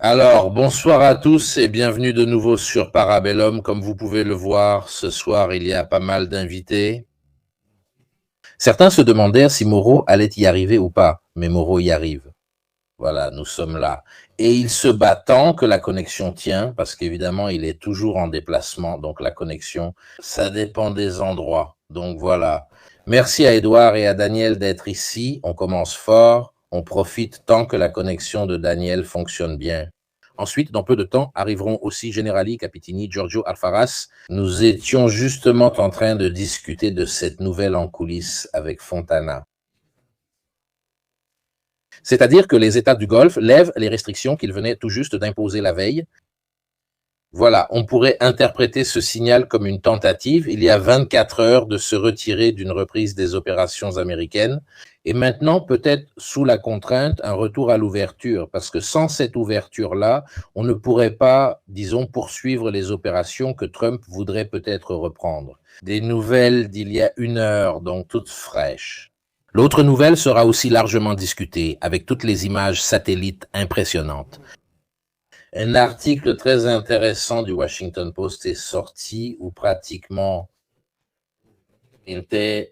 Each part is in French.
Alors, bonsoir à tous et bienvenue de nouveau sur Parabellum. Comme vous pouvez le voir, ce soir, il y a pas mal d'invités. Certains se demandèrent si Moreau allait y arriver ou pas, mais Moreau y arrive. Voilà, nous sommes là. Et il se bat tant que la connexion tient, parce qu'évidemment, il est toujours en déplacement, donc la connexion, ça dépend des endroits. Donc voilà. Merci à Edouard et à Daniel d'être ici. On commence fort, on profite tant que la connexion de Daniel fonctionne bien. Ensuite, dans peu de temps, arriveront aussi Generali, Capitini, Giorgio Alfaras. Nous étions justement en train de discuter de cette nouvelle en coulisses avec Fontana. C'est-à-dire que les États du Golfe lèvent les restrictions qu'ils venaient tout juste d'imposer la veille. Voilà, on pourrait interpréter ce signal comme une tentative, il y a 24 heures, de se retirer d'une reprise des opérations américaines, et maintenant, peut-être sous la contrainte, un retour à l'ouverture, parce que sans cette ouverture-là, on ne pourrait pas, disons, poursuivre les opérations que Trump voudrait peut-être reprendre. Des nouvelles d'il y a une heure, donc toutes fraîches. L'autre nouvelle sera aussi largement discutée, avec toutes les images satellites impressionnantes. Un article très intéressant du Washington Post est sorti où pratiquement était,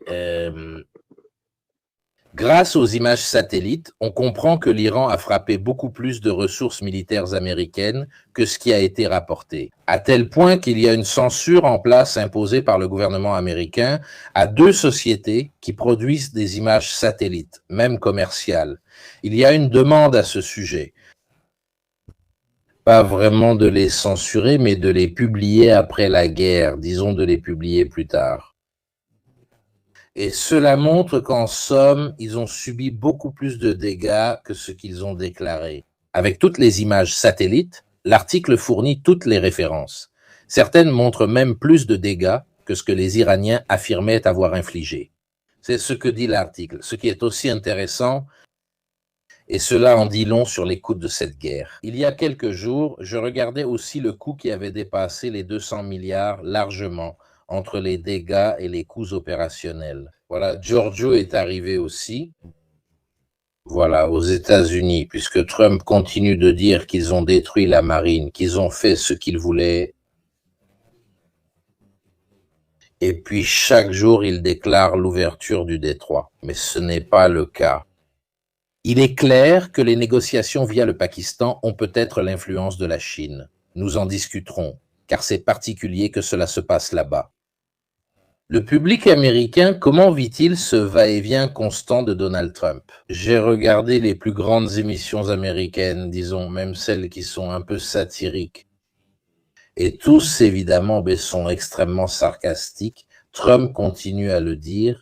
grâce aux images satellites, on comprend que l'Iran a frappé beaucoup plus de ressources militaires américaines que ce qui a été rapporté, à tel point qu'il y a une censure en place imposée par le gouvernement américain à 2 sociétés qui produisent des images satellites, même commerciales. Il y a une demande à ce sujet. Pas vraiment de les censurer, mais de les publier après la guerre, disons de les publier plus tard. Et cela montre qu'en somme, ils ont subi beaucoup plus de dégâts que ce qu'ils ont déclaré. Avec toutes les images satellites, l'article fournit toutes les références. Certaines montrent même plus de dégâts que ce que les Iraniens affirmaient avoir infligé. C'est ce que dit l'article. Ce qui est aussi intéressant, et cela en dit long sur les coûts de cette guerre. Il y a quelques jours, je regardais aussi le coût qui avait dépassé les 200 milliards largement entre les dégâts et les coûts opérationnels. Voilà, Giorgio est arrivé aussi. Voilà, aux États-Unis, puisque Trump continue de dire qu'ils ont détruit la marine, qu'ils ont fait ce qu'ils voulaient. Et puis chaque jour, il déclare l'ouverture du détroit. Mais ce n'est pas le cas. Il est clair que les négociations via le Pakistan ont peut-être l'influence de la Chine. Nous en discuterons, car c'est particulier que cela se passe là-bas. Le public américain, comment vit-il ce va-et-vient constant de Donald Trump? J'ai regardé les plus grandes émissions américaines, disons, même celles qui sont un peu satiriques. Et tous, évidemment, sont extrêmement sarcastiques. Trump continue à le dire.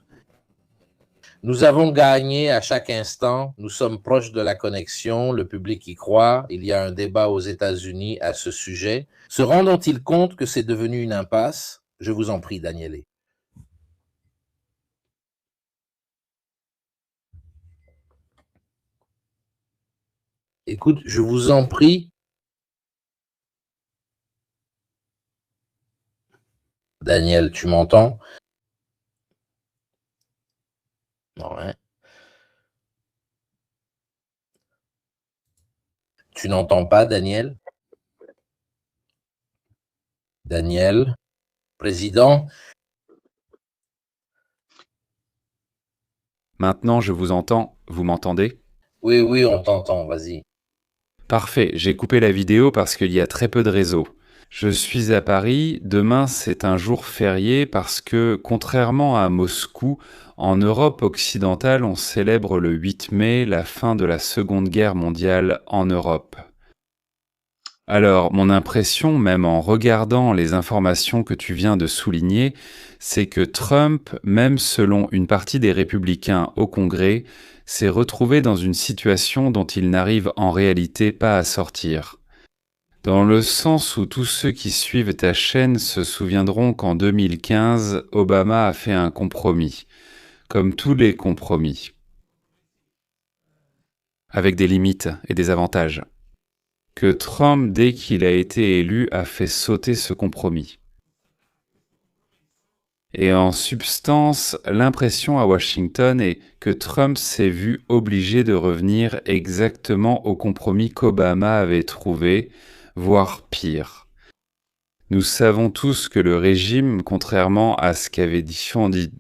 Nous avons gagné à chaque instant, nous sommes proches de la connexion, le public y croit, il y a un débat aux États-Unis à ce sujet. Se rendent-ils compte que c'est devenu une impasse? Je vous en prie, Daniele. Écoute, je vous en prie. Daniel, tu m'entends? Ouais. Tu n'entends pas, Daniel? Daniel, président? Maintenant, je vous entends. Vous m'entendez? Oui, oui, on t'entend, vas-y. Parfait, j'ai coupé la vidéo parce qu'il y a très peu de réseau. Je suis à Paris, demain c'est un jour férié parce que, contrairement à Moscou, en Europe occidentale on célèbre le 8 mai la fin de la Seconde Guerre mondiale en Europe. Alors, mon impression, même en regardant les informations que tu viens de souligner, c'est que Trump, même selon une partie des républicains au Congrès, s'est retrouvé dans une situation dont il n'arrive en réalité pas à sortir. Dans le sens où tous ceux qui suivent ta chaîne se souviendront qu'en 2015, Obama a fait un compromis, comme tous les compromis, avec des limites et des avantages. Que Trump, dès qu'il a été élu, a fait sauter ce compromis. Et en substance, l'impression à Washington est que Trump s'est vu obligé de revenir exactement au compromis qu'Obama avait trouvé, voire pire. Nous savons tous que le régime, contrairement à ce qu'avait dit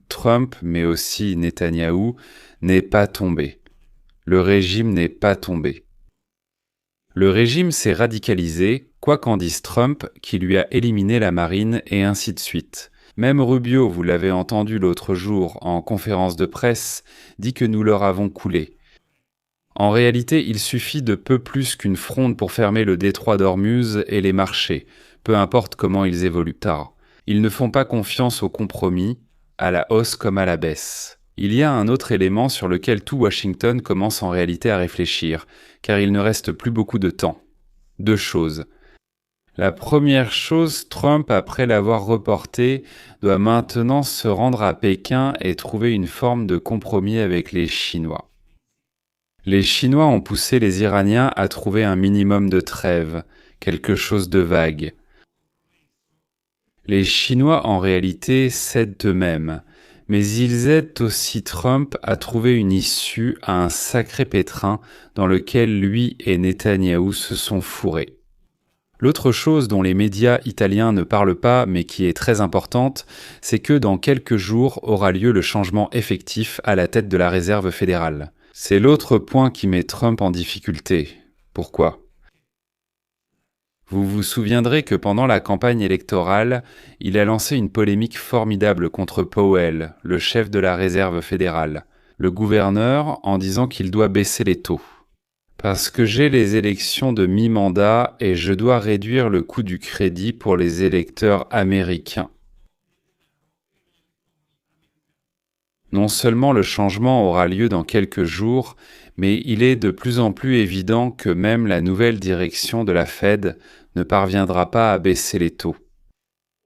Trump, mais aussi Netanyahou, n'est pas tombé. Le régime n'est pas tombé. Le régime s'est radicalisé, quoi qu'en dise Trump, qui lui a éliminé la marine, et ainsi de suite. Même Rubio, vous l'avez entendu l'autre jour en conférence de presse, dit que nous leur avons coulé. En réalité, il suffit de peu plus qu'une fronde pour fermer le détroit d'Ormuz et les marchés, peu importe comment ils évoluent tard. Ils ne font pas confiance au compromis, à la hausse comme à la baisse. Il y a un autre élément sur lequel tout Washington commence en réalité à réfléchir, car il ne reste plus beaucoup de temps. Deux choses. La première chose, Trump, après l'avoir reporté, doit maintenant se rendre à Pékin et trouver une forme de compromis avec les Chinois. Les Chinois ont poussé les Iraniens à trouver un minimum de trêve, quelque chose de vague. Les Chinois, en réalité, cèdent eux-mêmes, mais ils aident aussi Trump à trouver une issue à un sacré pétrin dans lequel lui et Netanyahou se sont fourrés. L'autre chose dont les médias italiens ne parlent pas, mais qui est très importante, c'est que dans quelques jours aura lieu le changement effectif à la tête de la réserve fédérale. C'est l'autre point qui met Trump en difficulté. Pourquoi ? Vous vous souviendrez que pendant la campagne électorale, il a lancé une polémique formidable contre Powell, le chef de la réserve fédérale, le gouverneur, en disant qu'il doit baisser les taux. Parce que j'ai les élections de mi-mandat et je dois réduire le coût du crédit pour les électeurs américains. Non seulement le changement aura lieu dans quelques jours, mais il est de plus en plus évident que même la nouvelle direction de la Fed ne parviendra pas à baisser les taux.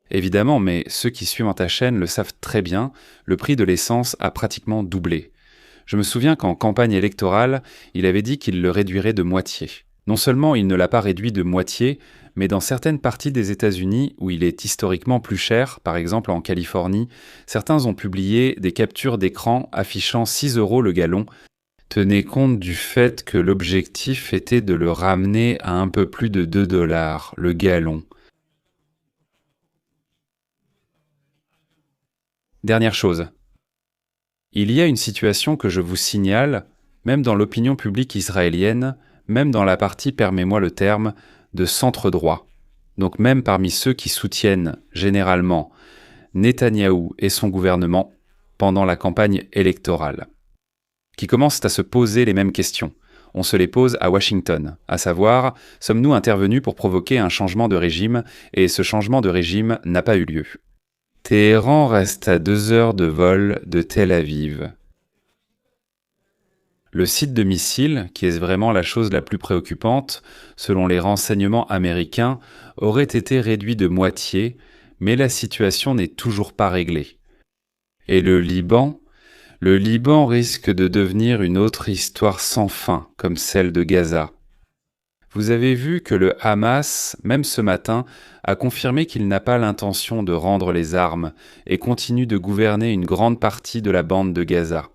Évidemment, mais ceux qui suivent ta chaîne le savent très bien, le prix de l'essence a pratiquement doublé. Je me souviens qu'en campagne électorale, il avait dit qu'il le réduirait de moitié. Non seulement il ne l'a pas réduit de moitié, mais dans certaines parties des États-Unis où il est historiquement plus cher, par exemple en Californie, certains ont publié des captures d'écran affichant 6 € le gallon. Tenez compte du fait que l'objectif était de le ramener à un peu plus de 2 $ le gallon. Dernière chose. Il y a une situation que je vous signale, même dans l'opinion publique israélienne, même dans la partie, permets-moi le terme, de centre-droit, donc même parmi ceux qui soutiennent généralement Netanyahou et son gouvernement pendant la campagne électorale, qui commencent à se poser les mêmes questions. On se les pose à Washington, à savoir, sommes-nous intervenus pour provoquer un changement de régime, et ce changement de régime n'a pas eu lieu. Téhéran reste à 2 heures de vol de Tel Aviv. Le site de missiles, qui est vraiment la chose la plus préoccupante, selon les renseignements américains, aurait été réduit de moitié, mais la situation n'est toujours pas réglée. Et le Liban risque de devenir une autre histoire sans fin, comme celle de Gaza. Vous avez vu que le Hamas, même ce matin, a confirmé qu'il n'a pas l'intention de rendre les armes et continue de gouverner une grande partie de la bande de Gaza.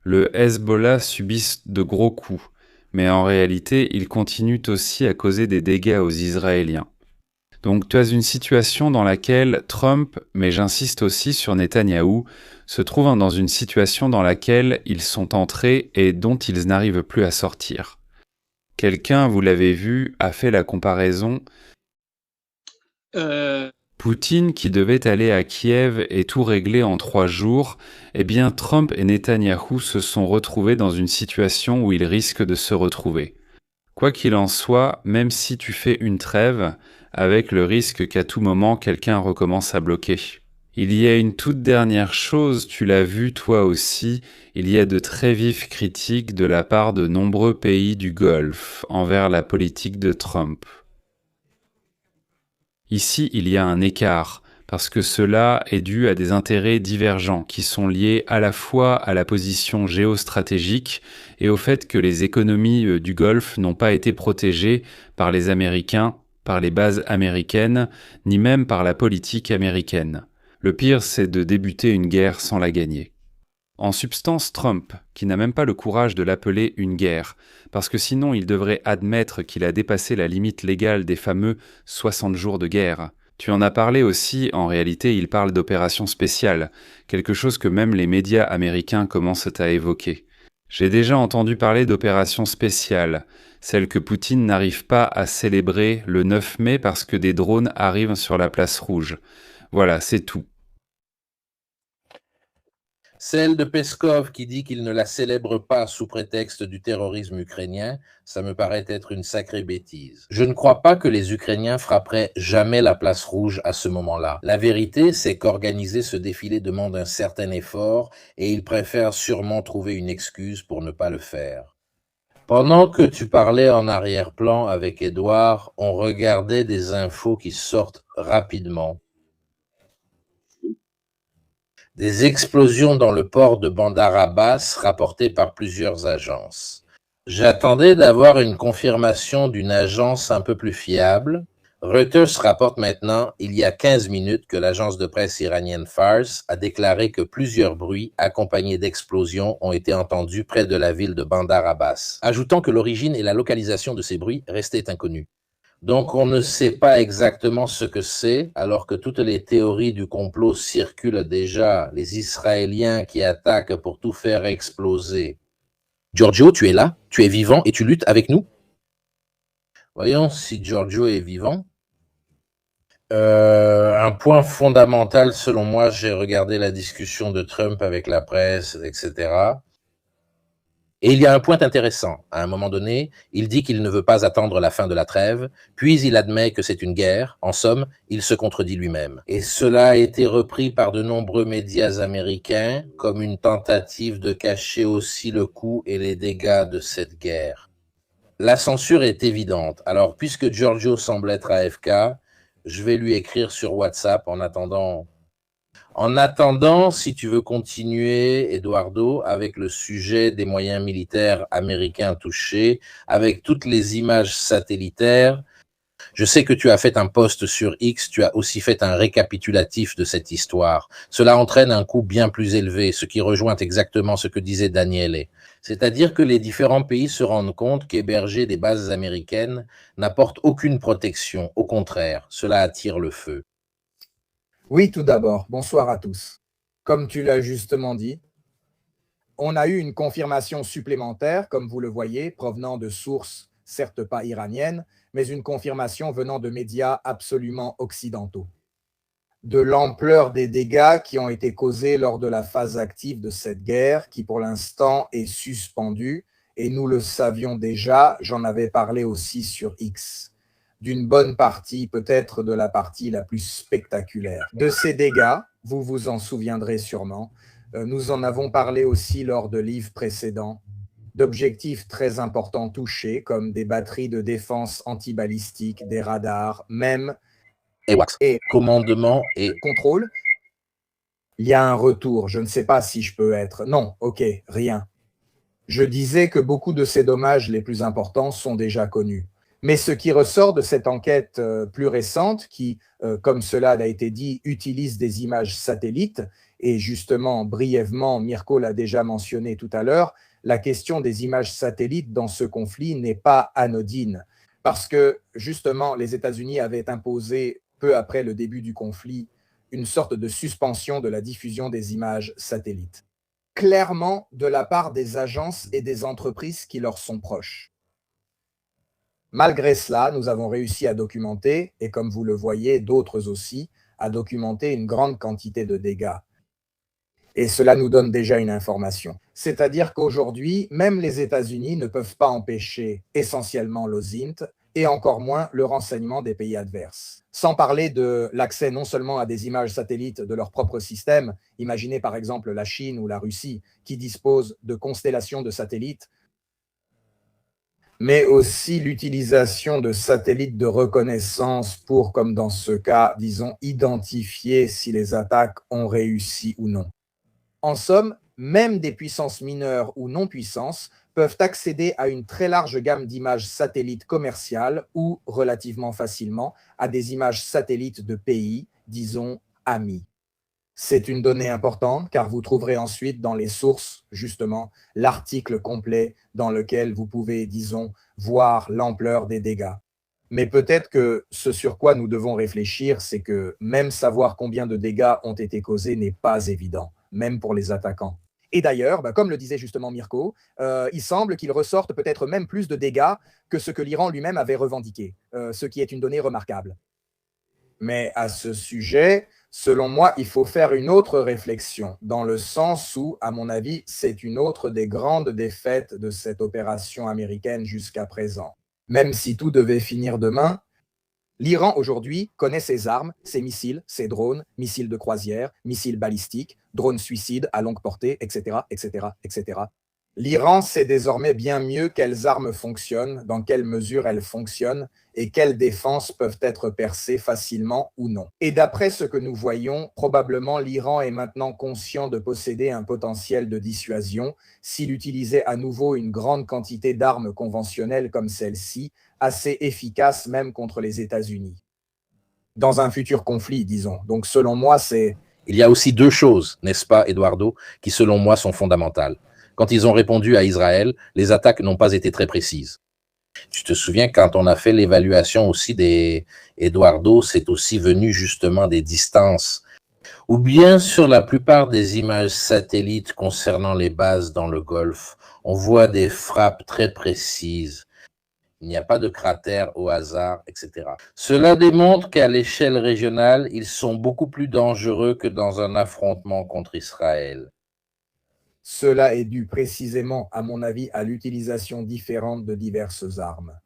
Le Hezbollah subit de gros coups, mais en réalité, il continue aussi à causer des dégâts aux Israéliens. Donc tu as une situation dans laquelle Trump, mais j'insiste aussi sur Netanyahou, se trouvent dans une situation dans laquelle ils sont entrés et dont ils n'arrivent plus à sortir. Quelqu'un, vous l'avez vu, a fait la comparaison. Poutine qui devait aller à Kiev et tout régler en 3 jours, eh bien Trump et Netanyahou se sont retrouvés dans une situation où ils risquent de se retrouver. Quoi qu'il en soit, même si tu fais une trêve, avec le risque qu'à tout moment quelqu'un recommence à bloquer. Il y a une toute dernière chose, tu l'as vu toi aussi, il y a de très vives critiques de la part de nombreux pays du Golfe envers la politique de Trump. Ici, il y a un écart, parce que cela est dû à des intérêts divergents qui sont liés à la fois à la position géostratégique et au fait que les économies du Golfe n'ont pas été protégées par les Américains, par les bases américaines, ni même par la politique américaine. Le pire, c'est de débuter une guerre sans la gagner. En substance, Trump, qui n'a même pas le courage de l'appeler une guerre, parce que sinon il devrait admettre qu'il a dépassé la limite légale des fameux 60 jours de guerre. Tu en as parlé aussi, en réalité il parle d'opération spéciale, quelque chose que même les médias américains commencent à évoquer. J'ai déjà entendu parler d'opération spéciale, celle que Poutine n'arrive pas à célébrer le 9 mai parce que des drones arrivent sur la place rouge. Voilà, c'est tout. Celle de Peskov qui dit qu'il ne la célèbre pas sous prétexte du terrorisme ukrainien, ça me paraît être une sacrée bêtise. Je ne crois pas que les Ukrainiens frapperaient jamais la place rouge à ce moment-là. La vérité, c'est qu'organiser ce défilé demande un certain effort et ils préfèrent sûrement trouver une excuse pour ne pas le faire. Pendant que tu parlais en arrière-plan avec Édouard, on regardait des infos qui sortent rapidement. Des explosions dans le port de Bandar Abbas rapportées par plusieurs agences. J'attendais d'avoir une confirmation d'une agence un peu plus fiable. Reuters rapporte maintenant, il y a 15 minutes, que l'agence de presse iranienne Fars a déclaré que plusieurs bruits accompagnés d'explosions ont été entendus près de la ville de Bandar Abbas, ajoutant que l'origine et la localisation de ces bruits restaient inconnues. Donc, on ne sait pas exactement ce que c'est, alors que toutes les théories du complot circulent déjà. Les Israéliens qui attaquent pour tout faire exploser. Giorgio, tu es là, tu es vivant et tu luttes avec nous? Voyons si Giorgio est vivant. Un point fondamental, selon moi, j'ai regardé la discussion de Trump avec la presse, etc. Et il y a un point intéressant. À un moment donné, il dit qu'il ne veut pas attendre la fin de la trêve, puis il admet que c'est une guerre. En somme, il se contredit lui-même. Et cela a été repris par de nombreux médias américains comme une tentative de cacher aussi le coût et les dégâts de cette guerre. La censure est évidente. Alors, puisque Giorgio semble être AFK, je vais lui écrire sur WhatsApp en attendant. En attendant, si tu veux continuer, Eduardo, avec le sujet des moyens militaires américains touchés, avec toutes les images satellitaires, je sais que tu as fait un post sur X, tu as aussi fait un récapitulatif de cette histoire. Cela entraîne un coût bien plus élevé, ce qui rejoint exactement ce que disait Daniele. C'est-à-dire que les différents pays se rendent compte qu'héberger des bases américaines n'apporte aucune protection. Au contraire, cela attire le feu. Oui, tout d'abord, bonsoir à tous. Comme tu l'as justement dit, on a eu une confirmation supplémentaire, comme vous le voyez, provenant de sources certes pas iraniennes, mais une confirmation venant de médias absolument occidentaux. De l'ampleur des dégâts qui ont été causés lors de la phase active de cette guerre, qui pour l'instant est suspendue, et nous le savions déjà, j'en avais parlé aussi sur X, d'une bonne partie, peut-être de la partie la plus spectaculaire. De ces dégâts, vous vous en souviendrez sûrement, nous en avons parlé aussi lors de livres précédents, d'objectifs très importants touchés, comme des batteries de défense antibalistiques, des radars, même AWACS, commandement et contrôle. Il y a un retour, je ne sais pas si je peux être... Non, ok, rien. Je disais que beaucoup de ces dommages les plus importants sont déjà connus. Mais ce qui ressort de cette enquête plus récente, qui, comme cela a été dit, utilise des images satellites, et justement, brièvement, Mirko l'a déjà mentionné tout à l'heure, la question des images satellites dans ce conflit n'est pas anodine, parce que justement, les États-Unis avaient imposé, peu après le début du conflit, une sorte de suspension de la diffusion des images satellites, clairement de la part des agences et des entreprises qui leur sont proches. Malgré cela, nous avons réussi à documenter, et comme vous le voyez, d'autres aussi, à documenter une grande quantité de dégâts. Et cela nous donne déjà une information. C'est-à-dire qu'aujourd'hui, même les États-Unis ne peuvent pas empêcher essentiellement l'OSINT et encore moins le renseignement des pays adverses. Sans parler de l'accès non seulement à des images satellites de leur propre système, imaginez par exemple la Chine ou la Russie qui disposent de constellations de satellites, mais aussi l'utilisation de satellites de reconnaissance pour, comme dans ce cas, disons, identifier si les attaques ont réussi ou non. En somme, même des puissances mineures ou non puissances peuvent accéder à une très large gamme d'images satellites commerciales ou, relativement facilement, à des images satellites de pays, disons, amis. C'est une donnée importante car vous trouverez ensuite dans les sources, justement, l'article complet dans lequel vous pouvez, disons, voir l'ampleur des dégâts. Mais peut-être que ce sur quoi nous devons réfléchir, c'est que même savoir combien de dégâts ont été causés n'est pas évident, même pour les attaquants. Et d'ailleurs, comme le disait justement Mirko, il semble qu'il ressorte peut-être même plus de dégâts que ce que l'Iran lui-même avait revendiqué, ce qui est une donnée remarquable. Mais à ce sujet, selon moi, il faut faire une autre réflexion, dans le sens où, à mon avis, c'est une autre des grandes défaites de cette opération américaine jusqu'à présent. Même si tout devait finir demain, l'Iran aujourd'hui connaît ses armes, ses missiles, ses drones, missiles de croisière, missiles balistiques, drones suicides à longue portée, etc., etc., etc. L'Iran sait désormais bien mieux quelles armes fonctionnent, dans quelle mesure elles fonctionnent et quelles défenses peuvent être percées facilement ou non. Et d'après ce que nous voyons, probablement l'Iran est maintenant conscient de posséder un potentiel de dissuasion s'il utilisait à nouveau une grande quantité d'armes conventionnelles comme celle-ci, assez efficaces même contre les États-Unis. Dans un futur conflit, disons. Donc selon moi, c'est... Il y a aussi deux choses, n'est-ce pas, Eduardo, qui selon moi sont fondamentales. Quand ils ont répondu à Israël, les attaques n'ont pas été très précises. Tu te souviens, quand on a fait l'évaluation aussi des Eduardo, c'est aussi venu justement des distances. Ou bien sur la plupart des images satellites concernant les bases dans le Golfe, on voit des frappes très précises. Il n'y a pas de cratères au hasard, etc. Cela démontre qu'à l'échelle régionale, ils sont beaucoup plus dangereux que dans un affrontement contre Israël. Cela est dû précisément, à mon avis, à l'utilisation différente de diverses armes.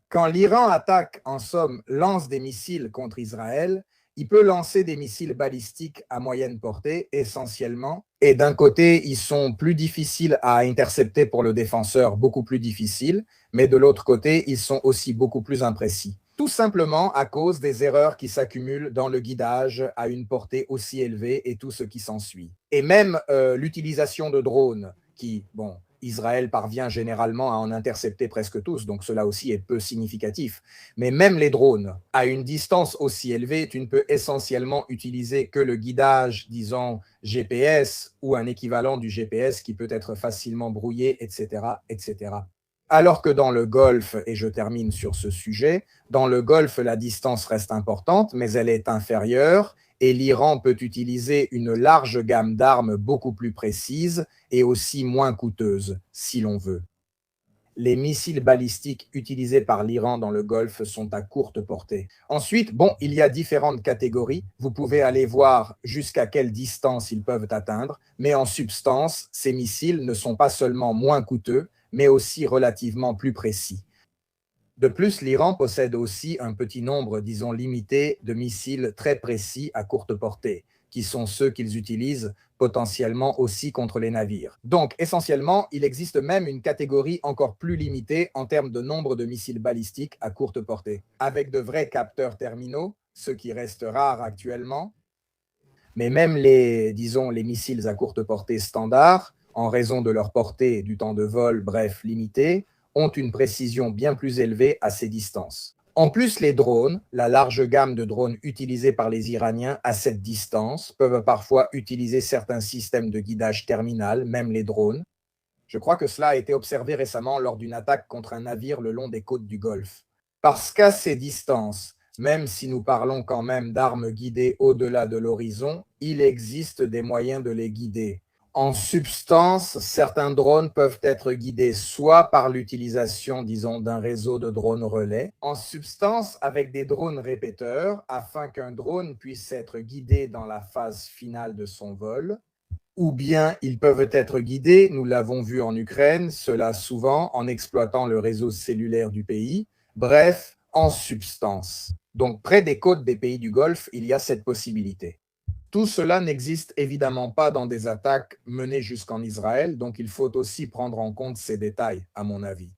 Quand l'Iran attaque, en somme, lance des missiles contre Israël, il peut lancer des missiles balistiques à moyenne portée, essentiellement. Et d'un côté, ils sont plus difficiles à intercepter pour le défenseur, beaucoup plus difficiles, mais de l'autre côté, ils sont aussi beaucoup plus imprécis. Tout simplement à cause des erreurs qui s'accumulent dans le guidage à une portée aussi élevée et tout ce qui s'ensuit. Et même l'utilisation de drones qui, Israël parvient généralement à en intercepter presque tous, donc cela aussi est peu significatif. Mais même les drones, à une distance aussi élevée, tu ne peux essentiellement utiliser que le guidage, disons, GPS ou un équivalent du GPS qui peut être facilement brouillé, etc., etc. Alors que dans le Golfe, et je termine sur ce sujet, dans le Golfe, la distance reste importante, mais elle est inférieure, et l'Iran peut utiliser une large gamme d'armes beaucoup plus précises et aussi moins coûteuses, si l'on veut. Les missiles balistiques utilisés par l'Iran dans le Golfe sont à courte portée. Ensuite, il y a différentes catégories. Vous pouvez aller voir jusqu'à quelle distance ils peuvent atteindre, mais en substance, ces missiles ne sont pas seulement moins coûteux, mais aussi relativement plus précis. De plus, l'Iran possède aussi un petit nombre, disons limité, de missiles très précis à courte portée, qui sont ceux qu'ils utilisent potentiellement aussi contre les navires. Donc, essentiellement, il existe même une catégorie encore plus limitée en termes de nombre de missiles balistiques à courte portée, avec de vrais capteurs terminaux, ce qui reste rare actuellement. Mais même les missiles à courte portée standards, en raison de leur portée et du temps de vol, bref, limité, ont une précision bien plus élevée à ces distances. En plus, les drones, la large gamme de drones utilisés par les Iraniens à cette distance, peuvent parfois utiliser certains systèmes de guidage terminal, même les drones. Je crois que cela a été observé récemment lors d'une attaque contre un navire le long des côtes du Golfe. Parce qu'à ces distances, même si nous parlons quand même d'armes guidées au-delà de l'horizon, il existe des moyens de les guider. En substance, certains drones peuvent être guidés soit par l'utilisation, disons, d'un réseau de drones relais, en substance avec des drones répéteurs, afin qu'un drone puisse être guidé dans la phase finale de son vol, ou bien ils peuvent être guidés, nous l'avons vu en Ukraine, cela souvent en exploitant le réseau cellulaire du pays, bref, en substance. Donc près des côtes des pays du Golfe, il y a cette possibilité. Tout cela n'existe évidemment pas dans des attaques menées jusqu'en Israël, donc il faut aussi prendre en compte ces détails, à mon avis.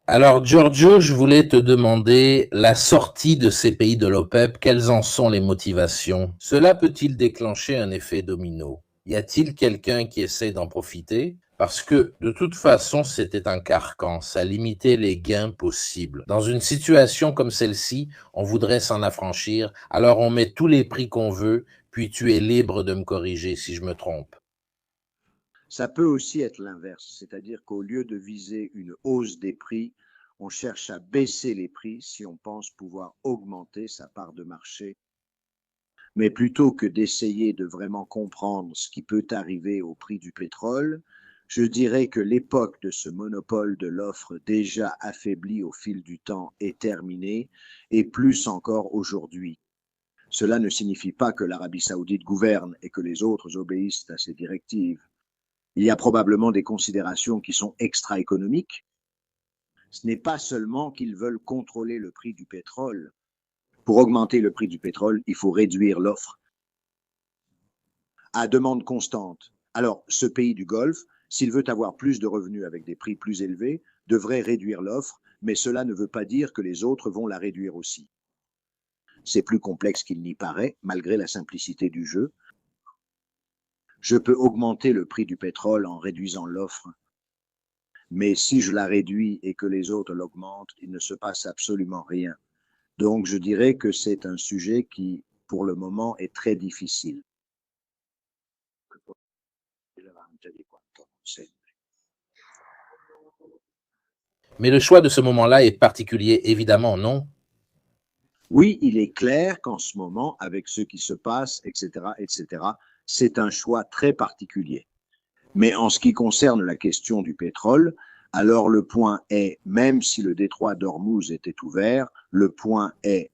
Alors, Giorgio, je voulais te demander la sortie de ces pays de l'OPEP, quelles en sont les motivations? Cela peut-il déclencher un effet domino? Y a-t-il quelqu'un qui essaie d'en profiter? Parce que, de toute façon, c'était un carcan, ça limitait les gains possibles. Dans une situation comme celle-ci, on voudrait s'en affranchir, alors on met tous les prix qu'on veut, puis tu es libre de me corriger si je me trompe. Ça peut aussi être l'inverse, c'est-à-dire qu'au lieu de viser une hausse des prix, on cherche à baisser les prix si on pense pouvoir augmenter sa part de marché. Mais plutôt que d'essayer de vraiment comprendre ce qui peut arriver au prix du pétrole, je dirais que l'époque de ce monopole de l'offre déjà affaibli au fil du temps est terminée, et plus encore aujourd'hui. Cela ne signifie pas que l'Arabie saoudite gouverne et que les autres obéissent à ses directives. Il y a probablement des considérations qui sont extra-économiques. Ce n'est pas seulement qu'ils veulent contrôler le prix du pétrole. Pour augmenter le prix du pétrole, il faut réduire l'offre à demande constante. Alors, ce pays du Golfe, s'il veut avoir plus de revenus avec des prix plus élevés, devrait réduire l'offre, mais cela ne veut pas dire que les autres vont la réduire aussi. C'est plus complexe qu'il n'y paraît, malgré la simplicité du jeu. Je peux augmenter le prix du pétrole en réduisant l'offre, mais si je la réduis et que les autres l'augmentent, il ne se passe absolument rien. Donc, je dirais que c'est un sujet qui, pour le moment, est très difficile. Mais le choix de ce moment-là est particulier, évidemment, non? Oui, il est clair qu'en ce moment, avec ce qui se passe, etc., c'est un choix très particulier. Mais en ce qui concerne la question du pétrole, alors le point est, même si le détroit d'Ormuz était ouvert, le point est,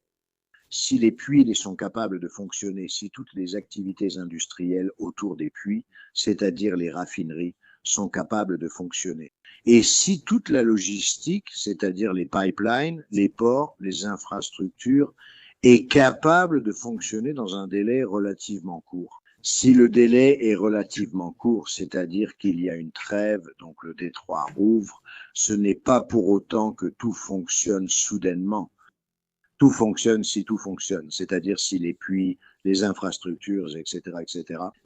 si les puits sont capables de fonctionner, si toutes les activités industrielles autour des puits, c'est-à-dire les raffineries, sont capables de fonctionner. Et si toute la logistique, c'est-à-dire les pipelines, les ports, les infrastructures, est capable de fonctionner dans un délai relativement court. Si le délai est relativement court, c'est-à-dire qu'il y a une trêve, donc le détroit rouvre, ce n'est pas pour autant que tout fonctionne soudainement. Tout fonctionne si tout fonctionne, c'est-à-dire si les puits, les infrastructures, etc.,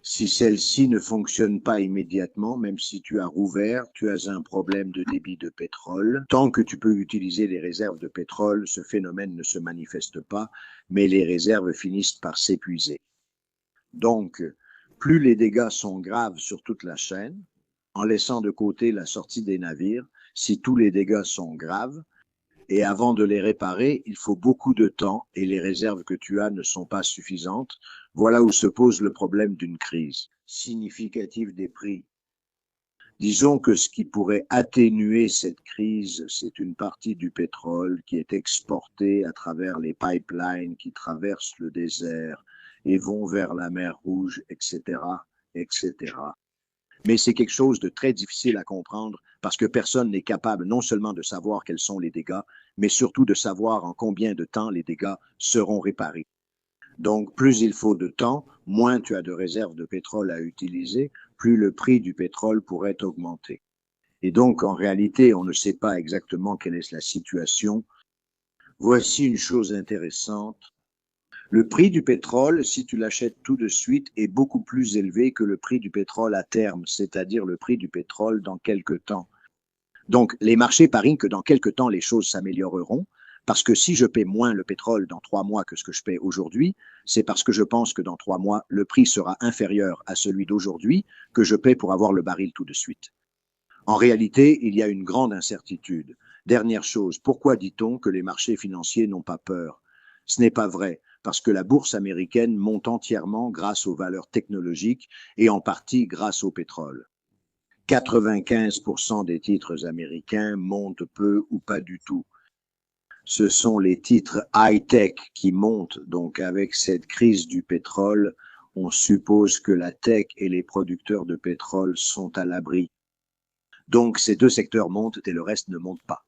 si celles-ci ne fonctionnent pas immédiatement, même si tu as rouvert, tu as un problème de débit de pétrole. Tant que tu peux utiliser les réserves de pétrole, ce phénomène ne se manifeste pas, mais les réserves finissent par s'épuiser. Donc, plus les dégâts sont graves sur toute la chaîne, en laissant de côté la sortie des navires, si tous les dégâts sont graves, et avant de les réparer, il faut beaucoup de temps et les réserves que tu as ne sont pas suffisantes. Voilà où se pose le problème d'une crise significative des prix. Disons que ce qui pourrait atténuer cette crise, c'est une partie du pétrole qui est exporté à travers les pipelines qui traversent le désert et vont vers la mer Rouge, etc., etc. Mais c'est quelque chose de très difficile à comprendre parce que personne n'est capable non seulement de savoir quels sont les dégâts, mais surtout de savoir en combien de temps les dégâts seront réparés. Donc, plus il faut de temps, moins tu as de réserves de pétrole à utiliser, plus le prix du pétrole pourrait augmenter. Et donc, en réalité, on ne sait pas exactement quelle est la situation. Voici une chose intéressante. Le prix du pétrole, si tu l'achètes tout de suite, est beaucoup plus élevé que le prix du pétrole à terme, c'est-à-dire le prix du pétrole dans quelques temps. Donc, les marchés parient que dans quelques temps, les choses s'amélioreront, parce que si je paie moins le pétrole dans 3 mois que ce que je paie aujourd'hui, c'est parce que je pense que dans 3 mois, le prix sera inférieur à celui d'aujourd'hui que je paie pour avoir le baril tout de suite. En réalité, il y a une grande incertitude. Dernière chose, pourquoi dit-on que les marchés financiers n'ont pas peur? Ce n'est pas vrai, parce que la bourse américaine monte entièrement grâce aux valeurs technologiques et en partie grâce au pétrole. 95% des titres américains montent peu ou pas du tout. Ce sont les titres high-tech qui montent, donc avec cette crise du pétrole, on suppose que la tech et les producteurs de pétrole sont à l'abri. Donc ces deux secteurs montent et le reste ne monte pas.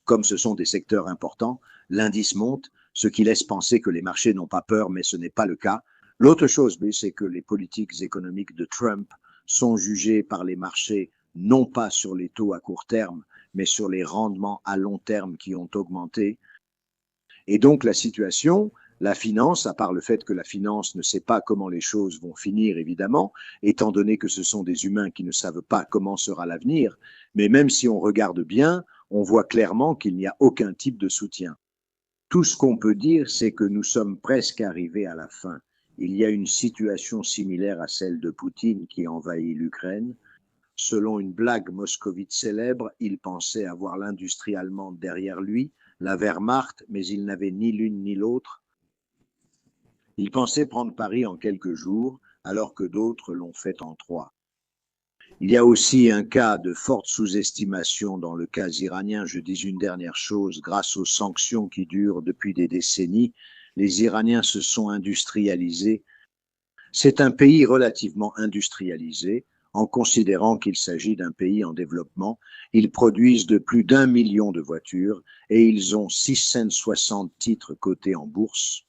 Comme ce sont des secteurs importants, l'indice monte, ce qui laisse penser que les marchés n'ont pas peur, mais ce n'est pas le cas. L'autre chose, c'est que les politiques économiques de Trump sont jugées par les marchés non pas sur les taux à court terme, mais sur les rendements à long terme qui ont augmenté. Et donc la situation La finance, à part le fait que la finance ne sait pas comment les choses vont finir, évidemment, étant donné que ce sont des humains qui ne savent pas comment sera l'avenir, mais même si on regarde bien, on voit clairement qu'il n'y a aucun type de soutien. Tout ce qu'on peut dire, c'est que nous sommes presque arrivés à la fin. Il y a une situation similaire à celle de Poutine qui envahit l'Ukraine. Selon une blague moscovite célèbre, il pensait avoir l'industrie allemande derrière lui, la Wehrmacht, mais il n'avait ni l'une ni l'autre. Il pensait prendre Paris en quelques jours, alors que d'autres l'ont fait en 3. Il y a aussi un cas de forte sous-estimation dans le cas iranien. Je dis une dernière chose, grâce aux sanctions qui durent depuis des décennies, les Iraniens se sont industrialisés. C'est un pays relativement industrialisé, en considérant qu'il s'agit d'un pays en développement. Ils produisent de plus d'1 million de voitures et ils ont 660 titres cotés en bourse.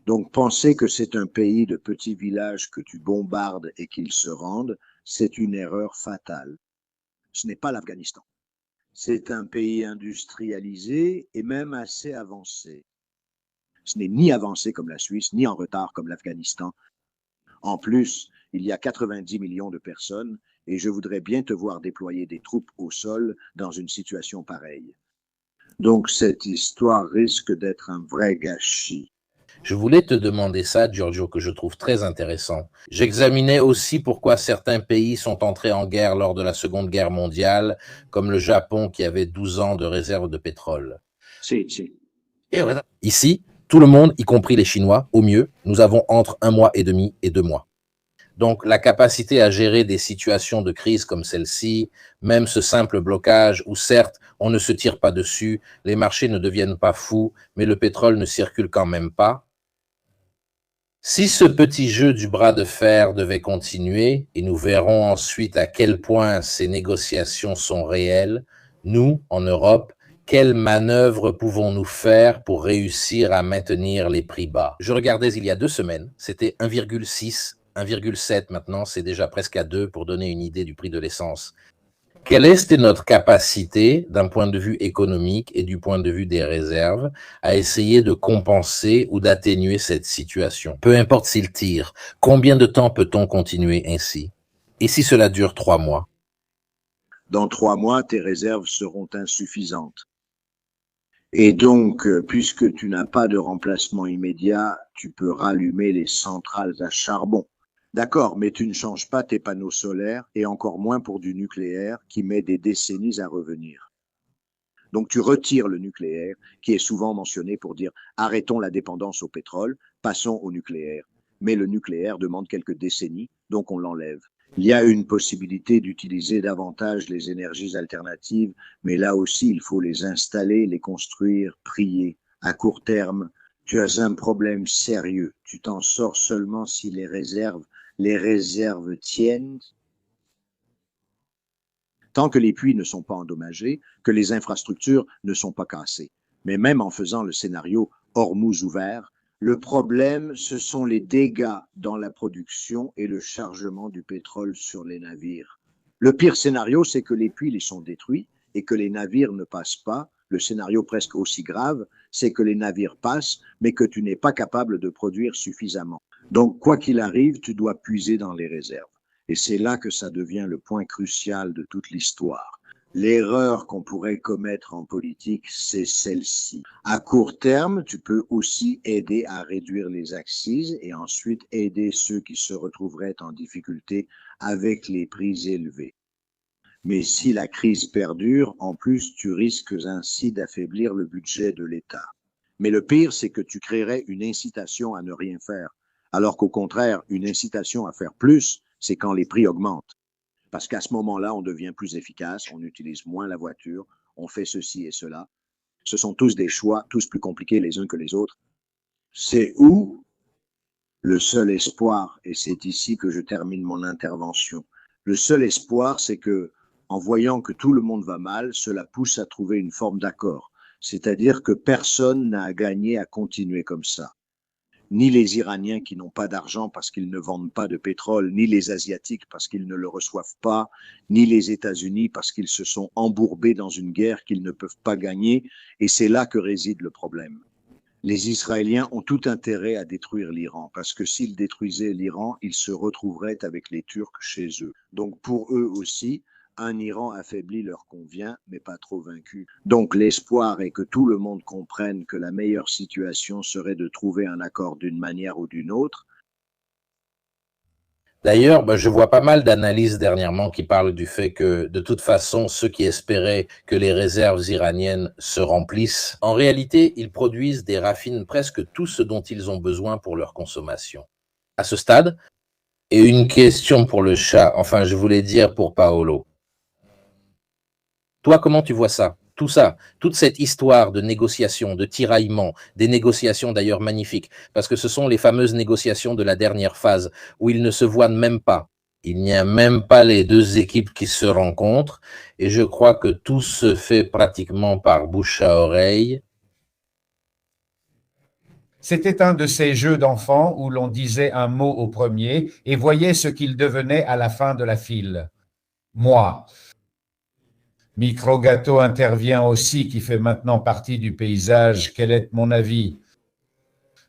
Donc penser que c'est un pays de petits villages que tu bombardes et qu'ils se rendent, c'est une erreur fatale. Ce n'est pas l'Afghanistan. C'est un pays industrialisé et même assez avancé. Ce n'est ni avancé comme la Suisse, ni en retard comme l'Afghanistan. En plus, il y a 90 millions de personnes et je voudrais bien te voir déployer des troupes au sol dans une situation pareille. Donc cette histoire risque d'être un vrai gâchis. Je voulais te demander ça, Giorgio, que je trouve très intéressant. J'examinais aussi pourquoi certains pays sont entrés en guerre lors de la Seconde Guerre mondiale, comme le Japon qui avait 12 ans de réserve de pétrole. Si. Et voilà. Ici, tout le monde, y compris les Chinois, au mieux, nous avons entre 1 mois et demi et 2 mois. Donc, la capacité à gérer des situations de crise comme celle-ci, même ce simple blocage où certes, on ne se tire pas dessus, les marchés ne deviennent pas fous, mais le pétrole ne circule quand même pas. Si ce petit jeu du bras de fer devait continuer, et nous verrons ensuite à quel point ces négociations sont réelles, nous, en Europe, quelles manœuvres pouvons-nous faire pour réussir à maintenir les prix bas? Je regardais il y a 2 semaines, c'était 1,6, 1,7 maintenant, c'est déjà presque à 2 pour donner une idée du prix de l'essence. Quelle est notre capacité, d'un point de vue économique et du point de vue des réserves, à essayer de compenser ou d'atténuer cette situation? Peu importe s'il tire, combien de temps peut-on continuer ainsi? Et si cela dure 3 mois? Dans 3 mois, tes réserves seront insuffisantes. Et donc, puisque tu n'as pas de remplacement immédiat, tu peux rallumer les centrales à charbon. D'accord, mais tu ne changes pas tes panneaux solaires et encore moins pour du nucléaire qui met des décennies à revenir. Donc tu retires le nucléaire qui est souvent mentionné pour dire arrêtons la dépendance au pétrole, passons au nucléaire. Mais le nucléaire demande quelques décennies, donc on l'enlève. Il y a une possibilité d'utiliser davantage les énergies alternatives, mais là aussi il faut les installer, les construire, prier. À court terme, tu as un problème sérieux. Tu t'en sors seulement si les réserves tiennent, tant que les puits ne sont pas endommagés, que les infrastructures ne sont pas cassées. Mais même en faisant le scénario Hormuz ouvert, le problème, ce sont les dégâts dans la production et le chargement du pétrole sur les navires. Le pire scénario, c'est que les puits les sont détruits et que les navires ne passent pas. Le scénario presque aussi grave, c'est que les navires passent, mais que tu n'es pas capable de produire suffisamment. Donc, quoi qu'il arrive, tu dois puiser dans les réserves. Et c'est là que ça devient le point crucial de toute l'histoire. L'erreur qu'on pourrait commettre en politique, c'est celle-ci. À court terme, tu peux aussi aider à réduire les accises et ensuite aider ceux qui se retrouveraient en difficulté avec les prix élevés. Mais si la crise perdure, en plus, tu risques ainsi d'affaiblir le budget de l'État. Mais le pire, c'est que tu créerais une incitation à ne rien faire. Alors qu'au contraire, une incitation à faire plus, c'est quand les prix augmentent. Parce qu'à ce moment-là, on devient plus efficace, on utilise moins la voiture, on fait ceci et cela. Ce sont tous des choix, tous plus compliqués les uns que les autres. C'est où le seul espoir, et c'est ici que je termine mon intervention. Le seul espoir, c'est que, en voyant que tout le monde va mal, cela pousse à trouver une forme d'accord. C'est-à-dire que personne n'a à gagner à continuer comme ça. Ni les Iraniens qui n'ont pas d'argent parce qu'ils ne vendent pas de pétrole, ni les Asiatiques parce qu'ils ne le reçoivent pas, ni les États-Unis parce qu'ils se sont embourbés dans une guerre qu'ils ne peuvent pas gagner. Et c'est là que réside le problème. Les Israéliens ont tout intérêt à détruire l'Iran, parce que s'ils détruisaient l'Iran, ils se retrouveraient avec les Turcs chez eux. Donc pour eux aussi, un Iran affaibli leur convient, mais pas trop vaincu. Donc l'espoir est que tout le monde comprenne que la meilleure situation serait de trouver un accord d'une manière ou d'une autre. D'ailleurs, je vois pas mal d'analyses dernièrement qui parlent du fait que, de toute façon, ceux qui espéraient que les réserves iraniennes se remplissent, en réalité, ils produisent et raffinent presque tout ce dont ils ont besoin pour leur consommation. À ce stade, et une question pour le chat, enfin, je voulais dire pour Paolo. Toi, comment tu vois ça? Tout ça, toute cette histoire de négociations, de tiraillements, des négociations d'ailleurs magnifiques, parce que ce sont les fameuses négociations de la dernière phase, où ils ne se voient même pas. Il n'y a même pas les deux équipes qui se rencontrent, et je crois que tout se fait pratiquement par bouche à oreille. C'était un de ces jeux d'enfants où l'on disait un mot au premier et voyait ce qu'il devenait à la fin de la file. Moi. Microgato intervient aussi, qui fait maintenant partie du paysage. Quel est mon avis?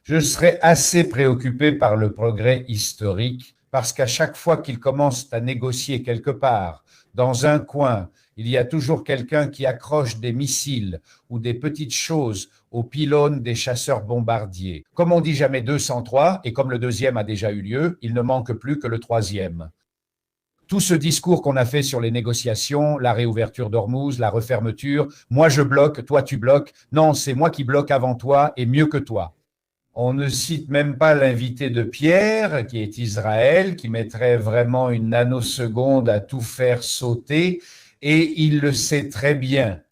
Je serais assez préoccupé par le progrès historique, parce qu'à chaque fois qu'ils commencent à négocier quelque part, dans un coin, il y a toujours quelqu'un qui accroche des missiles ou des petites choses aux pylônes des chasseurs bombardiers. Comme on dit jamais 203, et comme le deuxième a déjà eu lieu, il ne manque plus que le troisième. Tout ce discours qu'on a fait sur les négociations, la réouverture d'Ormuz, la refermeture, moi je bloque, toi tu bloques, non, c'est moi qui bloque avant toi et mieux que toi. On ne cite même pas l'invité de Pierre, qui est Israël, qui mettrait vraiment une nanoseconde à tout faire sauter, et il le sait très bien.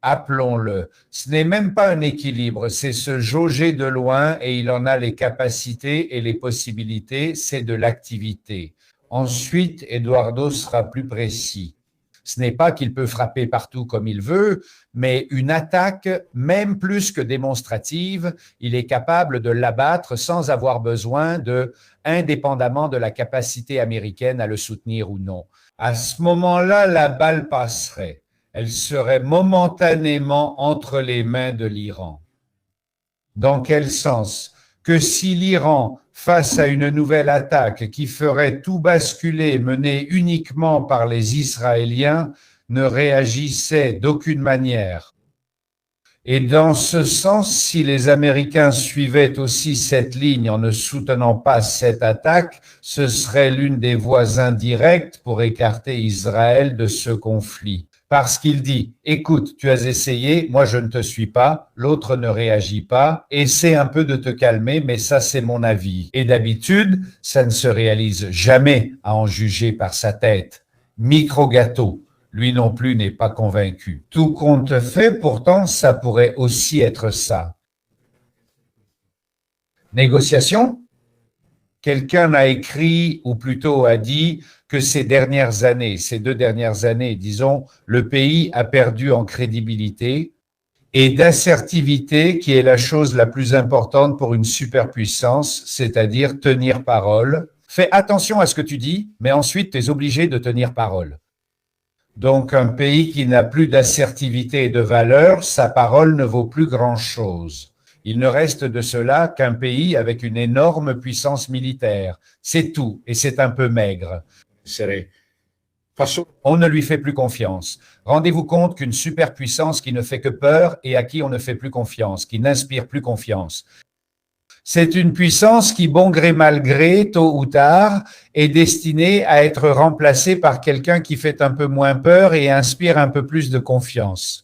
Appelons-le. Ce n'est même pas un équilibre, c'est se jauger de loin et il en a les capacités et les possibilités, c'est de l'activité. Ensuite, Eduardo sera plus précis. Ce n'est pas qu'il peut frapper partout comme il veut, mais une attaque, même plus que démonstrative, il est capable de l'abattre sans avoir besoin indépendamment de la capacité américaine à le soutenir ou non. À ce moment-là, la balle passerait. Elle serait momentanément entre les mains de l'Iran. Dans quel sens? Que si l'Iran, face à une nouvelle attaque qui ferait tout basculer, menée uniquement par les Israéliens, ne réagissait d'aucune manière. Et dans ce sens, si les Américains suivaient aussi cette ligne en ne soutenant pas cette attaque, ce serait l'une des voies indirectes pour écarter Israël de ce conflit. Parce qu'il dit, écoute, tu as essayé, moi je ne te suis pas, l'autre ne réagit pas, essaie un peu de te calmer, mais ça c'est mon avis. Et d'habitude, ça ne se réalise jamais à en juger par sa tête. Micro-gâteau, lui non plus n'est pas convaincu. Tout compte fait, pourtant, ça pourrait aussi être ça. Négociation? Quelqu'un a écrit, ou plutôt a dit, que ces 2 dernières années, disons, le pays a perdu en crédibilité et d'assertivité, qui est la chose la plus importante pour une superpuissance, c'est-à-dire tenir parole. Fais attention à ce que tu dis, mais ensuite tu es obligé de tenir parole. Donc un pays qui n'a plus d'assertivité et de valeur, sa parole ne vaut plus grand-chose. Il ne reste de cela qu'un pays avec une énorme puissance militaire. C'est tout, et c'est un peu maigre. On ne lui fait plus confiance. Rendez-vous compte qu'une superpuissance qui ne fait que peur et à qui on ne fait plus confiance, qui n'inspire plus confiance. C'est une puissance qui, bon gré mal gré, tôt ou tard, est destinée à être remplacée par quelqu'un qui fait un peu moins peur et inspire un peu plus de confiance.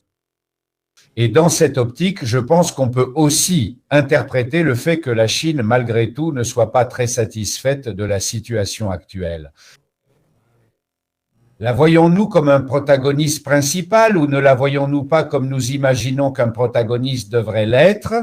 Et dans cette optique, je pense qu'on peut aussi interpréter le fait que la Chine, malgré tout, ne soit pas très satisfaite de la situation actuelle. La voyons-nous comme un protagoniste principal ou ne la voyons-nous pas comme nous imaginons qu'un protagoniste devrait l'être?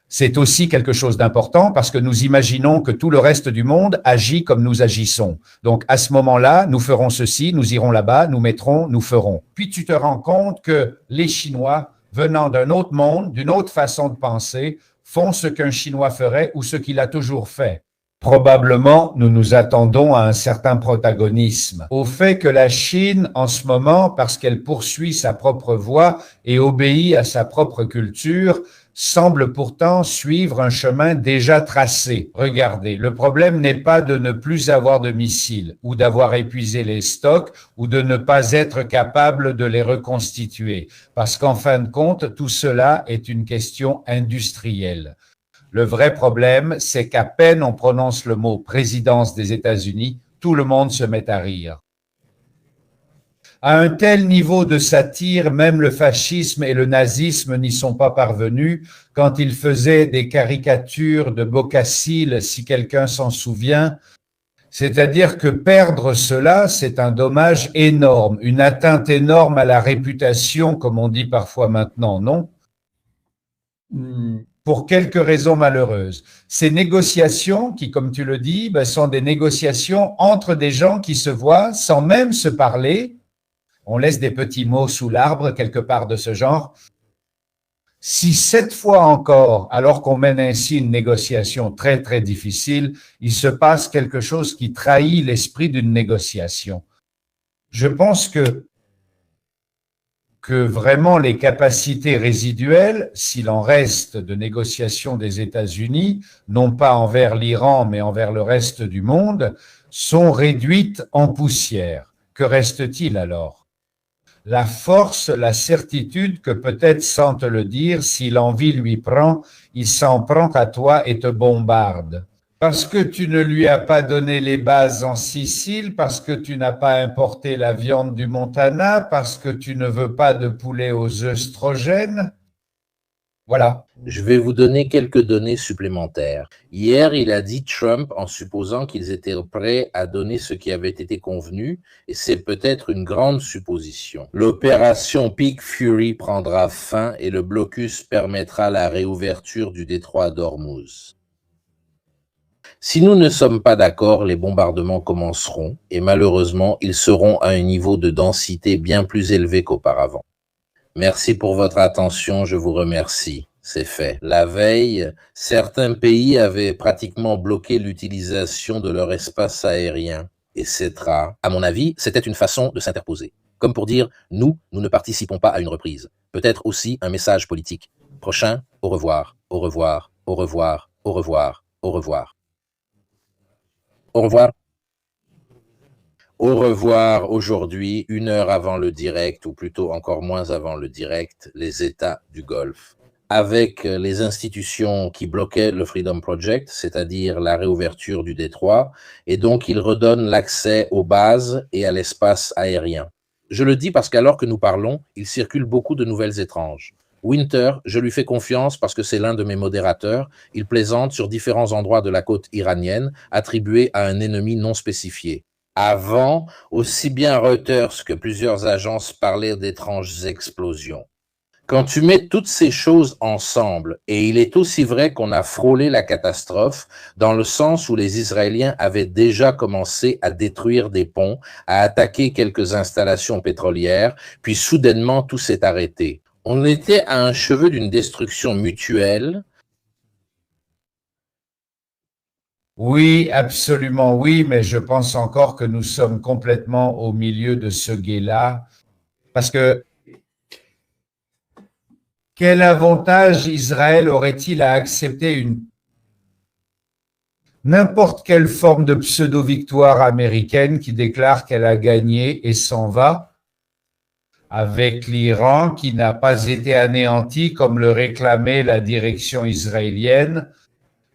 C'est aussi quelque chose d'important parce que nous imaginons que tout le reste du monde agit comme nous agissons. Donc à ce moment-là, nous ferons ceci, nous irons là-bas, nous mettrons, nous ferons. Puis tu te rends compte que les Chinois, venant d'un autre monde, d'une autre façon de penser, font ce qu'un Chinois ferait ou ce qu'il a toujours fait. Probablement, nous nous attendons à un certain protagonisme. Au fait que la Chine, en ce moment, parce qu'elle poursuit sa propre voie et obéit à sa propre culture, semble pourtant suivre un chemin déjà tracé. Regardez, le problème n'est pas de ne plus avoir de missiles ou d'avoir épuisé les stocks ou de ne pas être capable de les reconstituer, parce qu'en fin de compte, tout cela est une question industrielle. Le vrai problème, c'est qu'à peine on prononce le mot présidence des États-Unis, tout le monde se met à rire. À un tel niveau de satire, même le fascisme et le nazisme n'y sont pas parvenus quand ils faisaient des caricatures de Bocassil, si quelqu'un s'en souvient. C'est-à-dire que perdre cela, c'est un dommage énorme, une atteinte énorme à la réputation, comme on dit parfois maintenant, non? Pour quelques raisons malheureuses. Ces négociations, qui, comme tu le dis, sont des négociations entre des gens qui se voient sans même se parler. On laisse des petits mots sous l'arbre, quelque part de ce genre. Si cette fois encore, alors qu'on mène ainsi une négociation très, très difficile, il se passe quelque chose qui trahit l'esprit d'une négociation. Je pense que vraiment les capacités résiduelles, s'il en reste de négociation des États-Unis, non pas envers l'Iran, mais envers le reste du monde, sont réduites en poussière. Que reste-t-il alors ? La force, la certitude que peut-être sans te le dire, si l'envie lui prend, il s'en prend à toi et te bombarde. Parce que tu ne lui as pas donné les bases en Sicile, parce que tu n'as pas importé la viande du Montana, parce que tu ne veux pas de poulet aux œstrogènes. Voilà. Je vais vous donner quelques données supplémentaires. Hier, il a dit Trump en supposant qu'ils étaient prêts à donner ce qui avait été convenu, et c'est peut-être une grande supposition. L'opération Peak Fury prendra fin et le blocus permettra la réouverture du détroit d'Ormuz. Si nous ne sommes pas d'accord, les bombardements commenceront, et malheureusement, ils seront à un niveau de densité bien plus élevé qu'auparavant. Merci pour votre attention, je vous remercie. C'est fait. La veille, certains pays avaient pratiquement bloqué l'utilisation de leur espace aérien, etc. À mon avis, c'était une façon de s'interposer. Comme pour dire, nous ne participons pas à une reprise. Peut-être aussi un message politique. Prochain, au revoir, au revoir, au revoir, au revoir, au revoir. Au revoir. Au revoir aujourd'hui, 1 heure avant le direct, ou plutôt encore moins avant le direct, les États du Golfe. Avec les institutions qui bloquaient le Freedom Project, c'est-à-dire la réouverture du détroit, et donc ils redonnent l'accès aux bases et à l'espace aérien. Je le dis parce qu'alors que nous parlons, il circule beaucoup de nouvelles étranges. Winter, je lui fais confiance parce que c'est l'un de mes modérateurs. Il plaisante sur différents endroits de la côte iranienne, attribués à un ennemi non spécifié. Avant, aussi bien Reuters que plusieurs agences parlaient d'étranges explosions. Quand tu mets toutes ces choses ensemble, et il est aussi vrai qu'on a frôlé la catastrophe, dans le sens où les Israéliens avaient déjà commencé à détruire des ponts, à attaquer quelques installations pétrolières, puis soudainement tout s'est arrêté. On était à un cheveu d'une destruction mutuelle. Oui, absolument oui, mais je pense encore que nous sommes complètement au milieu de ce guet-là, parce que quel avantage Israël aurait-il à accepter n'importe quelle forme de pseudo-victoire américaine qui déclare qu'elle a gagné et s'en va, avec l'Iran qui n'a pas été anéanti comme le réclamait la direction israélienne?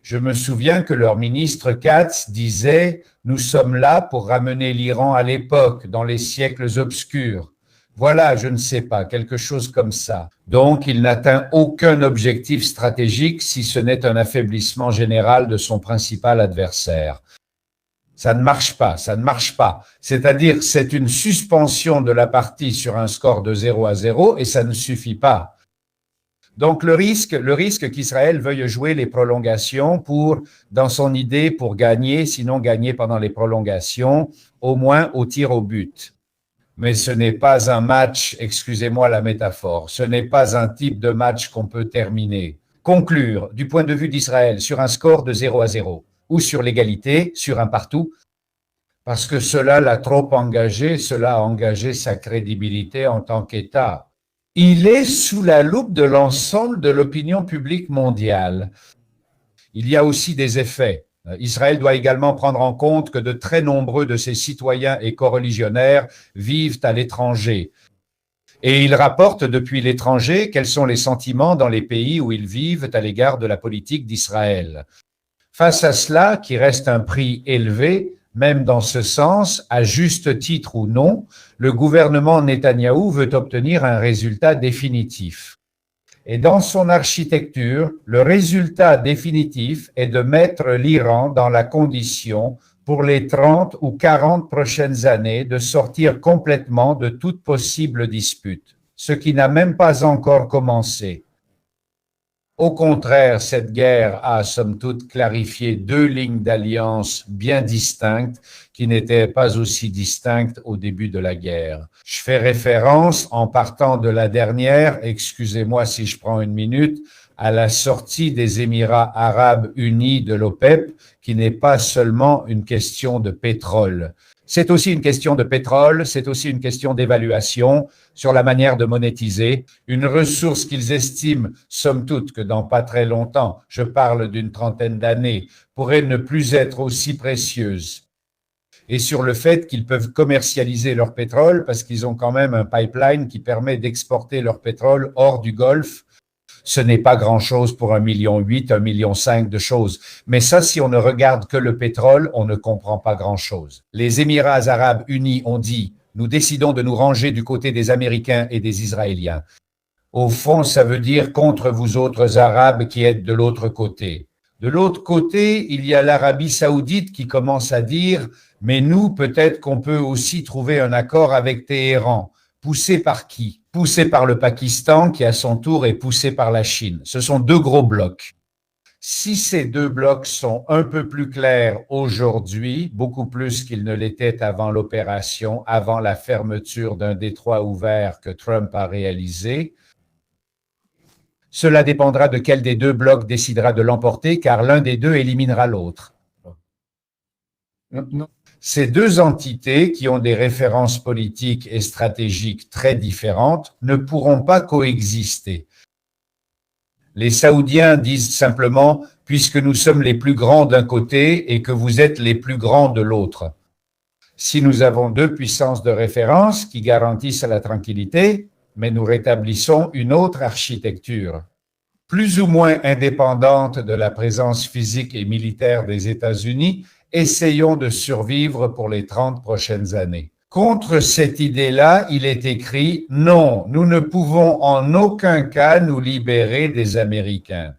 Je me souviens que leur ministre Katz disait « Nous sommes là pour ramener l'Iran à l'époque, dans les siècles obscurs ». Voilà, je ne sais pas, quelque chose comme ça. Donc, il n'atteint aucun objectif stratégique si ce n'est un affaiblissement général de son principal adversaire. Ça ne marche pas, ça ne marche pas. C'est-à-dire, c'est une suspension de la partie sur un score de 0-0 et ça ne suffit pas. Donc, le risque qu'Israël veuille jouer les prolongations dans son idée, pour gagner, sinon gagner pendant les prolongations, au moins au tir au but. Mais ce n'est pas un match, excusez-moi la métaphore, ce n'est pas un type de match qu'on peut terminer. Conclure, du point de vue d'Israël, sur un score de 0-0, ou sur l'égalité, sur un partout, parce que cela l'a trop engagé, cela a engagé sa crédibilité en tant qu'État. Il est sous la loupe de l'ensemble de l'opinion publique mondiale. Il y a aussi des effets. Israël doit également prendre en compte que de très nombreux de ses citoyens et coreligionnaires vivent à l'étranger. Et ils rapportent depuis l'étranger quels sont les sentiments dans les pays où ils vivent à l'égard de la politique d'Israël. Face à cela, qui reste un prix élevé, même dans ce sens, à juste titre ou non, le gouvernement Netanyahou veut obtenir un résultat définitif. Et dans son architecture, le résultat définitif est de mettre l'Iran dans la condition, pour les 30 ou 40 prochaines années, de sortir complètement de toute possible dispute, ce qui n'a même pas encore commencé. Au contraire, cette guerre a, somme toute, clarifié deux lignes d'alliance bien distinctes qui n'étaient pas aussi distinctes au début de la guerre. Je fais référence, en partant de la dernière, excusez-moi si je prends une minute, à la sortie des Émirats arabes unis de l'OPEP, qui n'est pas seulement une question de pétrole. C'est aussi une question de pétrole, c'est aussi une question d'évaluation sur la manière de monétiser une ressource qu'ils estiment, somme toute, que dans pas très longtemps, je parle d'une trentaine d'années, pourrait ne plus être aussi précieuse. Et sur le fait qu'ils peuvent commercialiser leur pétrole parce qu'ils ont quand même un pipeline qui permet d'exporter leur pétrole hors du Golfe. Ce n'est pas grand-chose pour 1,8 million, 1,5 million de choses. Mais ça, si on ne regarde que le pétrole, on ne comprend pas grand-chose. Les Émirats arabes unis ont dit « Nous décidons de nous ranger du côté des Américains et des Israéliens ». Au fond, ça veut dire contre vous autres Arabes qui êtes de l'autre côté. De l'autre côté, il y a l'Arabie saoudite qui commence à dire « Mais nous, peut-être qu'on peut aussi trouver un accord avec Téhéran ». Poussé par qui? Poussé par le Pakistan, qui à son tour est poussé par la Chine. Ce sont deux gros blocs. Si ces deux blocs sont un peu plus clairs aujourd'hui, beaucoup plus qu'ils ne l'étaient avant l'opération, avant la fermeture d'un détroit ouvert que Trump a réalisé, cela dépendra de quel des deux blocs décidera de l'emporter, car l'un des deux éliminera l'autre. Ces deux entités, qui ont des références politiques et stratégiques très différentes, ne pourront pas coexister. Les Saoudiens disent simplement « puisque nous sommes les plus grands d'un côté et que vous êtes les plus grands de l'autre ». Si nous avons deux puissances de référence qui garantissent la tranquillité, mais nous rétablissons une autre architecture, plus ou moins indépendante de la présence physique et militaire des États-Unis. Essayons de survivre pour les 30 prochaines années. Contre cette idée-là, il est écrit « Non, nous ne pouvons en aucun cas nous libérer des Américains ».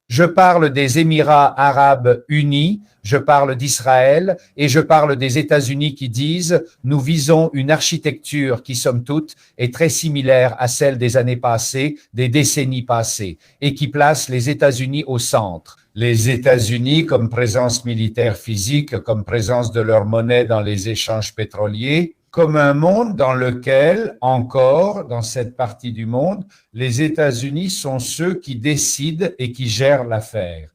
Je parle des Émirats arabes unis, je parle d'Israël et je parle des États-Unis qui disent « Nous visons une architecture qui, somme toute, est très similaire à celle des années passées, des décennies passées, et qui place les États-Unis au centre ». Les États-Unis comme présence militaire physique, comme présence de leur monnaie dans les échanges pétroliers, comme un monde dans lequel, encore, dans cette partie du monde, les États-Unis sont ceux qui décident et qui gèrent l'affaire.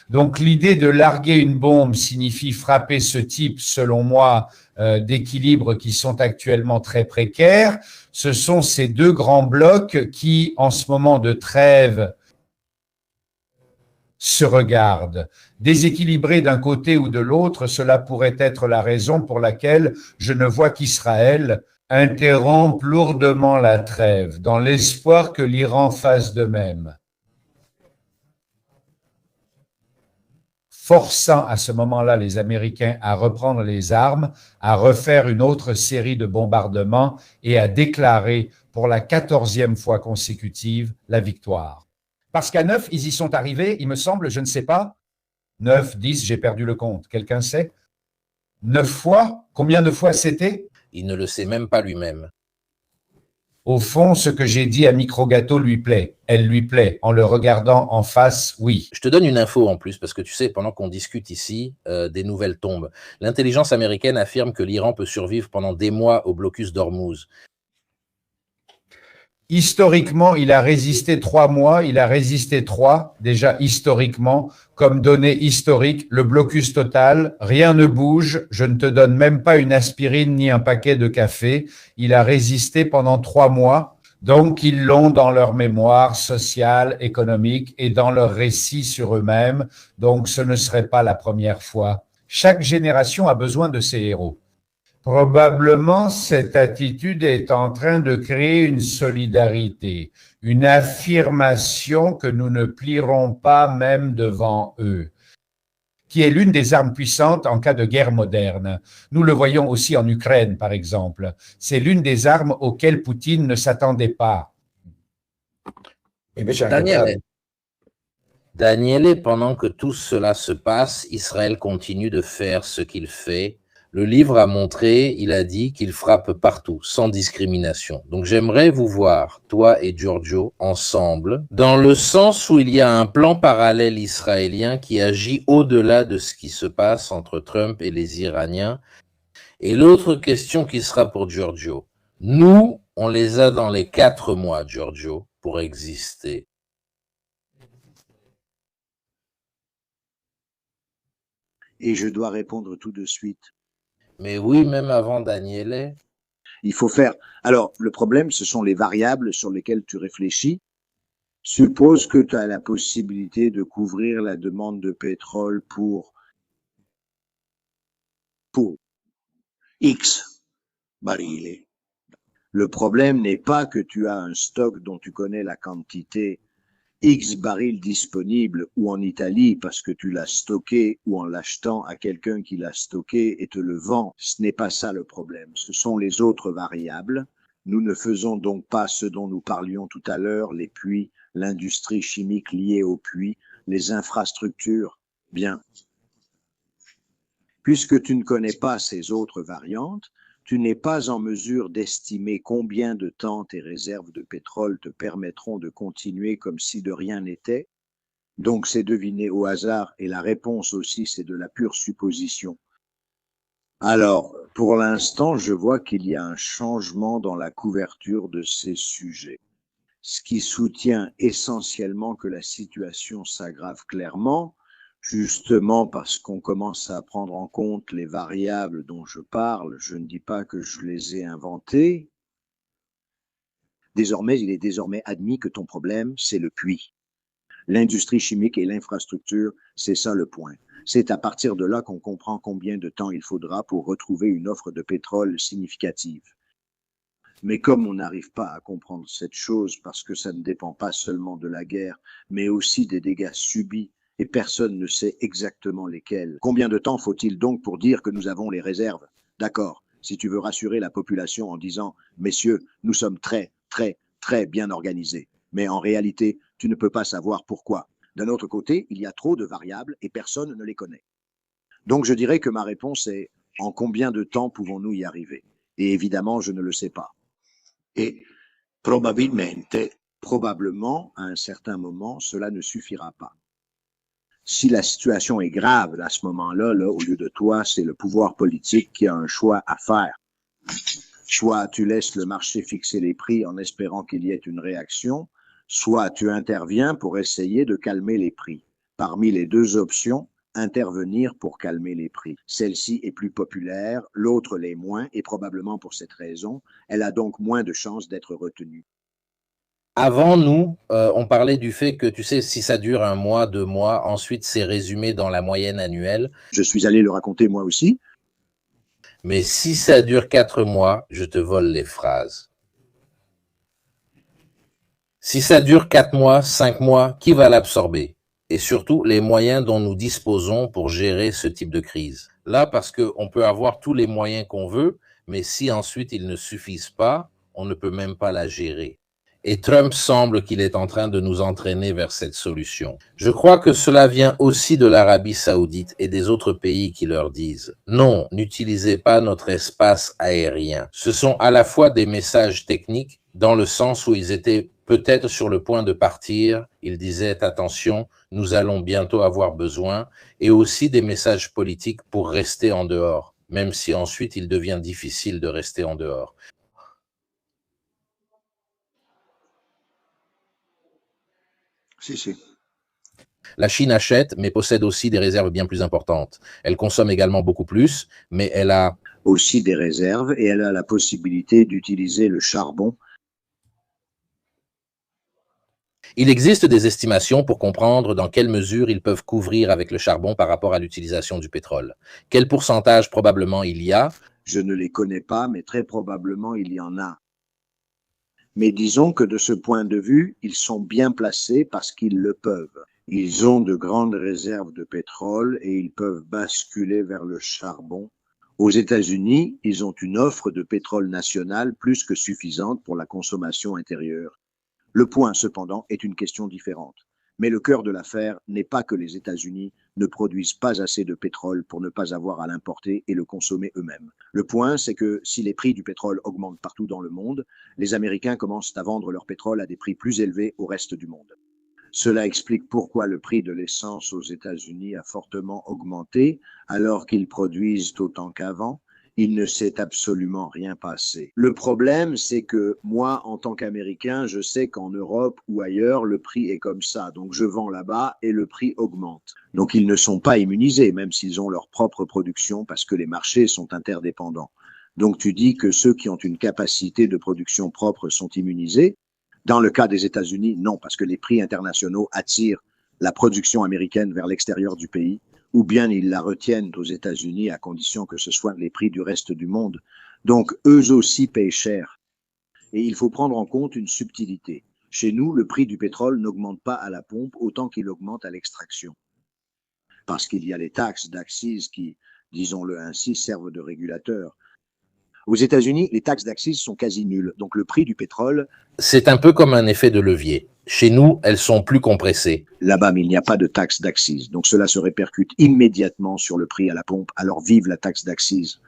Donc l'idée de larguer une bombe signifie frapper ce type, selon moi, d'équilibres qui sont actuellement très précaires. Ce sont ces deux grands blocs qui, en ce moment de trêve, se regardent. Déséquilibrés d'un côté ou de l'autre, cela pourrait être la raison pour laquelle je ne vois qu'Israël interrompe lourdement la trêve, dans l'espoir que l'Iran fasse de même, forçant à ce moment-là les Américains à reprendre les armes, à refaire une autre série de bombardements et à déclarer pour la 14e fois consécutive la victoire. Parce qu'à 9, ils y sont arrivés, il me semble, je ne sais pas, 9, 10, j'ai perdu le compte. Quelqu'un sait? 9 fois? Combien de fois c'était? Il ne le sait même pas lui-même. Au fond, ce que j'ai dit à Micro-Gâteau lui plaît. Elle lui plaît. En le regardant en face, oui. Je te donne une info en plus, parce que tu sais, pendant qu'on discute ici, des nouvelles tombent. L'intelligence américaine affirme que l'Iran peut survivre pendant des mois au blocus d'Ormuz. Historiquement, il a résisté 3 mois, il a résisté 3, déjà historiquement, comme donnée historique, le blocus total, rien ne bouge, je ne te donne même pas une aspirine ni un paquet de café, il a résisté pendant 3 mois, Donc, ils l'ont dans leur mémoire sociale, économique et dans leur récit sur eux-mêmes. Donc, ce ne serait pas la première fois. Chaque génération a besoin de ses héros. Probablement, cette attitude est en train de créer une solidarité, une affirmation que nous ne plierons pas même devant eux, qui est l'une des armes puissantes en cas de guerre moderne. Nous le voyons aussi en Ukraine, par exemple. C'est l'une des armes auxquelles Poutine ne s'attendait pas. Daniele, pendant que tout cela se passe, Israël continue de faire ce qu'il fait. Le livre a montré, il a dit qu'il frappe partout, sans discrimination. Donc j'aimerais vous voir, toi et Giorgio, ensemble, dans le sens où il y a un plan parallèle israélien qui agit au-delà de ce qui se passe entre Trump et les Iraniens. Et l'autre question qui sera pour Giorgio. Nous, on les a dans les 4 mois, Giorgio, pour exister. Et je dois répondre tout de suite. Mais oui, même avant Daniele. Il faut faire. Alors, le problème, ce sont les variables sur lesquelles tu réfléchis. Suppose que tu as la possibilité de couvrir la demande de pétrole pour X barils. Le problème n'est pas que tu as un stock dont tu connais la quantité X barils disponibles ou en Italie parce que tu l'as stocké ou en l'achetant à quelqu'un qui l'a stocké et te le vend. Ce n'est pas ça le problème. Ce sont les autres variables. Nous ne faisons donc pas ce dont nous parlions tout à l'heure, les puits, l'industrie chimique liée aux puits, les infrastructures. Bien. Puisque tu ne connais pas ces autres variantes, tu n'es pas en mesure d'estimer combien de temps tes réserves de pétrole te permettront de continuer comme si de rien n'était. Donc c'est deviner au hasard et la réponse aussi c'est de la pure supposition. Alors, pour l'instant, je vois qu'il y a un changement dans la couverture de ces sujets, ce qui soutient essentiellement que la situation s'aggrave clairement, justement parce qu'on commence à prendre en compte les variables dont je parle. Je ne dis pas que je les ai inventées. Désormais, il est désormais admis que ton problème, c'est le puits. L'industrie chimique et l'infrastructure, c'est ça le point. C'est à partir de là qu'on comprend combien de temps il faudra pour retrouver une offre de pétrole significative. Mais comme on n'arrive pas à comprendre cette chose parce que ça ne dépend pas seulement de la guerre, mais aussi des dégâts subis, et personne ne sait exactement lesquels. Combien de temps faut-il donc pour dire que nous avons les réserves? D'accord, si tu veux rassurer la population en disant « Messieurs, nous sommes très bien organisés ». Mais en réalité, tu ne peux pas savoir pourquoi. D'un autre côté, il y a trop de variables et personne ne les connaît. Donc je dirais que ma réponse est « En combien de temps pouvons-nous y arriver ?» Et évidemment, je ne le sais pas. Et probablement, à un certain moment, cela ne suffira pas. Si la situation est grave à ce moment-là, au lieu de toi, c'est le pouvoir politique qui a un choix à faire. Soit tu laisses le marché fixer les prix en espérant qu'il y ait une réaction, soit tu interviens pour essayer de calmer les prix. Parmi les deux options, intervenir pour calmer les prix. Celle-ci est plus populaire, l'autre l'est moins, et probablement pour cette raison, elle a donc moins de chances d'être retenue. Avant nous, on parlait du fait que, tu sais, si ça dure 1 mois, 2 mois, ensuite c'est résumé dans la moyenne annuelle. Je suis allé le raconter moi aussi. Mais si ça dure 4 mois, je te vole les phrases. Si ça dure 4 mois, 5 mois, qui va l'absorber? Et surtout, les moyens dont nous disposons pour gérer ce type de crise. Là, parce qu'on peut avoir tous les moyens qu'on veut, mais si ensuite ils ne suffisent pas, on ne peut même pas la gérer. Et Trump semble qu'il est en train de nous entraîner vers cette solution. Je crois que cela vient aussi de l'Arabie Saoudite et des autres pays qui leur disent « Non, n'utilisez pas notre espace aérien ». Ce sont à la fois des messages techniques, dans le sens où ils étaient peut-être sur le point de partir, ils disaient « Attention, nous allons bientôt avoir besoin », et aussi des messages politiques pour rester en dehors, même si ensuite il devient difficile de rester en dehors. Si. La Chine achète, mais possède aussi des réserves bien plus importantes. Elle consomme également beaucoup plus, mais elle a aussi des réserves et elle a la possibilité d'utiliser le charbon. Il existe des estimations pour comprendre dans quelle mesure ils peuvent couvrir avec le charbon par rapport à l'utilisation du pétrole. Quel pourcentage probablement il y a? Je ne les connais pas, mais très probablement il y en a. Mais disons que de ce point de vue, ils sont bien placés parce qu'ils le peuvent. Ils ont de grandes réserves de pétrole et ils peuvent basculer vers le charbon. Aux États-Unis, ils ont une offre de pétrole national plus que suffisante pour la consommation intérieure. Le point, cependant, est une question différente. Mais le cœur de l'affaire n'est pas que les États-Unis ne produisent pas assez de pétrole pour ne pas avoir à l'importer et le consommer eux-mêmes. Le point, c'est que si les prix du pétrole augmentent partout dans le monde, les Américains commencent à vendre leur pétrole à des prix plus élevés au reste du monde. Cela explique pourquoi le prix de l'essence aux États-Unis a fortement augmenté alors qu'ils produisent autant qu'avant. Il ne s'est absolument rien passé. Le problème, c'est que moi, en tant qu'Américain, je sais qu'en Europe ou ailleurs, le prix est comme ça. Donc je vends là-bas et le prix augmente. Donc ils ne sont pas immunisés, même s'ils ont leur propre production, parce que les marchés sont interdépendants. Donc tu dis que ceux qui ont une capacité de production propre sont immunisés. Dans le cas des États-Unis, non, parce que les prix internationaux attirent la production américaine vers l'extérieur du pays, ou bien ils la retiennent aux États-Unis à condition que ce soit les prix du reste du monde. Donc, eux aussi payent cher. Et il faut prendre en compte une subtilité. Chez nous, le prix du pétrole n'augmente pas à la pompe autant qu'il augmente à l'extraction. Parce qu'il y a les taxes d'accise qui, disons-le ainsi, servent de régulateurs. Aux États-Unis, les taxes d'accise sont quasi nulles. Donc, le prix du pétrole... C'est un peu comme un effet de levier. Chez nous, elles sont plus compressées. Là-bas, il n'y a pas de taxe d'accise. Donc, cela se répercute immédiatement sur le prix à la pompe. Alors, vive la taxe d'accise.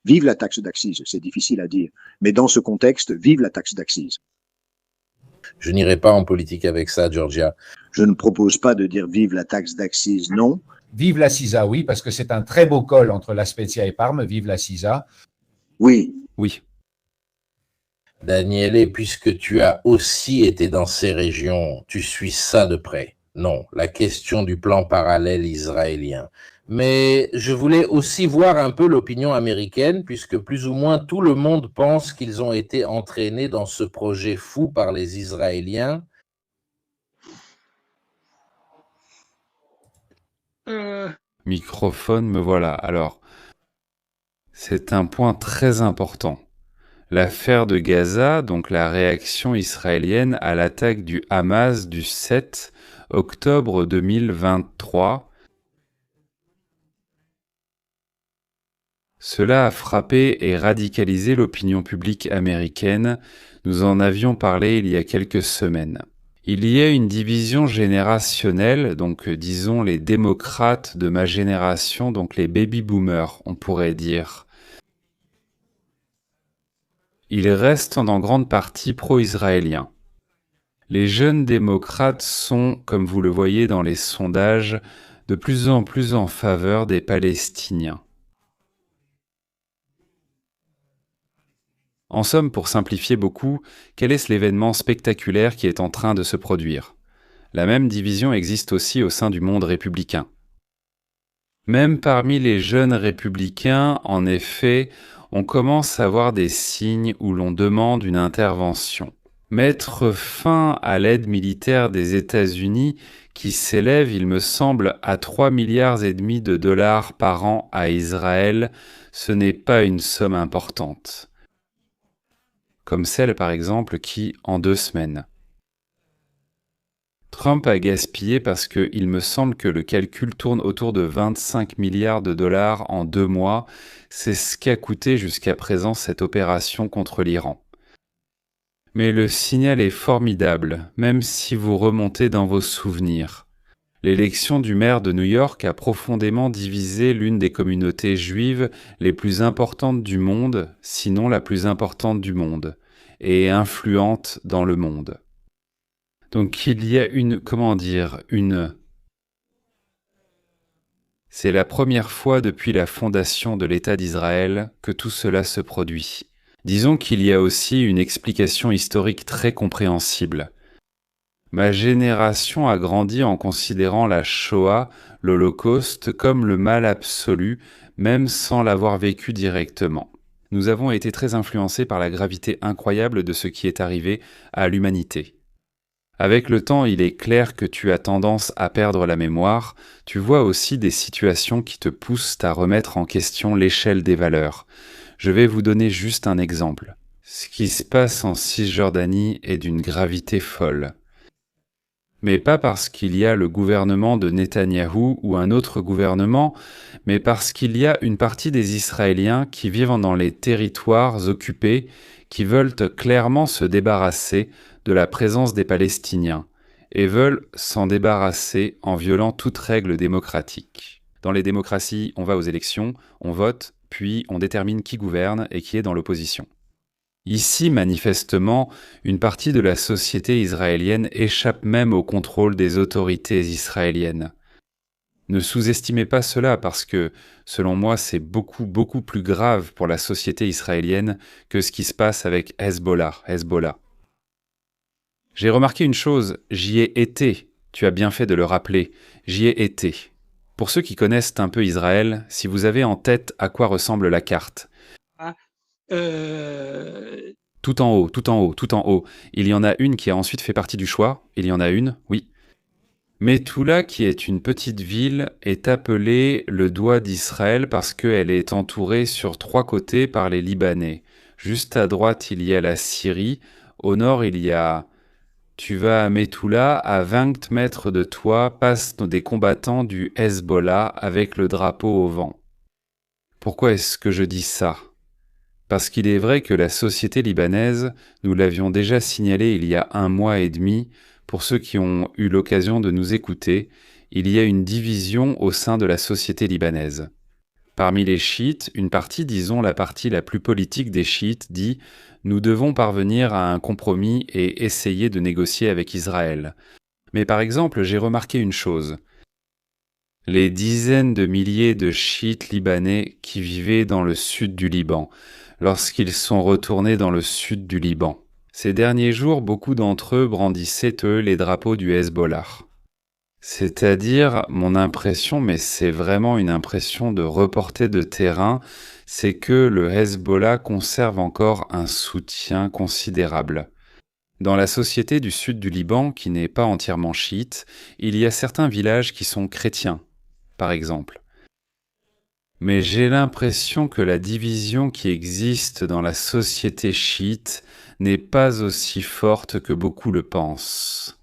Vive la taxe d'accise, c'est difficile à dire. Mais dans ce contexte, vive la taxe d'accise. Je n'irai pas en politique avec ça, Georgia. Je ne propose pas de dire vive la taxe d'accise, non. Vive la CISA, oui, parce que c'est un très beau col entre La Spezia et Parme. Vive la CISA. Oui. Oui. Daniele, puisque tu as aussi été dans ces régions, tu suis ça de près. Non, la question du plan parallèle israélien. Mais je voulais aussi voir un peu l'opinion américaine, puisque plus ou moins tout le monde pense qu'ils ont été entraînés dans ce projet fou par les Israéliens. Microphone, me voilà. Alors, c'est un point très important. L'affaire de Gaza, donc la réaction israélienne à l'attaque du Hamas du 7 octobre 2023. Cela a frappé et radicalisé l'opinion publique américaine. Nous en avions parlé il y a quelques semaines. Il y a une division générationnelle, donc disons les démocrates de ma génération, donc les baby-boomers, on pourrait dire. Ils restent en grande partie pro-israéliens. Les jeunes démocrates sont, comme vous le voyez dans les sondages, de plus en plus en faveur des Palestiniens. En somme, pour simplifier beaucoup, quel est l'événement spectaculaire qui est en train de se produire? La même division existe aussi au sein du monde républicain. Même parmi les jeunes républicains, en effet, on commence à voir des signes où l'on demande une intervention. Mettre fin à l'aide militaire des États-Unis qui s'élève, il me semble, à 3,5 milliards de dollars par an à Israël, ce n'est pas une somme importante. Comme celle par exemple qui, en 2 semaines. Trump a gaspillé parce que il me semble que le calcul tourne autour de 25 milliards de dollars en 2 mois. C'est ce qu'a coûté jusqu'à présent cette opération contre l'Iran. Mais le signal est formidable, même si vous remontez dans vos souvenirs. L'élection du maire de New York a profondément divisé l'une des communautés juives les plus importantes du monde, sinon la plus importante du monde, et influente dans le monde. Donc il y a C'est la première fois depuis la fondation de l'État d'Israël que tout cela se produit. Disons qu'il y a aussi une explication historique très compréhensible. Ma génération a grandi en considérant la Shoah, l'Holocauste, comme le mal absolu, même sans l'avoir vécu directement. nous avons été très influencés par la gravité incroyable de ce qui est arrivé à l'humanité. Avec le temps, il est clair que tu as tendance à perdre la mémoire. Tu vois aussi des situations qui te poussent à remettre en question l'échelle des valeurs. Je vais vous donner juste un exemple. Ce qui se passe en Cisjordanie est d'une gravité folle. Mais pas parce qu'il y a le gouvernement de Netanyahou ou un autre gouvernement, mais parce qu'il y a une partie des Israéliens qui vivent dans les territoires occupés, qui veulent clairement se débarrasser de la présence des Palestiniens, et veulent s'en débarrasser en violant toute règle démocratique. Dans les démocraties, on va aux élections, on vote, puis on détermine qui gouverne et qui est dans l'opposition. Ici, manifestement, une partie de la société israélienne échappe même au contrôle des autorités israéliennes. Ne sous-estimez pas cela parce que, selon moi, c'est beaucoup plus grave pour la société israélienne que ce qui se passe avec Hezbollah. J'ai remarqué une chose, j'y ai été, tu as bien fait de le rappeler, j'y ai été. Pour ceux qui connaissent un peu Israël, si vous avez en tête à quoi ressemble la carte, tout en haut. Il y en a une qui a ensuite fait partie du choix. Il y en a une, oui. Methoula, qui est une petite ville, est appelée le doigt d'Israël parce qu'elle est entourée sur 3 côtés par les Libanais. Juste à droite, il y a la Syrie. Au nord, il y a... Tu vas à Methoula, à 20 mètres de toi, passent des combattants du Hezbollah avec le drapeau au vent. Pourquoi est-ce que je dis ça ? Parce qu'il est vrai que la société libanaise, nous l'avions déjà signalé il y a 1 mois et demi, pour ceux qui ont eu l'occasion de nous écouter, il y a une division au sein de la société libanaise. Parmi les chiites, une partie, disons la partie la plus politique des chiites, dit « Nous devons parvenir à un compromis et essayer de négocier avec Israël ». Mais par exemple, j'ai remarqué une chose. Les dizaines de milliers de chiites libanais qui vivaient dans le sud du Liban, lorsqu'ils sont retournés dans le sud du Liban. Ces derniers jours, beaucoup d'entre eux brandissaient, les drapeaux du Hezbollah. C'est-à-dire, mon impression, mais c'est vraiment une impression de reporter de terrain, c'est que le Hezbollah conserve encore un soutien considérable. Dans la société du sud du Liban, qui n'est pas entièrement chiite, il y a certains villages qui sont chrétiens, par exemple. Mais j'ai l'impression que la division qui existe dans la société chiite n'est pas aussi forte que beaucoup le pensent.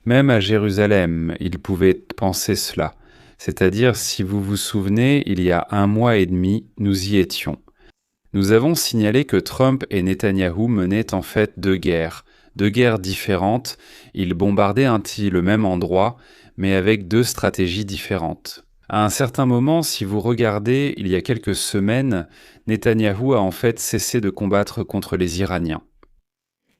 Même à Jérusalem, ils pouvaient penser cela. C'est-à-dire, si vous vous souvenez, il y a 1 mois et demi, nous y étions. Nous avons signalé que Trump et Netanyahou menaient en fait 2 guerres différentes. Ils bombardaient le même endroit, mais avec 2 stratégies différentes. À un certain moment, si vous regardez, il y a quelques semaines, Netanyahou a en fait cessé de combattre contre les Iraniens.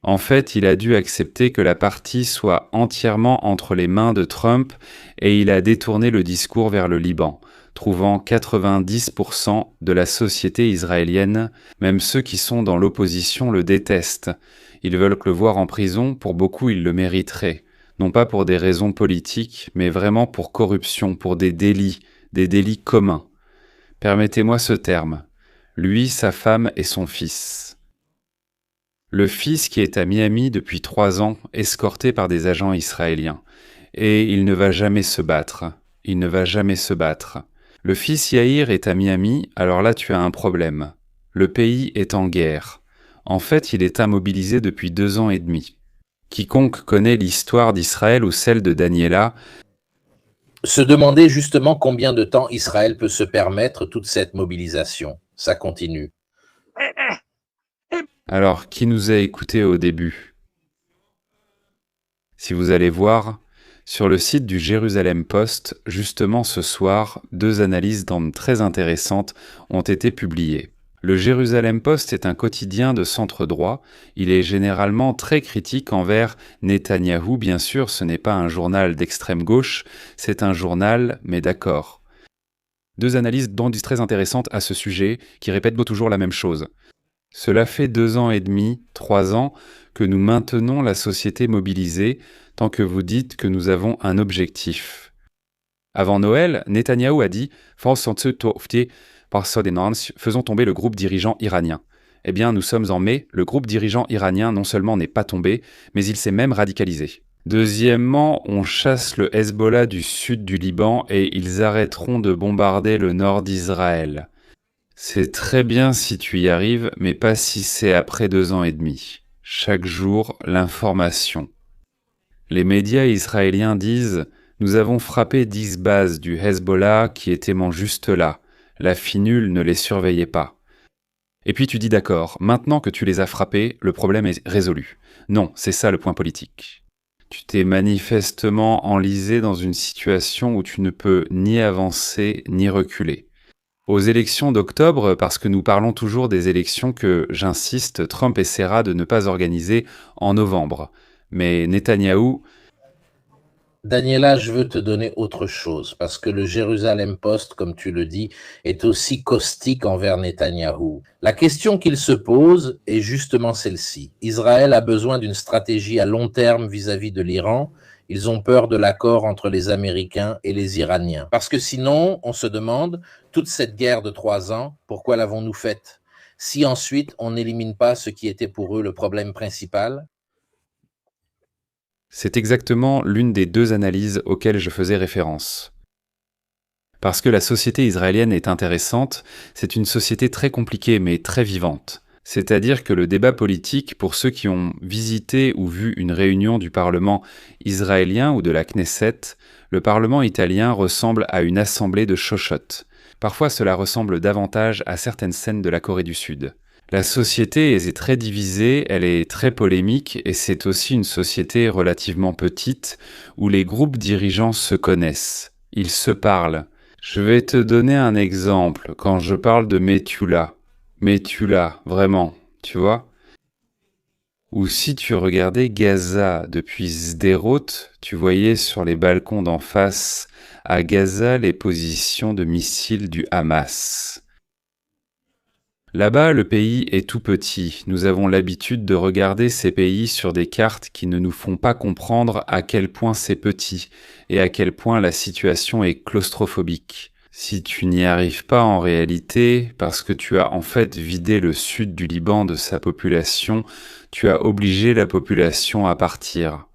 En fait, il a dû accepter que la partie soit entièrement entre les mains de Trump et il a détourné le discours vers le Liban, trouvant 90% de la société israélienne, même ceux qui sont dans l'opposition le détestent. Ils veulent le voir en prison, pour beaucoup ils le mériteraient. Non pas pour des raisons politiques, mais vraiment pour corruption, pour des délits communs. Permettez-moi ce terme. Lui, sa femme et son fils. Le fils qui est à Miami depuis 3 ans, escorté par des agents israéliens. Et il ne va jamais se battre. Le fils Yair est à Miami, alors là tu as un problème. Le pays est en guerre. En fait, il est immobilisé depuis 2 ans et demi. Quiconque connaît l'histoire d'Israël ou celle de Daniela se demander justement combien de temps Israël peut se permettre toute cette mobilisation. Ça continue. Alors, qui nous a écoutés au début? Si vous allez voir, sur le site du Jérusalem Post, justement ce soir, 2 analyses très intéressantes ont été publiées. Le Jérusalem Post est un quotidien de centre droit. Il est généralement très critique envers Netanyahou. Bien sûr, ce n'est pas un journal d'extrême gauche, c'est un journal, mais d'accord. 2 analyses très intéressantes à ce sujet, qui répètent toujours la même chose. Cela fait 2 ans et demi, 3 ans, que nous maintenons la société mobilisée, tant que vous dites que nous avons un objectif. Avant Noël, Netanyahou a dit « faisons tomber le groupe dirigeant iranien ». Eh bien, nous sommes en mai, le groupe dirigeant iranien non seulement n'est pas tombé, mais il s'est même radicalisé. Deuxièmement, on chasse le Hezbollah du sud du Liban et ils arrêteront de bombarder le nord d'Israël. C'est très bien si tu y arrives, mais pas si c'est après 2 ans et demi. Chaque jour, l'information. Les médias israéliens disent « Nous avons frappé 10 bases du Hezbollah qui étaient juste là. La finule ne les surveillait pas. » Et puis tu dis d'accord, maintenant que tu les as frappés, le problème est résolu. Non, c'est ça le point politique. Tu t'es manifestement enlisé dans une situation où tu ne peux ni avancer ni reculer. Aux élections d'octobre, parce que nous parlons toujours des élections que, j'insiste, Trump essaiera de ne pas organiser en novembre. Mais Netanyahou... Daniela, je veux te donner autre chose, parce que le Jérusalem Post, comme tu le dis, est aussi caustique envers Netanyahou. La question qu'il se pose est justement celle-ci. Israël a besoin d'une stratégie à long terme vis-à-vis de l'Iran. Ils ont peur de l'accord entre les Américains et les Iraniens. Parce que sinon, on se demande, toute cette guerre de 3 ans, pourquoi l'avons-nous faite? Si ensuite, on n'élimine pas ce qui était pour eux le problème principal? C'est exactement l'une des 2 analyses auxquelles je faisais référence. Parce que la société israélienne est intéressante, c'est une société très compliquée mais très vivante. C'est-à-dire que le débat politique, pour ceux qui ont visité ou vu une réunion du Parlement israélien ou de la Knesset, le Parlement italien ressemble à une assemblée de chochottes. Parfois cela ressemble davantage à certaines scènes de la Corée du Sud. La société est très divisée, elle est très polémique et c'est aussi une société relativement petite où les groupes dirigeants se connaissent. Ils se parlent. Je vais te donner un exemple quand je parle de Metula. Metula, vraiment, tu vois? Ou si tu regardais Gaza depuis Sderot, tu voyais sur les balcons d'en face à Gaza les positions de missiles du Hamas. Là-bas, le pays est tout petit. Nous avons l'habitude de regarder ces pays sur des cartes qui ne nous font pas comprendre à quel point c'est petit et à quel point la situation est claustrophobique. Si tu n'y arrives pas en réalité, parce que tu as en fait vidé le sud du Liban de sa population, tu as obligé la population à partir.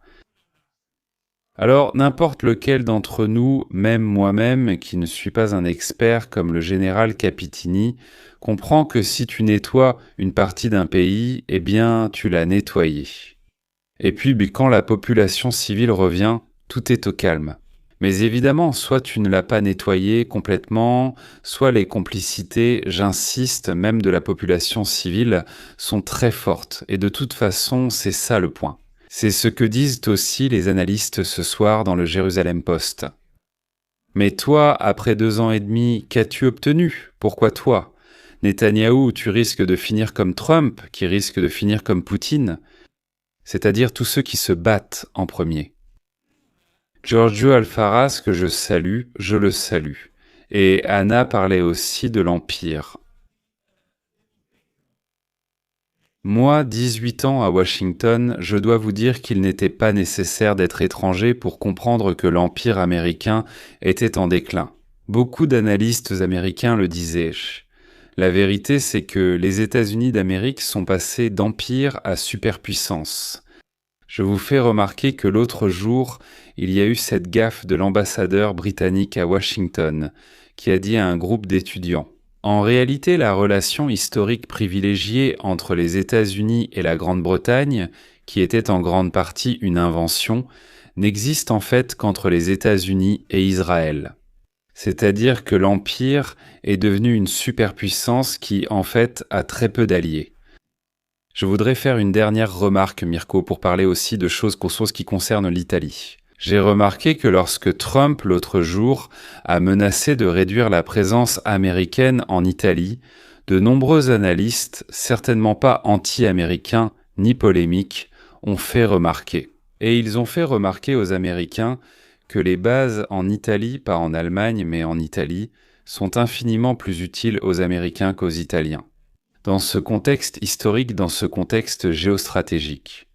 Alors, n'importe lequel d'entre nous, même moi-même, qui ne suis pas un expert comme le général Capitini, comprend que si tu nettoies une partie d'un pays, eh bien, tu l'as nettoyé. Et puis, quand la population civile revient, tout est au calme. Mais évidemment, soit tu ne l'as pas nettoyé complètement, soit les complicités, j'insiste, même de la population civile, sont très fortes. Et de toute façon, c'est ça le point. C'est ce que disent aussi les analystes ce soir dans le Jérusalem Post. Mais toi, après 2 ans et demi, qu'as-tu obtenu? Pourquoi toi? Netanyahou, tu risques de finir comme Trump, qui risque de finir comme Poutine, c'est-à-dire tous ceux qui se battent en premier. Giorgio Alfaras, que je salue, je le salue. Et Anna parlait aussi de l'Empire. Moi, 18 ans à Washington, je dois vous dire qu'il n'était pas nécessaire d'être étranger pour comprendre que l'Empire américain était en déclin. Beaucoup d'analystes américains le disaient. La vérité, c'est que les États-Unis d'Amérique sont passés d'empire à superpuissance. Je vous fais remarquer que l'autre jour, il y a eu cette gaffe de l'ambassadeur britannique à Washington, qui a dit à un groupe d'étudiants: en réalité, la relation historique privilégiée entre les États-Unis et la Grande-Bretagne, qui était en grande partie une invention, n'existe en fait qu'entre les États-Unis et Israël. C'est-à-dire que l'Empire est devenu une superpuissance qui, en fait, a très peu d'alliés. Je voudrais faire une dernière remarque, Mirko, pour parler aussi de choses qui concernent l'Italie. J'ai remarqué que lorsque Trump, l'autre jour, a menacé de réduire la présence américaine en Italie, de nombreux analystes, certainement pas anti-américains ni polémiques, ont fait remarquer. Et ils ont fait remarquer aux Américains que les bases en Italie, pas en Allemagne, mais en Italie, sont infiniment plus utiles aux Américains qu'aux Italiens. Dans ce contexte historique, dans ce contexte géostratégique.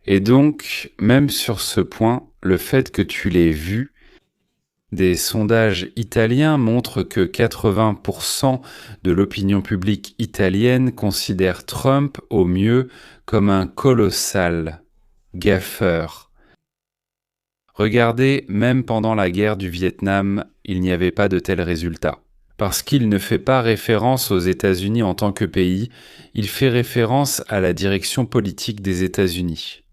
Et donc, même sur ce point, le fait que tu l'aies vu, Des sondages italiens montrent que 80% de l'opinion publique italienne considère Trump au mieux comme un colossal gaffeur. Regardez, même pendant la guerre du Vietnam, il n'y avait pas de tels résultats. Parce qu'il ne fait pas référence aux États-Unis en tant que pays, il fait référence à la direction politique des États-Unis.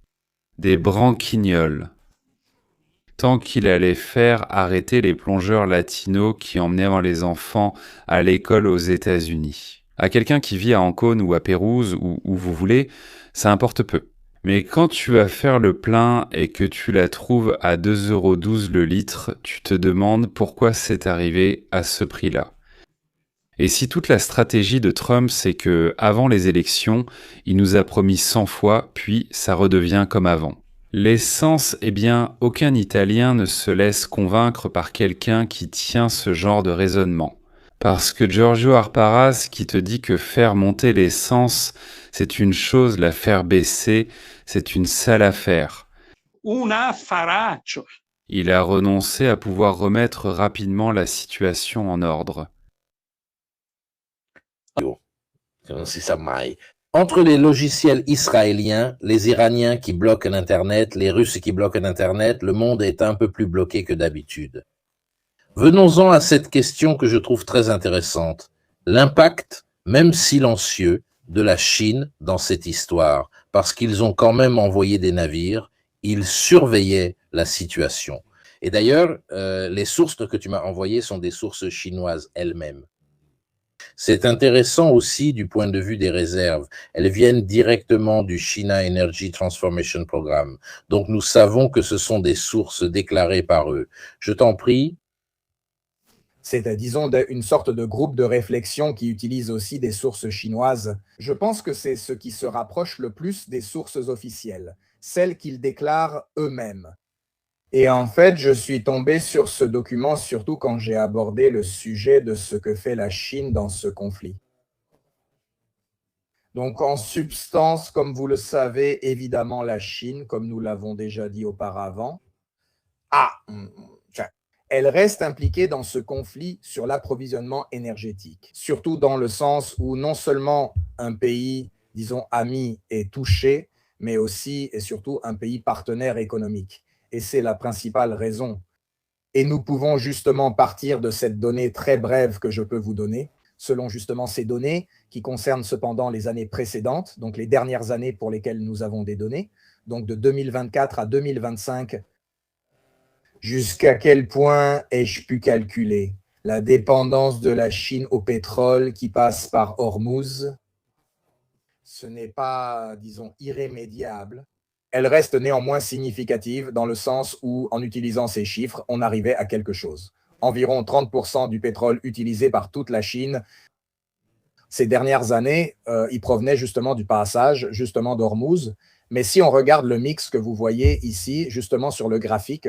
Des branquignoles. Tant qu'il allait faire arrêter les plongeurs latinos qui emmenaient les enfants à l'école aux États-Unis. À quelqu'un qui vit à Ancône ou à Pérouse ou où vous voulez, ça importe peu. Mais quand tu vas faire le plein et que tu la trouves à 2,12 € le litre, tu te demandes pourquoi c'est arrivé à ce prix-là. Et si toute la stratégie de Trump, c'est que, avant les élections, il nous a promis 100 fois, puis ça redevient comme avant. L'essence, eh bien, aucun Italien ne se laisse convaincre par quelqu'un qui tient ce genre de raisonnement. Parce que Giorgio Arparas qui te dit que faire monter l'essence, c'est une chose, la faire baisser, c'est une sale affaire. Un affaraccio. Il a renoncé à pouvoir remettre rapidement la situation en ordre. Non si sa mai. Entre les logiciels israéliens, les Iraniens qui bloquent l'Internet, les Russes qui bloquent l'Internet, le monde est un peu plus bloqué que d'habitude. Venons-en à cette question que je trouve très intéressante. L'impact, même silencieux, de la Chine dans cette histoire, parce qu'ils ont quand même envoyé des navires, ils surveillaient la situation. Et d'ailleurs, les sources que tu m'as envoyées sont des sources chinoises elles-mêmes. C'est intéressant aussi du point de vue des réserves. Elles viennent directement du China Energy Transformation Program. Donc nous savons que ce sont des sources déclarées par eux. Je t'en prie. C'est, disons, une sorte de groupe de réflexion qui utilise aussi des sources chinoises. Je pense que c'est ce qui se rapproche le plus des sources officielles, celles qu'ils déclarent eux-mêmes. Et en fait, je suis tombé sur ce document surtout quand j'ai abordé le sujet de ce que fait la Chine dans ce conflit. Donc, en substance, comme vous le savez, évidemment, la Chine, comme nous l'avons déjà dit auparavant, elle reste impliquée dans ce conflit sur l'approvisionnement énergétique, surtout dans le sens où non seulement un pays, disons, ami est touché, mais aussi et surtout un pays partenaire économique. Et c'est la principale raison. Et nous pouvons justement partir de cette donnée très brève que je peux vous donner, selon justement ces données qui concernent cependant les années précédentes, donc les dernières années pour lesquelles nous avons des données, donc de 2024 à 2025. Jusqu'à quel point ai-je pu calculer la dépendance de la Chine au pétrole qui passe par Hormuz? Ce n'est pas, disons, irrémédiable. Elle reste néanmoins significative dans le sens où, en utilisant ces chiffres, on arrivait à quelque chose. Environ 30% du pétrole utilisé par toute la Chine ces dernières années, il provenait justement du passage, justement d'Hormuz. Mais si on regarde le mix que vous voyez ici, justement sur le graphique,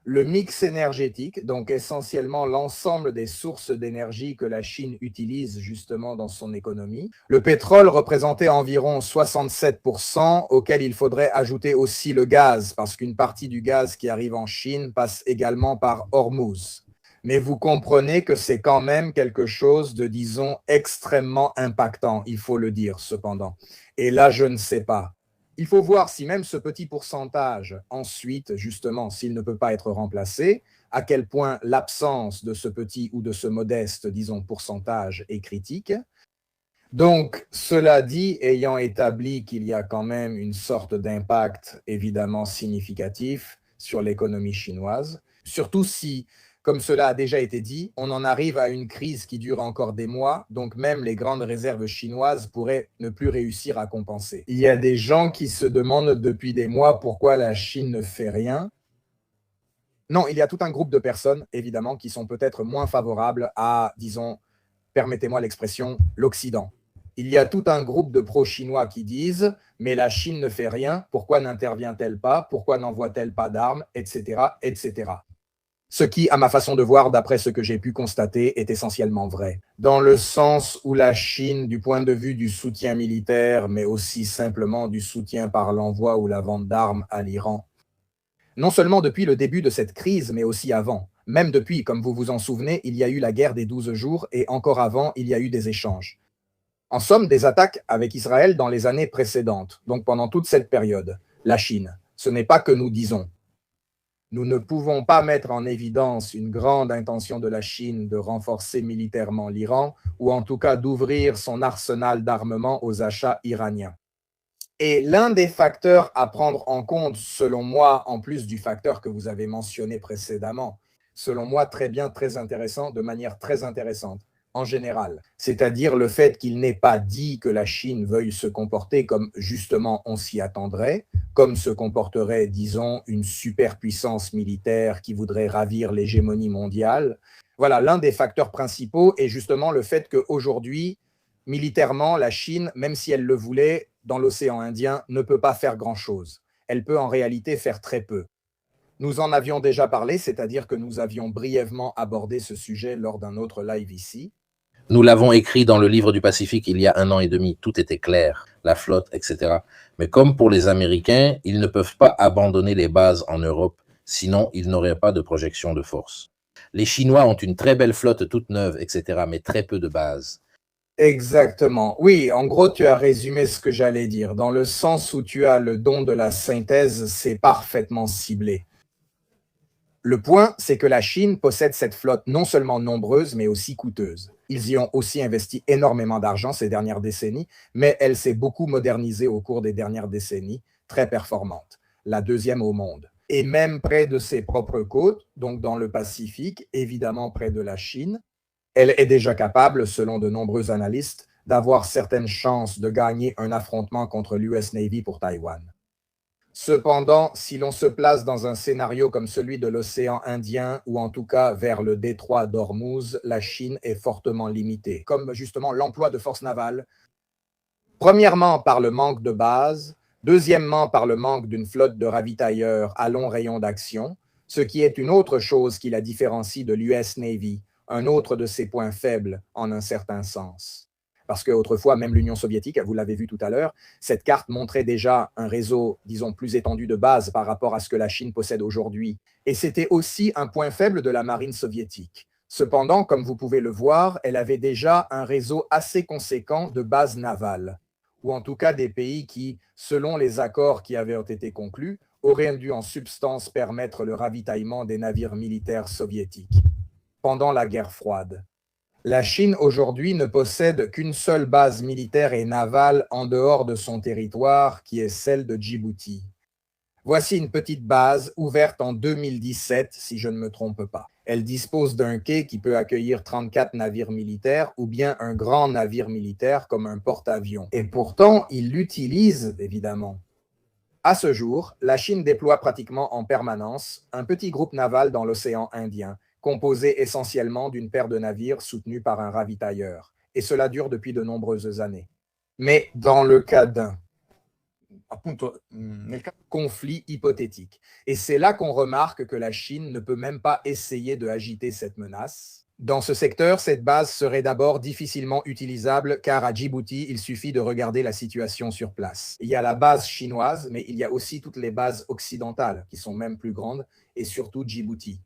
le mix énergétique, donc essentiellement l'ensemble des sources d'énergie que la Chine utilise justement dans son économie. Le pétrole représentait environ 67%, auquel il faudrait ajouter aussi le gaz, parce qu'une partie du gaz qui arrive en Chine passe également par Hormuz. Mais vous comprenez que c'est quand même quelque chose de, disons, extrêmement impactant, il faut le dire cependant. Et là, je ne sais pas. Il faut voir si même ce petit pourcentage, ensuite, justement, s'il ne peut pas être remplacé, à quel point l'absence de ce petit ou de ce modeste, disons, pourcentage est critique. Donc, cela dit, ayant établi qu'il y a quand même une sorte d'impact évidemment significatif sur l'économie chinoise, surtout si, comme cela a déjà été dit, on en arrive à une crise qui dure encore des mois, donc même les grandes réserves chinoises pourraient ne plus réussir à compenser. Il y a des gens qui se demandent depuis des mois pourquoi la Chine ne fait rien. Non, il y a tout un groupe de personnes, évidemment, qui sont peut-être moins favorables à, disons, permettez-moi l'expression, l'Occident. Il y a tout un groupe de pro-chinois qui disent « mais la Chine ne fait rien, pourquoi n'intervient-elle pas, pourquoi n'envoie-t-elle pas d'armes, etc. etc. » Ce qui, à ma façon de voir, d'après ce que j'ai pu constater, est essentiellement vrai. Dans le sens où la Chine, du point de vue du soutien militaire, mais aussi simplement du soutien par l'envoi ou la vente d'armes à l'Iran, non seulement depuis le début de cette crise, mais aussi avant, Même depuis, comme vous vous en souvenez, il y a eu la guerre des 12 jours et encore avant, il y a eu des échanges. En somme, des attaques avec Israël dans les années précédentes, donc pendant toute cette période. La Chine, ce n'est pas que nous disons. Nous ne pouvons pas mettre en évidence une grande intention de la Chine de renforcer militairement l'Iran, ou en tout cas d'ouvrir son arsenal d'armement aux achats iraniens. Et l'un des facteurs à prendre en compte, selon moi, en plus du facteur que vous avez mentionné précédemment, selon moi très bien, très intéressant, de manière très intéressante, en général, c'est-à-dire le fait qu'il n'est pas dit que la Chine veuille se comporter comme justement on s'y attendrait, comme se comporterait, disons, une superpuissance militaire qui voudrait ravir l'hégémonie mondiale. Voilà, l'un des facteurs principaux est justement le fait qu'aujourd'hui, militairement, la Chine, même si elle le voulait, dans l'océan Indien, ne peut pas faire grand-chose. Elle peut en réalité faire très peu. Nous en avions déjà parlé, c'est-à-dire que nous avions brièvement abordé ce sujet lors d'un autre live ici. Nous l'avons écrit dans le livre du Pacifique il y a 1 an et demi, tout était clair, la flotte, etc. Mais comme pour les Américains, ils ne peuvent pas abandonner les bases en Europe, sinon ils n'auraient pas de projection de force. Les Chinois ont une très belle flotte toute neuve, etc., mais très peu de bases. Exactement. Oui, en gros, tu as résumé ce que j'allais dire. Dans le sens où tu as le don de la synthèse, c'est parfaitement ciblé. Le point, c'est que la Chine possède cette flotte non seulement nombreuse, mais aussi coûteuse. Ils y ont aussi investi énormément d'argent ces dernières décennies, mais elle s'est beaucoup modernisée au cours des dernières décennies, très performante, la deuxième au monde. Et même près de ses propres côtes, donc dans le Pacifique, évidemment près de la Chine, elle est déjà capable, selon de nombreux analystes, d'avoir certaines chances de gagner un affrontement contre l'US Navy pour Taïwan. Cependant, si l'on se place dans un scénario comme celui de l'océan Indien, ou en tout cas vers le détroit d'Ormuz, la Chine est fortement limitée, comme justement l'emploi de forces navales. Premièrement, par le manque de bases. Deuxièmement, par le manque d'une flotte de ravitailleurs à long rayon d'action, ce qui est une autre chose qui la différencie de l'US Navy, un autre de ses points faibles en un certain sens. Parce qu'autrefois, même l'Union soviétique, vous l'avez vu tout à l'heure, cette carte montrait déjà un réseau, disons, plus étendu de bases par rapport à ce que la Chine possède aujourd'hui. Et c'était aussi un point faible de la marine soviétique. Cependant, comme vous pouvez le voir, elle avait déjà un réseau assez conséquent de bases navales, ou en tout cas des pays qui, selon les accords qui avaient été conclus, auraient dû en substance permettre le ravitaillement des navires militaires soviétiques pendant la guerre froide. La Chine aujourd'hui ne possède qu'une seule base militaire et navale en dehors de son territoire, qui est celle de Djibouti. Voici une petite base ouverte en 2017, si je ne me trompe pas. Elle dispose d'un quai qui peut accueillir 34 navires militaires ou bien un grand navire militaire comme un porte-avions. Et pourtant, il l'utilise, évidemment. À ce jour, la Chine déploie pratiquement en permanence un petit groupe naval dans l'océan Indien, composé essentiellement d'une paire de navires soutenus par un ravitailleur. Et cela dure depuis de nombreuses années. Mais dans le cas d'un conflit hypothétique, et c'est là qu'on remarque que la Chine ne peut même pas essayer de agiter cette menace. Dans ce secteur, cette base serait d'abord difficilement utilisable car à Djibouti, il suffit de regarder la situation sur place. Il y a la base chinoise, mais il y a aussi toutes les bases occidentales qui sont même plus grandes et surtout Djibouti.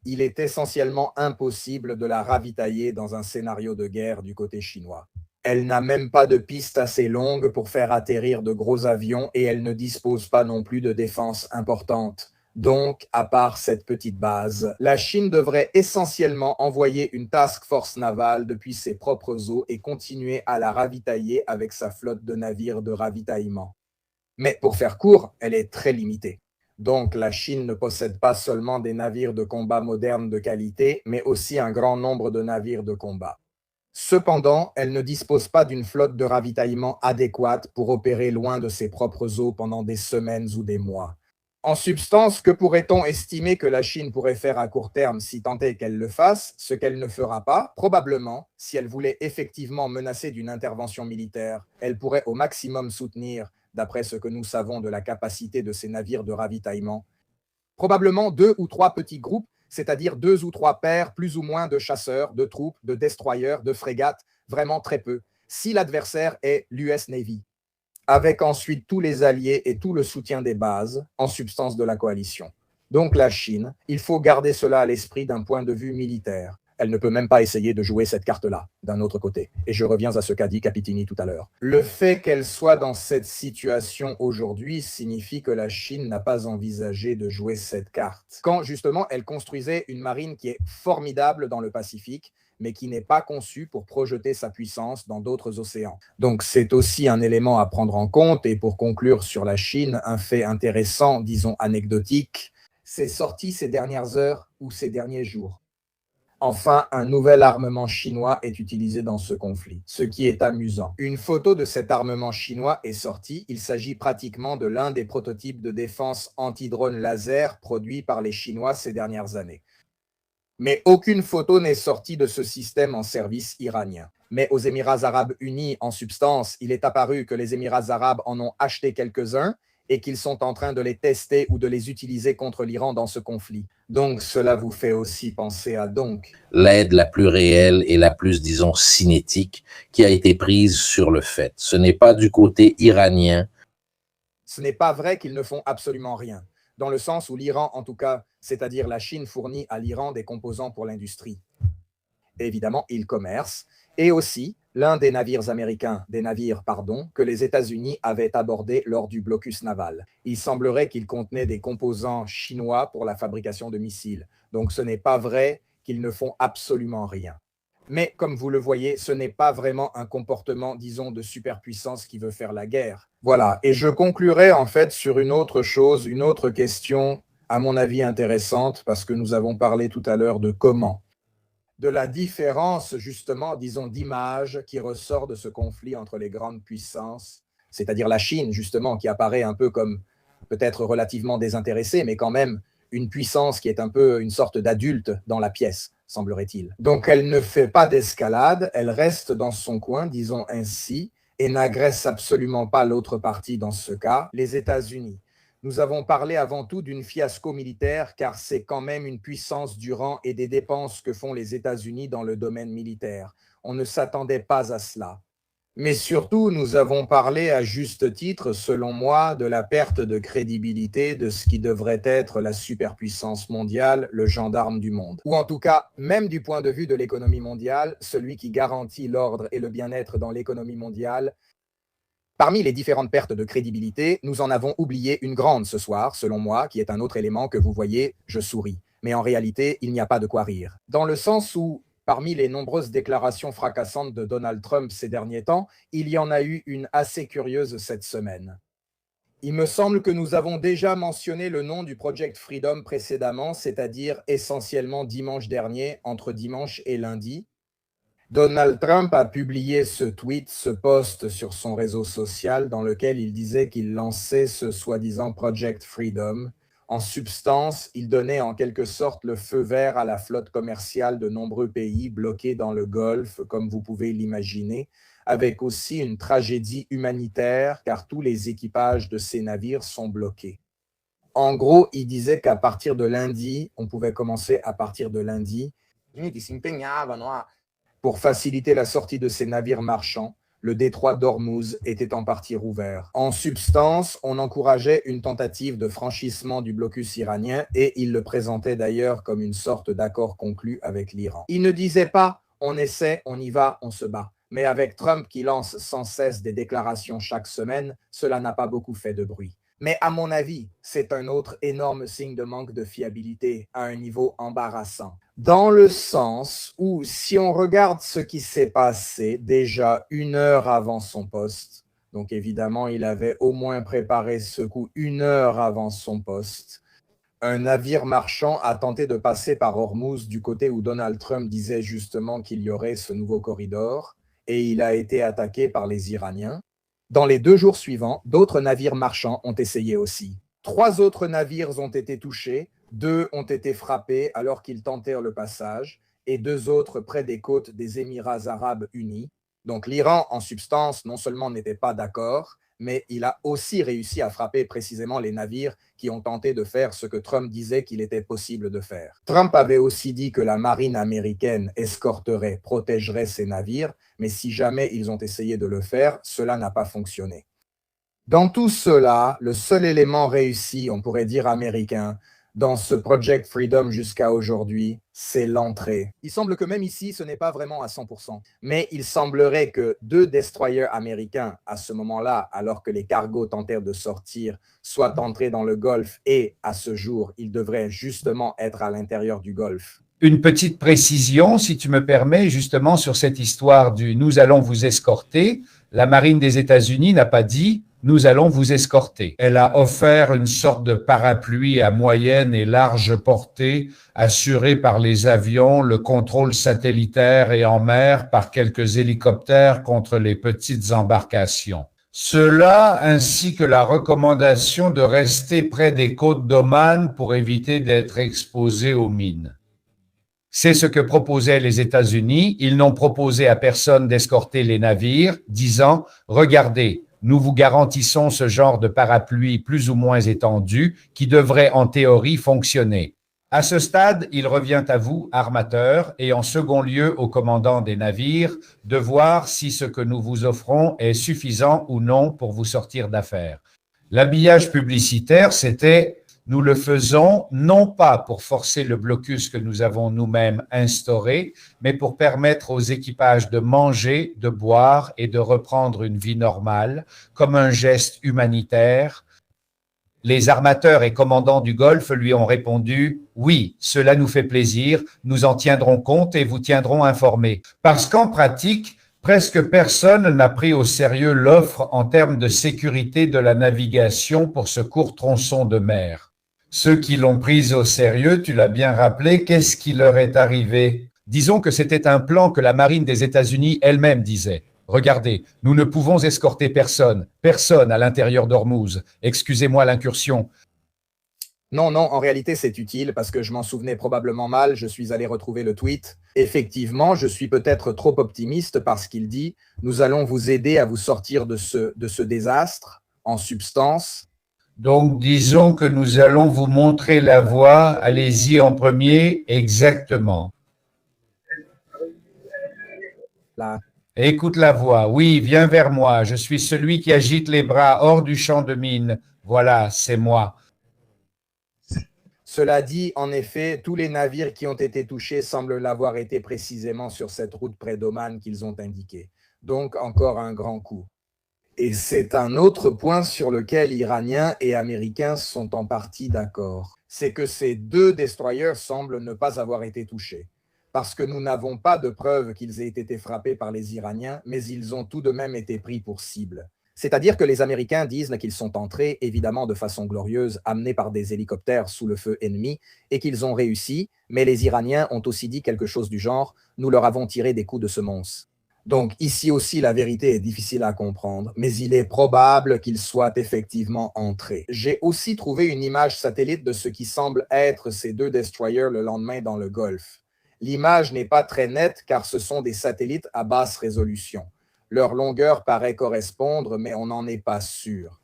Il est essentiellement impossible de la ravitailler dans un scénario de guerre du côté chinois. Elle n'a même pas de piste assez longue pour faire atterrir de gros avions et elle ne dispose pas non plus de défense importante. Donc, à part cette petite base, la Chine devrait essentiellement envoyer une task force navale depuis ses propres eaux et continuer à la ravitailler avec sa flotte de navires de ravitaillement. Mais pour faire court, elle est très limitée. Donc, la Chine ne possède pas seulement des navires de combat modernes de qualité, mais aussi un grand nombre de navires de combat. Cependant, elle ne dispose pas d'une flotte de ravitaillement adéquate pour opérer loin de ses propres eaux pendant des semaines ou des mois. En substance, que pourrait-on estimer que la Chine pourrait faire à court terme si tant est qu'elle le fasse, ce qu'elle ne fera pas, probablement, si elle voulait effectivement menacer d'une intervention militaire, elle pourrait au maximum soutenir, d'après ce que nous savons de la capacité de ces navires de ravitaillement, probablement 2 ou 3 petits groupes, c'est-à-dire 2 ou 3 paires plus ou moins de chasseurs, de troupes, de destroyers, de frégates, vraiment très peu, si l'adversaire est l'US Navy, avec ensuite tous les alliés et tout le soutien des bases, en substance de la coalition. Donc la Chine, il faut garder cela à l'esprit d'un point de vue militaire. Elle ne peut même pas essayer de jouer cette carte-là, d'un autre côté. Et je reviens à ce qu'a dit Capitini tout à l'heure. Le fait qu'elle soit dans cette situation aujourd'hui signifie que la Chine n'a pas envisagé de jouer cette carte. Quand justement elle construisait une marine qui est formidable dans le Pacifique, mais qui n'est pas conçue pour projeter sa puissance dans d'autres océans. Donc c'est aussi un élément à prendre en compte. Et pour conclure sur la Chine, un fait intéressant, disons anecdotique, c'est sorti ces dernières heures ou ces derniers jours. Enfin, un nouvel armement chinois est utilisé dans ce conflit, ce qui est amusant. Une photo de cet armement chinois est sortie. Il s'agit pratiquement de l'un des prototypes de défense anti-drone laser produits par les Chinois ces dernières années. Mais aucune photo n'est sortie de ce système en service iranien. Mais aux Émirats arabes unis, en substance, il est apparu que les Émirats arabes en ont acheté quelques-uns et qu'ils sont en train de les tester ou de les utiliser contre l'Iran dans ce conflit. Donc cela vous fait aussi penser à l'aide la plus réelle et la plus, disons, cinétique qui a été prise sur le fait. Ce n'est pas du côté iranien. Ce n'est pas vrai qu'ils ne font absolument rien, dans le sens où l'Iran, en tout cas, c'est-à-dire la Chine, fournit à l'Iran des composants pour l'industrie. Évidemment, ils commercent, et aussi l'un des navires que les États-Unis avaient abordé lors du blocus naval. Il semblerait qu'il contenait des composants chinois pour la fabrication de missiles. Donc ce n'est pas vrai qu'ils ne font absolument rien. Mais comme vous le voyez, ce n'est pas vraiment un comportement, disons, de superpuissance qui veut faire la guerre. Voilà, et je conclurai en fait sur une autre chose, une autre question, à mon avis intéressante, parce que nous avons parlé tout à l'heure de comment. De la différence, justement, disons, d'image qui ressort de ce conflit entre les grandes puissances, c'est-à-dire la Chine, justement, qui apparaît un peu comme peut-être relativement désintéressée, mais quand même une puissance qui est un peu une sorte d'adulte dans la pièce, semblerait-il. Donc elle ne fait pas d'escalade, elle reste dans son coin, disons ainsi, et n'agresse absolument pas l'autre partie dans ce cas, les États-Unis. Nous avons parlé avant tout d'une fiasco militaire car c'est quand même une puissance du rang et des dépenses que font les États-Unis dans le domaine militaire. On ne s'attendait pas à cela. Mais surtout, nous avons parlé à juste titre, selon moi, de la perte de crédibilité de ce qui devrait être la superpuissance mondiale, le gendarme du monde. Ou en tout cas, même du point de vue de l'économie mondiale, celui qui garantit l'ordre et le bien-être dans l'économie mondiale. Parmi les différentes pertes de crédibilité, nous en avons oublié une grande ce soir, selon moi, qui est un autre élément que vous voyez, je souris. Mais en réalité, il n'y a pas de quoi rire. Dans le sens où, parmi les nombreuses déclarations fracassantes de Donald Trump ces derniers temps, il y en a eu une assez curieuse cette semaine. Il me semble que nous avons déjà mentionné le nom du Project Freedom précédemment, c'est-à-dire essentiellement dimanche dernier, entre dimanche et lundi. Donald Trump a publié ce post sur son réseau social dans lequel il disait qu'il lançait ce soi-disant Project Freedom. En substance, il donnait en quelque sorte le feu vert à la flotte commerciale de nombreux pays bloqués dans le Golfe, comme vous pouvez l'imaginer, avec aussi une tragédie humanitaire car tous les équipages de ces navires sont bloqués. En gros, il disait qu'à partir de lundi, on pouvait commencer à partir de lundi, pour faciliter la sortie de ces navires marchands, le détroit d'Ormuz était en partie rouvert. En substance, on encourageait une tentative de franchissement du blocus iranien et il le présentait d'ailleurs comme une sorte d'accord conclu avec l'Iran. Il ne disait pas « on essaie, on y va, on se bat ». Mais avec Trump qui lance sans cesse des déclarations chaque semaine, cela n'a pas beaucoup fait de bruit. Mais à mon avis, c'est un autre énorme signe de manque de fiabilité à un niveau embarrassant. Dans le sens où, si on regarde ce qui s'est passé déjà 1 heure avant son poste, donc évidemment, il avait au moins préparé ce coup 1 heure avant son poste, un navire marchand a tenté de passer par Ormuz du côté où Donald Trump disait justement qu'il y aurait ce nouveau corridor, et il a été attaqué par les Iraniens. Dans les 2 jours suivants, d'autres navires marchands ont essayé aussi. 3 autres navires ont été touchés, 2 ont été frappés alors qu'ils tentèrent le passage, et 2 autres près des côtes des Émirats arabes unis. Donc l'Iran, en substance, non seulement n'était pas d'accord, mais il a aussi réussi à frapper précisément les navires qui ont tenté de faire ce que Trump disait qu'il était possible de faire. Trump avait aussi dit que la marine américaine escorterait, protégerait ces navires, mais si jamais ils ont essayé de le faire, cela n'a pas fonctionné. Dans tout cela, le seul élément réussi, on pourrait dire américain, dans ce Project Freedom jusqu'à aujourd'hui, c'est l'entrée. Il semble que même ici, ce n'est pas vraiment à 100%. Mais il semblerait que 2 destroyers américains, à ce moment-là, alors que les cargos tentèrent de sortir, soient entrés dans le Golfe et, à ce jour, ils devraient justement être à l'intérieur du Golfe. Une petite précision, si tu me permets, justement sur cette histoire du « nous allons vous escorter », la marine des États-Unis n'a pas dit « nous allons vous escorter ». Elle a offert une sorte de parapluie à moyenne et large portée, assuré par les avions, le contrôle satellitaire et en mer par quelques hélicoptères contre les petites embarcations. Cela ainsi que la recommandation de rester près des côtes d'Oman pour éviter d'être exposé aux mines. C'est ce que proposaient les États-Unis. Ils n'ont proposé à personne d'escorter les navires, disant « Regardez, nous vous garantissons ce genre de parapluie plus ou moins étendu qui devrait en théorie fonctionner. » À ce stade, il revient à vous, armateurs, et en second lieu au commandant des navires, de voir si ce que nous vous offrons est suffisant ou non pour vous sortir d'affaire. L'habillage publicitaire, c'était « Nous le faisons non pas pour forcer le blocus que nous avons nous-mêmes instauré, mais pour permettre aux équipages de manger, de boire et de reprendre une vie normale, comme un geste humanitaire. » Les armateurs et commandants du Golfe lui ont répondu « Oui, cela nous fait plaisir, nous en tiendrons compte et vous tiendrons informés. » Parce qu'en pratique, presque personne n'a pris au sérieux l'offre en termes de sécurité de la navigation pour ce court tronçon de mer. Ceux qui l'ont prise au sérieux, tu l'as bien rappelé, qu'est-ce qui leur est arrivé? Disons que c'était un plan que la marine des États-Unis elle-même disait. Regardez, nous ne pouvons escorter personne à l'intérieur d'Ormuz. Excusez-moi l'incursion. Non, en réalité, c'est utile parce que je m'en souvenais probablement mal. Je suis allé retrouver le tweet. Effectivement, je suis peut-être trop optimiste parce qu'il dit « Nous allons vous aider à vous sortir de ce désastre en substance. » Donc, disons que nous allons vous montrer la voie. Allez-y en premier, exactement. Là. Écoute la voix. Oui, viens vers moi. Je suis celui qui agite les bras hors du champ de mine. Voilà, c'est moi. Cela dit, en effet, tous les navires qui ont été touchés semblent l'avoir été précisément sur cette route près d'Oman qu'ils ont indiqué. Donc, encore un grand coup. Et c'est un autre point sur lequel Iraniens et Américains sont en partie d'accord. C'est que ces 2 destroyers semblent ne pas avoir été touchés. Parce que nous n'avons pas de preuves qu'ils aient été frappés par les Iraniens, mais ils ont tout de même été pris pour cible. C'est-à-dire que les Américains disent qu'ils sont entrés, évidemment de façon glorieuse, amenés par des hélicoptères sous le feu ennemi, et qu'ils ont réussi, mais les Iraniens ont aussi dit quelque chose du genre « Nous leur avons tiré des coups de semonce ». Donc ici aussi, la vérité est difficile à comprendre, mais il est probable qu'ils soient effectivement entrés. J'ai aussi trouvé une image satellite de ce qui semble être ces 2 destroyers le lendemain dans le Golfe. L'image n'est pas très nette car ce sont des satellites à basse résolution. Leur longueur paraît correspondre, mais on n'en est pas sûr.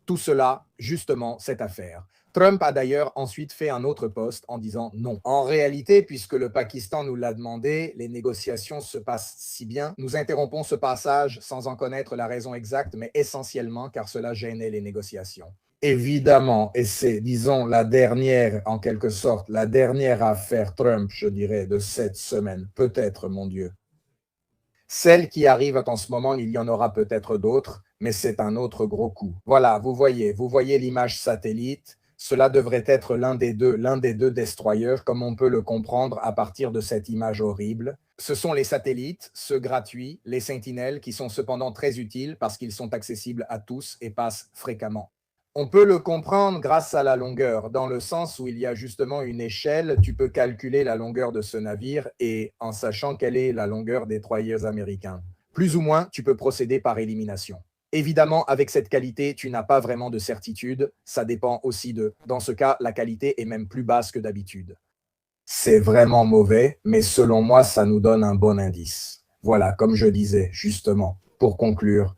Tout cela, justement, cette affaire. Trump a d'ailleurs ensuite fait un autre post en disant non. En réalité, puisque le Pakistan nous l'a demandé, les négociations se passent si bien. Nous interrompons ce passage sans en connaître la raison exacte, mais essentiellement car cela gênait les négociations. Évidemment, et c'est, disons, la dernière, en quelque sorte, la dernière affaire Trump, je dirais, de cette semaine. Peut-être, mon Dieu. Celle qui arrive en ce moment, il y en aura peut-être d'autres, mais c'est un autre gros coup. Voilà, vous voyez l'image satellite. Cela devrait être l'un des deux destroyers, comme on peut le comprendre à partir de cette image horrible. Ce sont les satellites, ceux gratuits, les sentinelles, qui sont cependant très utiles parce qu'ils sont accessibles à tous et passent fréquemment. On peut le comprendre grâce à la longueur, dans le sens où il y a justement une échelle, tu peux calculer la longueur de ce navire et en sachant quelle est la longueur des destroyers américains. Plus ou moins, tu peux procéder par élimination. Évidemment, avec cette qualité, tu n'as pas vraiment de certitude, ça dépend aussi de... Dans ce cas, la qualité est même plus basse que d'habitude. C'est vraiment mauvais, mais selon moi, ça nous donne un bon indice. Voilà, comme je disais, justement, pour conclure.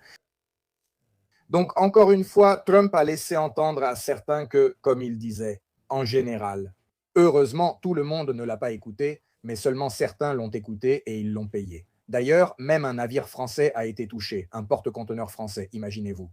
Donc, encore une fois, Trump a laissé entendre à certains que, comme il disait, en général, heureusement, tout le monde ne l'a pas écouté, mais seulement certains l'ont écouté et ils l'ont payé. D'ailleurs, même un navire français a été touché, un porte-conteneur français, imaginez-vous.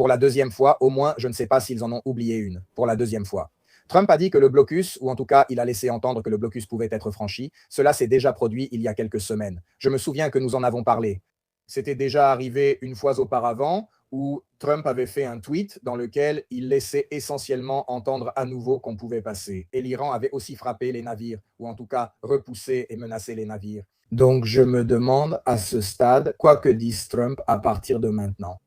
Pour la deuxième fois, au moins, je ne sais pas s'ils en ont oublié une. Pour la deuxième fois. Trump a dit que le blocus, ou en tout cas, il a laissé entendre que le blocus pouvait être franchi. Cela s'est déjà produit il y a quelques semaines. Je me souviens que nous en avons parlé. C'était déjà arrivé une fois auparavant où Trump avait fait un tweet dans lequel il laissait essentiellement entendre à nouveau qu'on pouvait passer. Et l'Iran avait aussi frappé les navires, ou en tout cas repoussé et menacé les navires. Donc je me demande à ce stade, quoi que dise Trump à partir de maintenant.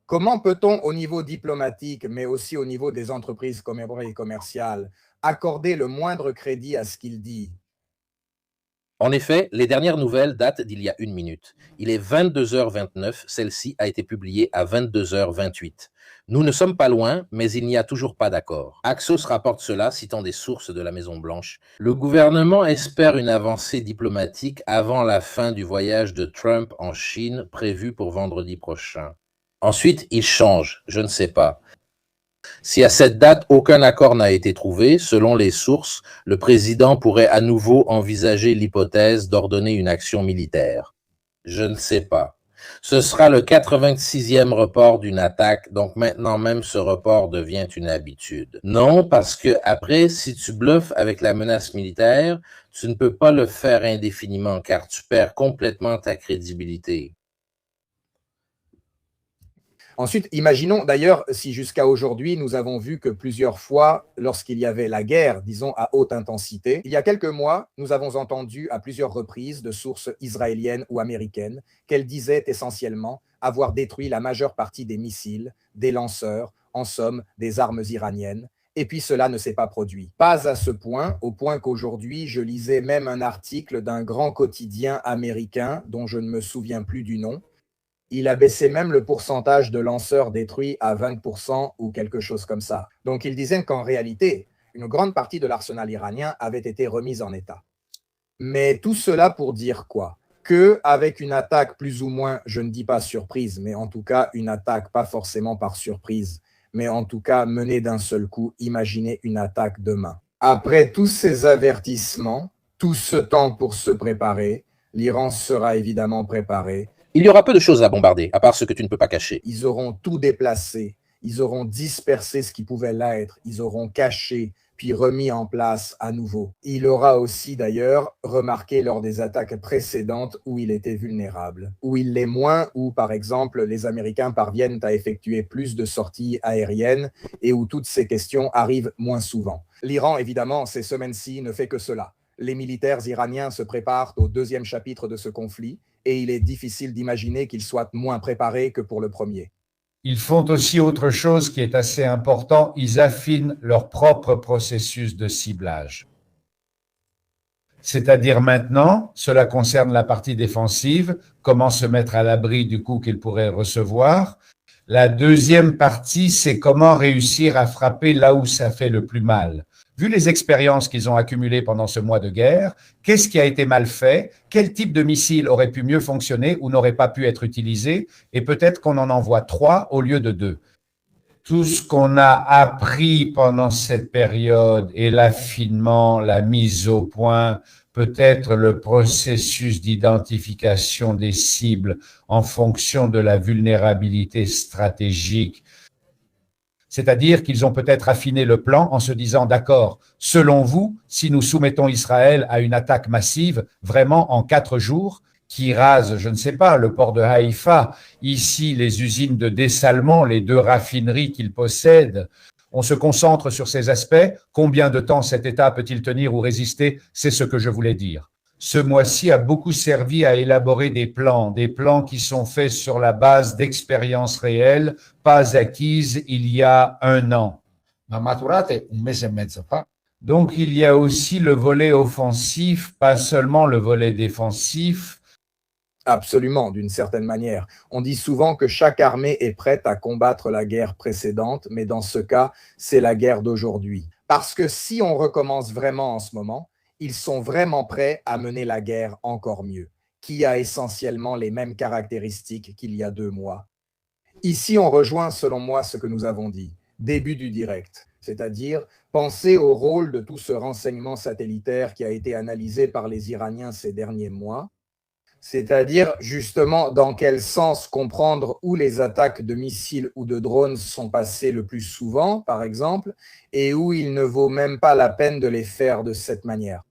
Comment peut-on, au niveau diplomatique, mais aussi au niveau des entreprises commerciales, accorder le moindre crédit à ce qu'il dit? En effet, les dernières nouvelles datent d'il y a 1 minute. Il est 22h29, celle-ci a été publiée à 22h28. Nous ne sommes pas loin, mais il n'y a toujours pas d'accord. Axios rapporte cela, citant des sources de la Maison-Blanche. Le gouvernement espère une avancée diplomatique avant la fin du voyage de Trump en Chine, prévu pour vendredi prochain. Ensuite, il change, je ne sais pas. Si à cette date aucun accord n'a été trouvé, selon les sources, le président pourrait à nouveau envisager l'hypothèse d'ordonner une action militaire. Je ne sais pas. Ce sera le 86e report d'une attaque, donc maintenant même ce report devient une habitude. Non, parce que après, si tu bluffes avec la menace militaire, tu ne peux pas le faire indéfiniment car tu perds complètement ta crédibilité. Ensuite, imaginons d'ailleurs si jusqu'à aujourd'hui, nous avons vu que plusieurs fois, lorsqu'il y avait la guerre, disons à haute intensité, il y a quelques mois, nous avons entendu à plusieurs reprises de sources israéliennes ou américaines qu'elles disaient essentiellement avoir détruit la majeure partie des missiles, des lanceurs, en somme, des armes iraniennes. Et puis cela ne s'est pas produit. Pas à ce point, au point qu'aujourd'hui, je lisais même un article d'un grand quotidien américain dont je ne me souviens plus du nom. Il a baissé même le pourcentage de lanceurs détruits à 20% ou quelque chose comme ça. Donc il disait qu'en réalité, une grande partie de l'arsenal iranien avait été remise en état. Mais tout cela pour dire quoi? Qu'avec une attaque plus ou moins, je ne dis pas surprise, mais en tout cas une attaque pas forcément par surprise, mais en tout cas menée d'un seul coup, imaginez une attaque demain. Après tous ces avertissements, tout ce temps pour se préparer, l'Iran sera évidemment préparé. Il y aura peu de choses à bombarder, à part ce que tu ne peux pas cacher. Ils auront tout déplacé, ils auront dispersé ce qui pouvait l'être, ils auront caché, puis remis en place à nouveau. Il aura aussi d'ailleurs remarqué lors des attaques précédentes où il était vulnérable, où il l'est moins, où par exemple les Américains parviennent à effectuer plus de sorties aériennes et où toutes ces questions arrivent moins souvent. L'Iran, évidemment, ces semaines-ci ne fait que cela. Les militaires iraniens se préparent au deuxième chapitre de ce conflit et il est difficile d'imaginer qu'ils soient moins préparés que pour le premier. Ils font aussi autre chose qui est assez important, ils affinent leur propre processus de ciblage. C'est-à-dire maintenant, cela concerne la partie défensive, comment se mettre à l'abri du coup qu'ils pourraient recevoir. La deuxième partie, c'est comment réussir à frapper là où ça fait le plus mal. Vu les expériences qu'ils ont accumulées pendant ce mois de guerre, qu'est-ce qui a été mal fait? Quel type de missile aurait pu mieux fonctionner ou n'aurait pas pu être utilisé? Et peut-être qu'on en envoie 3 au lieu de 2. Tout ce qu'on a appris pendant cette période et l'affinement, la mise au point, peut-être le processus d'identification des cibles en fonction de la vulnérabilité stratégique. C'est-à-dire qu'ils ont peut-être affiné le plan en se disant, d'accord, selon vous, si nous soumettons Israël à une attaque massive, vraiment en 4 jours, qui rase, je ne sais pas, le port de Haïfa, ici les usines de dessalement, les 2 raffineries qu'ils possèdent, on se concentre sur ces aspects. Combien de temps cet État peut-il tenir ou résister? C'est ce que je voulais dire. Ce mois-ci a beaucoup servi à élaborer des plans qui sont faits sur la base d'expériences réelles, pas acquises il y a 1 an. Donc il y a aussi le volet offensif, pas seulement le volet défensif. Absolument, d'une certaine manière. On dit souvent que chaque armée est prête à combattre la guerre précédente, mais dans ce cas, c'est la guerre d'aujourd'hui. Parce que si on recommence vraiment en ce moment, ils sont vraiment prêts à mener la guerre encore mieux, qui a essentiellement les mêmes caractéristiques qu'il y a 2 mois. Ici, on rejoint, selon moi, ce que nous avons dit, début du direct, c'est-à-dire penser au rôle de tout ce renseignement satellitaire qui a été analysé par les Iraniens ces derniers mois, C'est-à-dire justement dans quel sens comprendre où les attaques de missiles ou de drones sont passées le plus souvent, par exemple, et où il ne vaut même pas la peine de les faire de cette manière.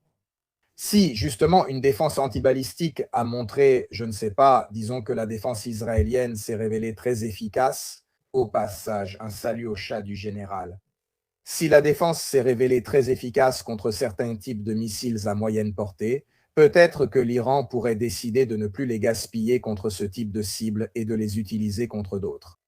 Si justement une défense antibalistique a montré, je ne sais pas, disons que la défense israélienne s'est révélée très efficace, au passage, un salut au chat du général. Si la défense s'est révélée très efficace contre certains types de missiles à moyenne portée, peut-être que l'Iran pourrait décider de ne plus les gaspiller contre ce type de cible et de les utiliser contre d'autres.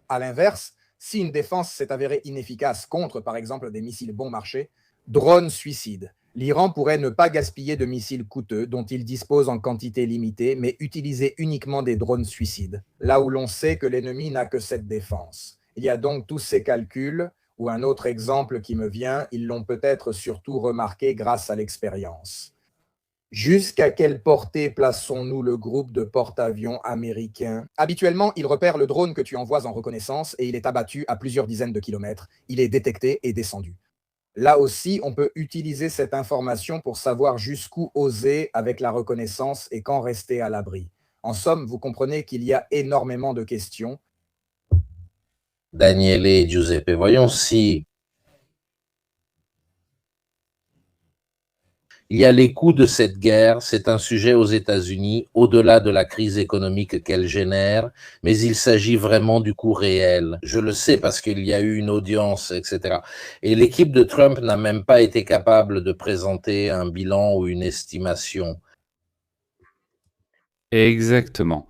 À l'inverse, si une défense s'est avérée inefficace contre, par exemple, des missiles bon marché, drones suicides, l'Iran pourrait ne pas gaspiller de missiles coûteux dont il dispose en quantité limitée, mais utiliser uniquement des drones suicides, là où l'on sait que l'ennemi n'a que cette défense. Il y a donc tous ces calculs, ou un autre exemple qui me vient, ils l'ont peut-être surtout remarqué grâce à l'expérience. Jusqu'à quelle portée plaçons-nous le groupe de porte-avions américain? Habituellement, il repère le drone que tu envoies en reconnaissance et il est abattu à plusieurs dizaines de kilomètres. Il est détecté et descendu. Là aussi, on peut utiliser cette information pour savoir jusqu'où oser avec la reconnaissance et quand rester à l'abri. En somme, vous comprenez qu'il y a énormément de questions. Daniele et Giuseppe, voyons si il y a les coûts de cette guerre, c'est un sujet aux États-Unis, au-delà de la crise économique qu'elle génère, mais il s'agit vraiment du coût réel. Je le sais parce qu'il y a eu une audience, etc. Et l'équipe de Trump n'a même pas été capable de présenter un bilan ou une estimation. Exactement.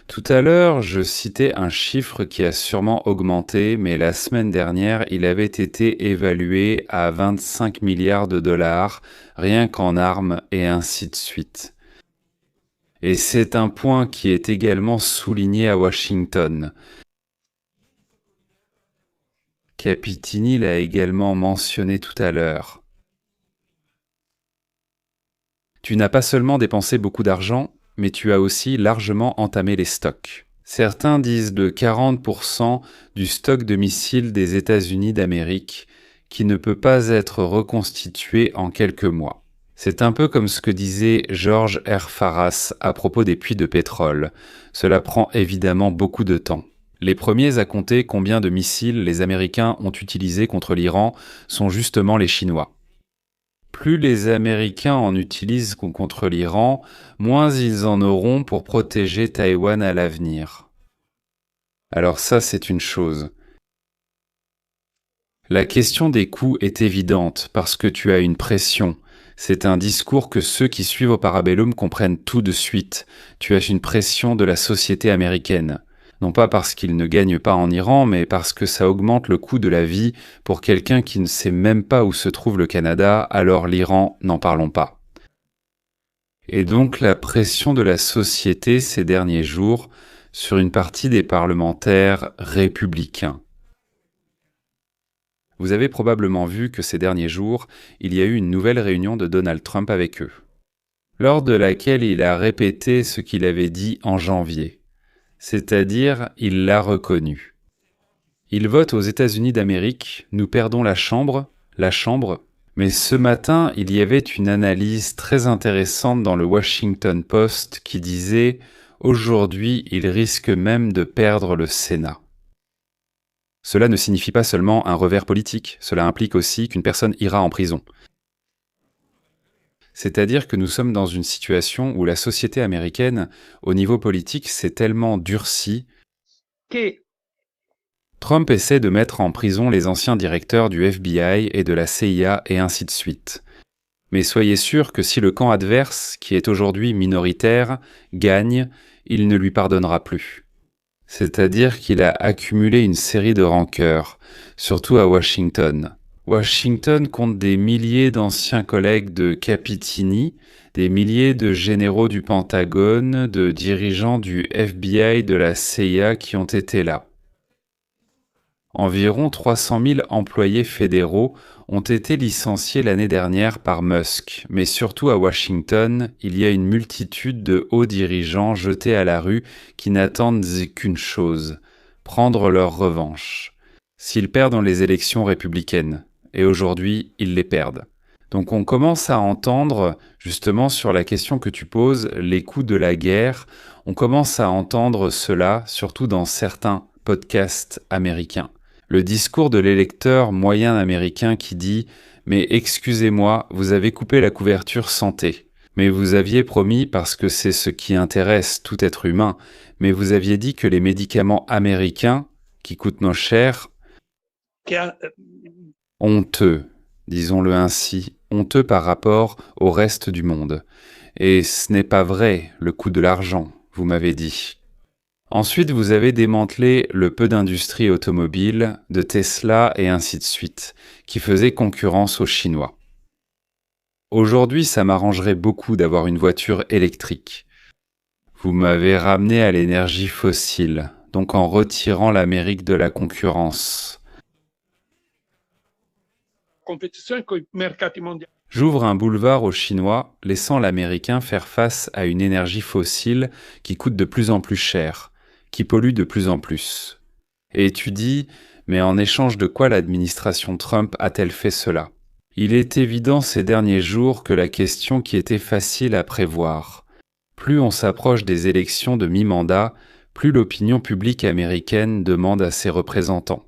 Tout à l'heure, je citais un chiffre qui a sûrement augmenté, mais la semaine dernière, il avait été évalué à 25 milliards de dollars, rien qu'en armes et ainsi de suite. Et c'est un point qui est également souligné à Washington. Capitini l'a également mentionné tout à l'heure. Tu n'as pas seulement dépensé beaucoup d'argent, mais tu as aussi largement entamé les stocks. Certains disent de 40% du stock de missiles des États-Unis d'Amérique qui ne peut pas être reconstitué en quelques mois. C'est un peu comme ce que disait George R. Farras à propos des puits de pétrole. Cela prend évidemment beaucoup de temps. Les premiers à compter combien de missiles les Américains ont utilisés contre l'Iran sont justement les Chinois. Plus les Américains en utilisent contre l'Iran, moins ils en auront pour protéger Taïwan à l'avenir. Alors ça, c'est une chose. La question des coûts est évidente parce que tu as une pression. C'est un discours que ceux qui suivent au Parabellum comprennent tout de suite. Tu as une pression de la société américaine. Non pas parce qu'ils ne gagnent pas en Iran, mais parce que ça augmente le coût de la vie pour quelqu'un qui ne sait même pas où se trouve le Canada, alors l'Iran, n'en parlons pas. Et donc la pression de la société ces derniers jours sur une partie des parlementaires républicains. Vous avez probablement vu que ces derniers jours, il y a eu une nouvelle réunion de Donald Trump avec eux, lors de laquelle il a répété ce qu'il avait dit en janvier. C'est-à-dire, il l'a reconnu. Il vote aux États-Unis d'Amérique, nous perdons la Chambre, mais ce matin, il y avait une analyse très intéressante dans le Washington Post qui disait « Aujourd'hui, il risque même de perdre le Sénat ». Cela ne signifie pas seulement un revers politique, cela implique aussi qu'une personne ira en prison. C'est-à-dire que nous sommes dans une situation où la société américaine, au niveau politique, s'est tellement durcie que Trump essaie de mettre en prison les anciens directeurs du FBI et de la CIA et ainsi de suite. Mais soyez sûr que si le camp adverse, qui est aujourd'hui minoritaire, gagne, il ne lui pardonnera plus. C'est-à-dire qu'il a accumulé une série de rancœurs, surtout à Washington. Washington compte des milliers d'anciens collègues de Capitini, des milliers de généraux du Pentagone, de dirigeants du FBI, de la CIA qui ont été là. Environ 300 000 employés fédéraux ont été licenciés l'année dernière par Musk, mais surtout à Washington, il y a une multitude de hauts dirigeants jetés à la rue qui n'attendent qu'une chose, prendre leur revanche. S'ils perdent dans les élections républicaines, et aujourd'hui, ils les perdent. Donc on commence à entendre, justement sur la question que tu poses, les coûts de la guerre, on commence à entendre cela, surtout dans certains podcasts américains. Le discours de l'électeur moyen américain qui dit « Mais excusez-moi, vous avez coupé la couverture santé. Mais vous aviez promis, parce que c'est ce qui intéresse tout être humain, mais vous aviez dit que les médicaments américains, qui coûtent moins cher, honteux, disons-le ainsi, honteux par rapport au reste du monde. Et ce n'est pas vrai, le coût de l'argent, vous m'avez dit. » Ensuite, vous avez démantelé le peu d'industrie automobile, de Tesla et ainsi de suite, qui faisaient concurrence aux Chinois. Aujourd'hui, ça m'arrangerait beaucoup d'avoir une voiture électrique. Vous m'avez ramené à l'énergie fossile, donc en retirant l'Amérique de la concurrence. J'ouvre un boulevard aux Chinois, laissant l'Américain faire face à une énergie fossile qui coûte de plus en plus cher, qui pollue de plus en plus. Et tu dis, mais en échange de quoi l'administration Trump a-t-elle fait cela ? Il est évident ces derniers jours que la question qui était facile à prévoir. Plus on s'approche des élections de mi-mandat, plus l'opinion publique américaine demande à ses représentants.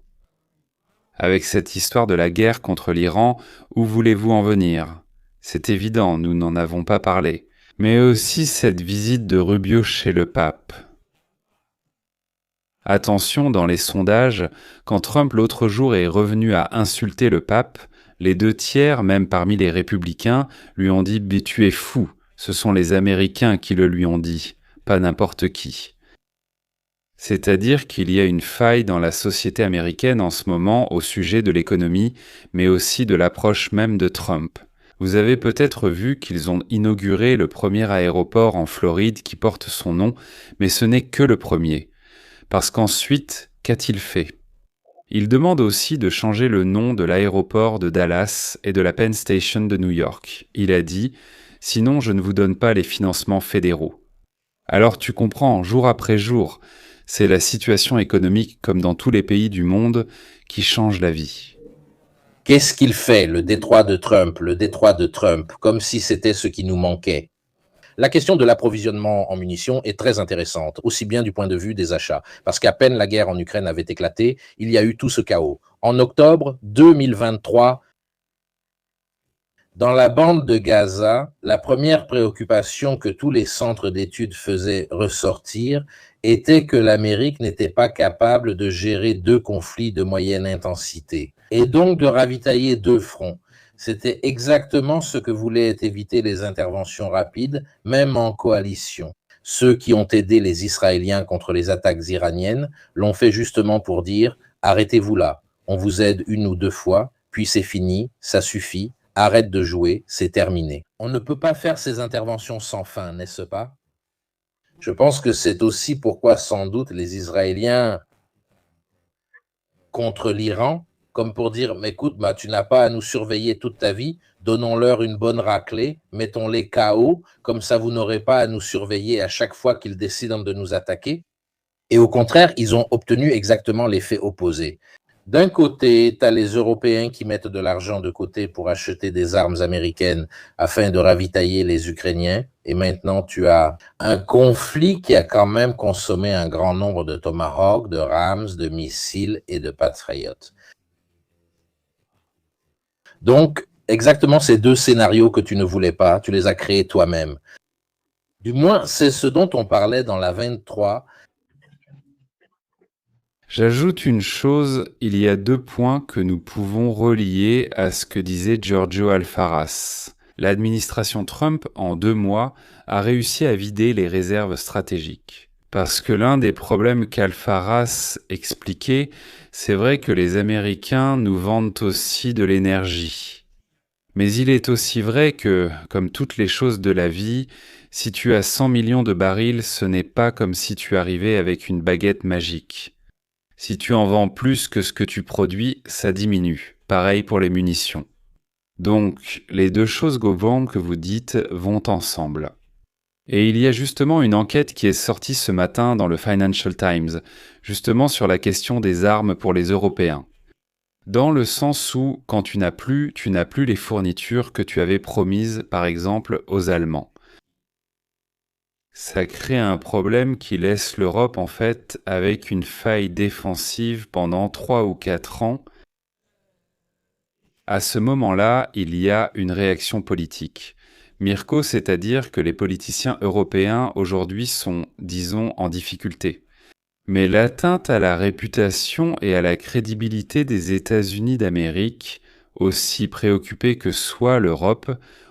Avec cette histoire de la guerre contre l'Iran, où voulez-vous en venir ? C'est évident, nous n'en avons pas parlé. Mais aussi cette visite de Rubio chez le pape. Attention, dans les sondages, quand Trump l'autre jour est revenu à insulter le pape, les 2/3, même parmi les républicains, lui ont dit « Mais tu es fou ». Ce sont les Américains qui le lui ont dit, pas n'importe qui. C'est-à-dire qu'il y a une faille dans la société américaine en ce moment au sujet de l'économie, mais aussi de l'approche même de Trump. Vous avez peut-être vu qu'ils ont inauguré le premier aéroport en Floride qui porte son nom, mais ce n'est que le premier. Parce qu'ensuite, qu'a-t-il fait ? Il demande aussi de changer le nom de l'aéroport de Dallas et de la Penn Station de New York. Il a dit « Sinon, je ne vous donne pas les financements fédéraux ». Alors tu comprends, jour après jour, c'est la situation économique comme dans tous les pays du monde qui change la vie. Qu'est-ce qu'il fait, le détroit de Trump, comme si c'était ce qui nous manquait? La question de l'approvisionnement en munitions est très intéressante, aussi bien du point de vue des achats, parce qu'à peine la guerre en Ukraine avait éclaté, il y a eu tout ce chaos. En octobre 2023, dans la bande de Gaza, la première préoccupation que tous les centres d'études faisaient ressortir était que l'Amérique n'était pas capable de gérer 2 conflits de moyenne intensité, et donc de ravitailler 2 fronts. C'était exactement ce que voulaient éviter les interventions rapides, même en coalition. Ceux qui ont aidé les Israéliens contre les attaques iraniennes l'ont fait justement pour dire « Arrêtez-vous là, on vous aide 1 ou 2 fois, puis c'est fini, ça suffit, arrête de jouer, c'est terminé. » On ne peut pas faire ces interventions sans fin, n'est-ce pas? Je pense que c'est aussi pourquoi sans doute les Israéliens contre l'Iran, comme pour dire, mais écoute, tu n'as pas à nous surveiller toute ta vie, donnons-leur une bonne raclée, mettons-les KO, comme ça vous n'aurez pas à nous surveiller à chaque fois qu'ils décident de nous attaquer. Et au contraire, ils ont obtenu exactement l'effet opposé. D'un côté, tu as les Européens qui mettent de l'argent de côté pour acheter des armes américaines afin de ravitailler les Ukrainiens. Et maintenant, tu as un conflit qui a quand même consommé un grand nombre de Tomahawk, de Rams, de missiles et de Patriot. Donc, exactement ces 2 scénarios que tu ne voulais pas, tu les as créés toi-même. Du moins, c'est ce dont on parlait dans la 23. J'ajoute une chose, il y a 2 points que nous pouvons relier à ce que disait Giorgio Alfaras. L'administration Trump, en 2 mois, a réussi à vider les réserves stratégiques. Parce que l'un des problèmes qu'Alfaras expliquait, c'est vrai que les Américains nous vendent aussi de l'énergie. Mais il est aussi vrai que, comme toutes les choses de la vie, si tu as 100 millions de barils, ce n'est pas comme si tu arrivais avec une baguette magique. Si tu en vends plus que ce que tu produis, ça diminue. Pareil pour les munitions. Donc, les 2 choses que vous dites vont ensemble. Et il y a justement une enquête qui est sortie ce matin dans le Financial Times, justement sur la question des armes pour les Européens. Dans le sens où, quand tu n'as plus les fournitures que tu avais promises, par exemple, aux Allemands. Ça crée un problème qui laisse l'Europe, en fait, avec une faille défensive pendant 3 ou 4 ans. À ce moment-là, il y a une réaction politique. Mirko, c'est-à-dire que les politiciens européens aujourd'hui sont, disons, en difficulté. Mais l'atteinte à la réputation et à la crédibilité des États-Unis d'Amérique, aussi préoccupés que soit l'Europe,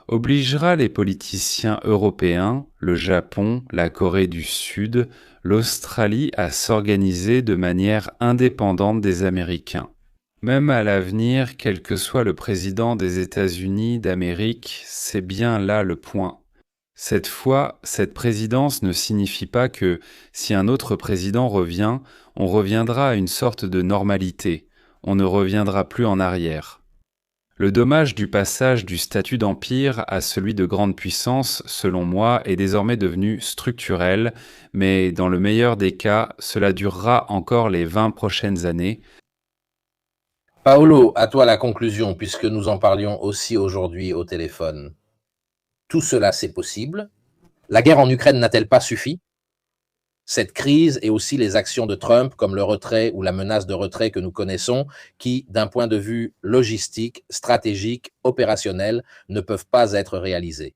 obligera les politiciens européens, le Japon, la Corée du Sud, l'Australie à s'organiser de manière indépendante des Américains. Même à l'avenir, quel que soit le président des États-Unis d'Amérique, c'est bien là le point. Cette fois, cette présidence ne signifie pas que, si un autre président revient, on reviendra à une sorte de normalité, on ne reviendra plus en arrière. Le dommage du passage du statut d'empire à celui de grande puissance, selon moi, est désormais devenu structurel, mais dans le meilleur des cas, cela durera encore les 20 prochaines années. Paolo, à toi la conclusion, puisque nous en parlions aussi aujourd'hui au téléphone. Tout cela, c'est possible. La guerre en Ukraine n'a-t-elle pas suffi? Cette crise et aussi les actions de Trump, comme le retrait ou la menace de retrait que nous connaissons, qui, d'un point de vue logistique, stratégique, opérationnel, ne peuvent pas être réalisées.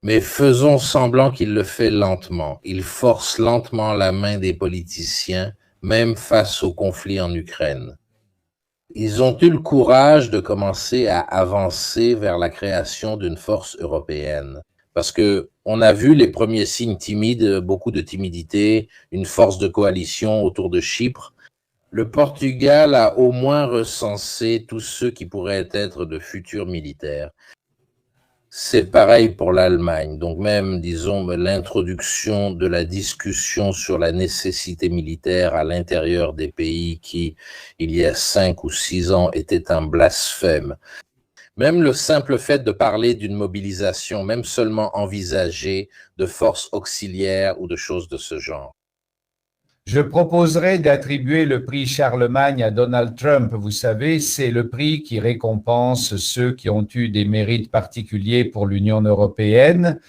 Mais faisons semblant qu'il le fait lentement. Il force lentement la main des politiciens, même face au conflit en Ukraine. Ils ont eu le courage de commencer à avancer vers la création d'une force européenne. Parce que on a vu les premiers signes timides, beaucoup de timidité, une force de coalition autour de Chypre. Le Portugal a au moins recensé tous ceux qui pourraient être de futurs militaires. C'est pareil pour l'Allemagne. Donc même, disons, l'introduction de la discussion sur la nécessité militaire à l'intérieur des pays qui, il y a 5 ou 6 ans, était un blasphème. Même le simple fait de parler d'une mobilisation, même seulement envisagée, de forces auxiliaires ou de choses de ce genre. Je proposerais d'attribuer le prix Charlemagne à Donald Trump. Vous savez, c'est le prix qui récompense ceux qui ont eu des mérites particuliers pour l'Union européenne.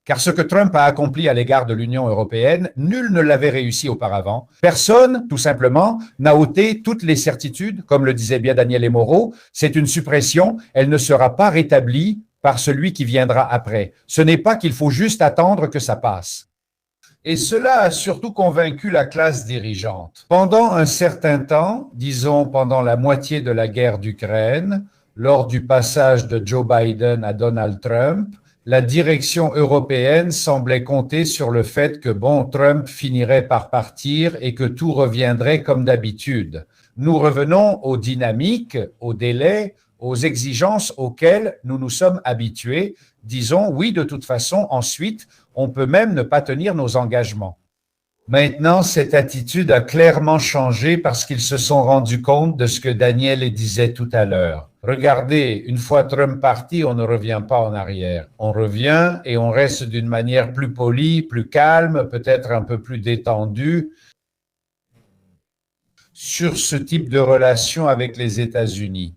Car ce que Trump a accompli à l'égard de l'Union européenne, nul ne l'avait réussi auparavant. Personne, tout simplement, n'a ôté toutes les certitudes, comme le disait bien Daniel Moreau. C'est une suppression, elle ne sera pas rétablie par celui qui viendra après. Ce n'est pas qu'il faut juste attendre que ça passe. Et cela a surtout convaincu la classe dirigeante. Pendant un certain temps, disons pendant la moitié de la guerre d'Ukraine, lors du passage de Joe Biden à Donald Trump, la direction européenne semblait compter sur le fait que, Trump finirait par partir et que tout reviendrait comme d'habitude. Nous revenons aux dynamiques, aux délais, aux exigences auxquelles nous nous sommes habitués. Disons, oui, de toute façon, ensuite, on peut même ne pas tenir nos engagements. Maintenant, cette attitude a clairement changé parce qu'ils se sont rendus compte de ce que Daniel disait tout à l'heure. Regardez, une fois Trump parti, on ne revient pas en arrière. On revient et on reste d'une manière plus polie, plus calme, peut-être un peu plus détendue sur ce type de relation avec les États-Unis.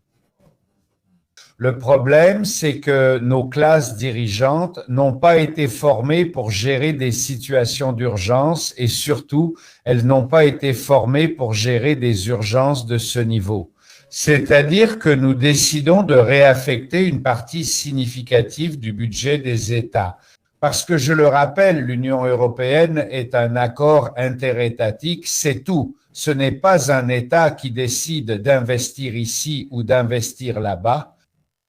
Le problème, c'est que nos classes dirigeantes n'ont pas été formées pour gérer des situations d'urgence et surtout, elles n'ont pas été formées pour gérer des urgences de ce niveau. C'est-à-dire que nous décidons de réaffecter une partie significative du budget des États. Parce que, je le rappelle, l'Union européenne est un accord interétatique, c'est tout. Ce n'est pas un État qui décide d'investir ici ou d'investir là-bas.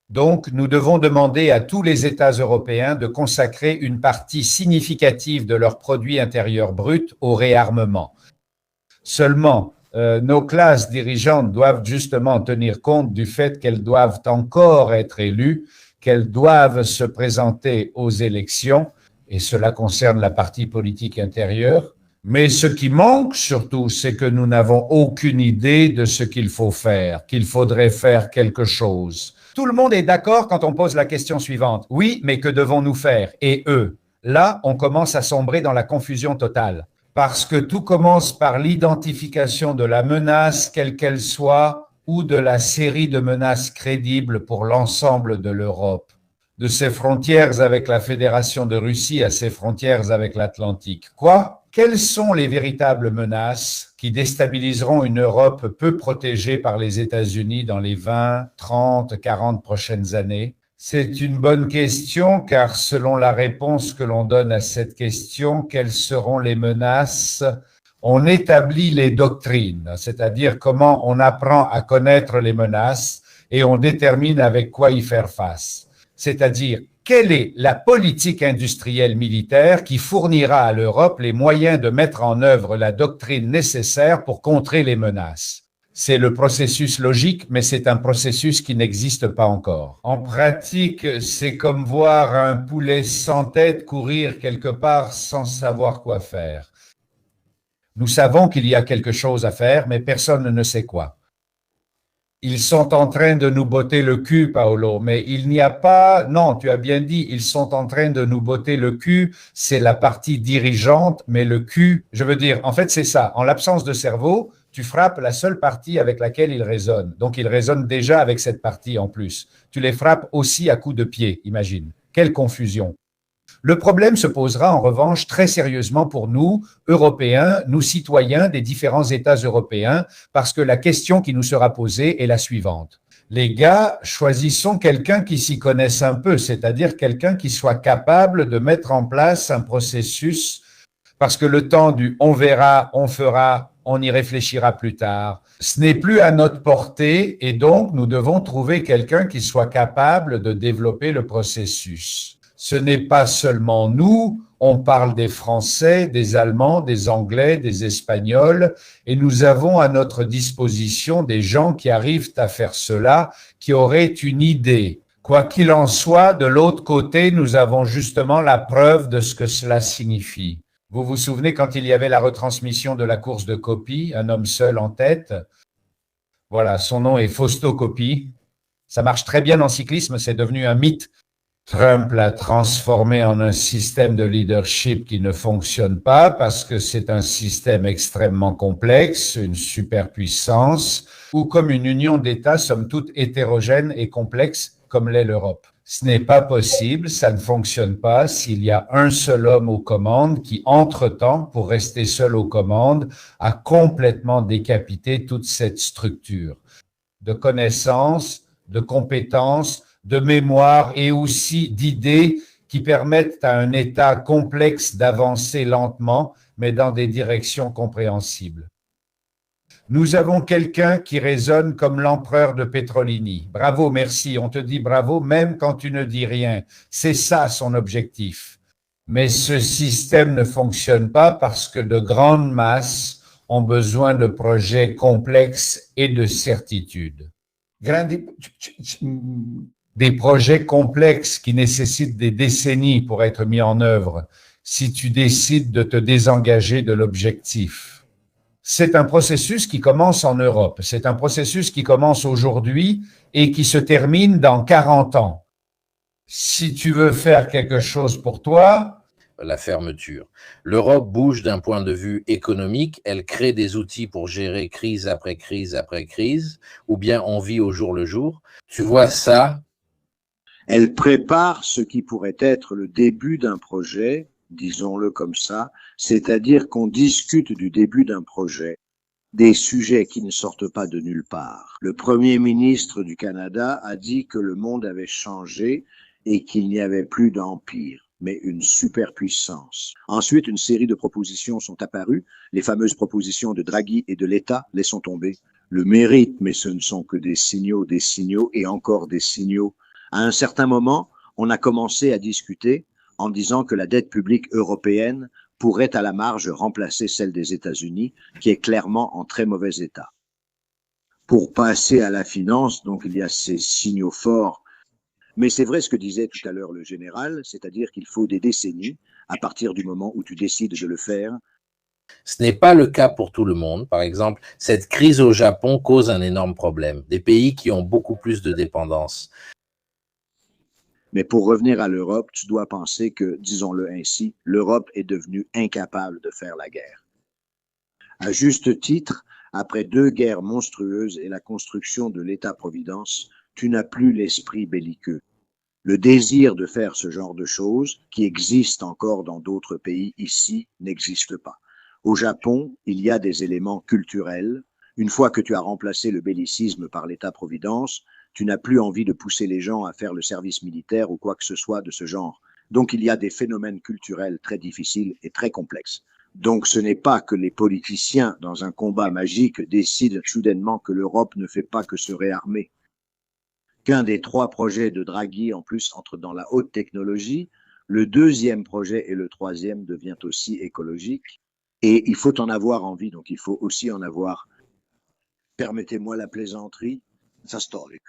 Donc, nous devons demander à tous les États européens de consacrer une partie significative de leur produit intérieur brut au réarmement. Seulement, nos classes dirigeantes doivent justement tenir compte du fait qu'elles doivent encore être élues, qu'elles doivent se présenter aux élections, et cela concerne la partie politique intérieure. Mais ce qui manque surtout, c'est que nous n'avons aucune idée de ce qu'il faut faire, qu'il faudrait faire quelque chose. Tout le monde est d'accord quand on pose la question suivante. Oui, mais que devons-nous faire? Et eux? Là, on commence à sombrer dans la confusion totale. Parce que tout commence par l'identification de la menace, quelle qu'elle soit, ou de la série de menaces crédibles pour l'ensemble de l'Europe, de ses frontières avec la Fédération de Russie à ses frontières avec l'Atlantique? Quoi? Quelles sont les véritables menaces qui déstabiliseront une Europe peu protégée par les États-Unis dans les 20, 30, 40 prochaines années? C'est une bonne question, car selon la réponse que l'on donne à cette question, quelles seront les menaces? On établit les doctrines, c'est-à-dire comment on apprend à connaître les menaces et on détermine avec quoi y faire face. C'est-à-dire, quelle est la politique industrielle militaire qui fournira à l'Europe les moyens de mettre en œuvre la doctrine nécessaire pour contrer les menaces? C'est le processus logique, mais c'est un processus qui n'existe pas encore. En pratique, c'est comme voir un poulet sans tête courir quelque part sans savoir quoi faire. Nous savons qu'il y a quelque chose à faire, mais personne ne sait quoi. Ils sont en train de nous botter le cul, Paolo, mais il n'y a pas... Non, tu as bien dit, ils sont en train de nous botter le cul, c'est la partie dirigeante, mais le cul, je veux dire, en fait, c'est ça. En l'absence de cerveau, tu frappes la seule partie avec laquelle ils résonnent. Donc, ils résonnent déjà avec cette partie en plus. Tu les frappes aussi à coups de pied, imagine. Quelle confusion. Le problème se posera en revanche très sérieusement pour nous, Européens, nous citoyens des différents États européens, parce que la question qui nous sera posée est la suivante. Les gars, choisissons quelqu'un qui s'y connaisse un peu, c'est-à-dire quelqu'un qui soit capable de mettre en place un processus, parce que le temps du « on verra, on fera », on y réfléchira plus tard, ce n'est plus à notre portée et donc nous devons trouver quelqu'un qui soit capable de développer le processus. Ce n'est pas seulement nous, on parle des Français, des Allemands, des Anglais, des Espagnols, et nous avons à notre disposition des gens qui arrivent à faire cela, qui auraient une idée. Quoi qu'il en soit, de l'autre côté, nous avons justement la preuve de ce que cela signifie. Vous vous souvenez quand il y avait la retransmission de la course de Coppi, un homme seul en tête? Voilà, son nom est Fausto Coppi. Ça marche très bien en cyclisme, c'est devenu un mythe. Trump l'a transformé en un système de leadership qui ne fonctionne pas parce que c'est un système extrêmement complexe, une superpuissance, ou comme une union d'États somme toute hétérogène et complexe comme l'est l'Europe. Ce n'est pas possible, ça ne fonctionne pas s'il y a un seul homme aux commandes qui, entre-temps, pour rester seul aux commandes, a complètement décapité toute cette structure de connaissances, de compétences, de mémoire et aussi d'idées qui permettent à un État complexe d'avancer lentement, mais dans des directions compréhensibles. Nous avons quelqu'un qui résonne comme l'empereur de Petrolini. Bravo, merci, on te dit bravo même quand tu ne dis rien. C'est ça son objectif. Mais ce système ne fonctionne pas parce que de grandes masses ont besoin de projets complexes et de certitudes. Des projets complexes qui nécessitent des décennies pour être mis en œuvre si tu décides de te désengager de l'objectif. C'est un processus qui commence en Europe. C'est un processus qui commence aujourd'hui et qui se termine dans 40 ans. Si tu veux faire quelque chose pour toi... La fermeture. L'Europe bouge d'un point de vue économique, elle crée des outils pour gérer crise après crise après crise, ou bien on vit au jour le jour. Tu vois ça? Elle prépare ce qui pourrait être le début d'un projet, disons-le comme ça, c'est-à-dire qu'on discute du début d'un projet, des sujets qui ne sortent pas de nulle part. Le Premier ministre du Canada a dit que le monde avait changé et qu'il n'y avait plus d'empire, mais une superpuissance. Ensuite, une série de propositions sont apparues, les fameuses propositions de Draghi et de l'État, laissons tomber. Le mérite, mais ce ne sont que des signaux et encore des signaux. À un certain moment, on a commencé à discuter en disant que la dette publique européenne pourrait à la marge remplacer celle des États-Unis, qui est clairement en très mauvais état. Pour passer à la finance, donc il y a ces signaux forts. Mais c'est vrai ce que disait tout à l'heure le général, c'est-à-dire qu'il faut des décennies à partir du moment où tu décides de le faire. Ce n'est pas le cas pour tout le monde. Par exemple, cette crise au Japon cause un énorme problème. Des pays qui ont beaucoup plus de dépendance. Mais pour revenir à l'Europe, tu dois penser que, disons-le ainsi, l'Europe est devenue incapable de faire la guerre. À juste titre, Après 2 guerres monstrueuses et la construction de l'État-providence, tu n'as plus l'esprit belliqueux. Le désir de faire ce genre de choses, qui existe encore dans d'autres pays ici, n'existe pas. Au Japon, il y a des éléments culturels. Une fois que tu as remplacé le bellicisme par l'État-providence, tu n'as plus envie de pousser les gens à faire le service militaire ou quoi que ce soit de ce genre. Donc il y a des phénomènes culturels très difficiles et très complexes. Donc ce n'est pas que les politiciens, dans un combat magique, décident soudainement que l'Europe ne fait pas que se réarmer. Qu'un des 3 projets de Draghi, en plus, entre dans la haute technologie. Le 2e projet et le 3e devient aussi écologique. Et il faut en avoir envie, donc il faut aussi en avoir, permettez-moi la plaisanterie, historique.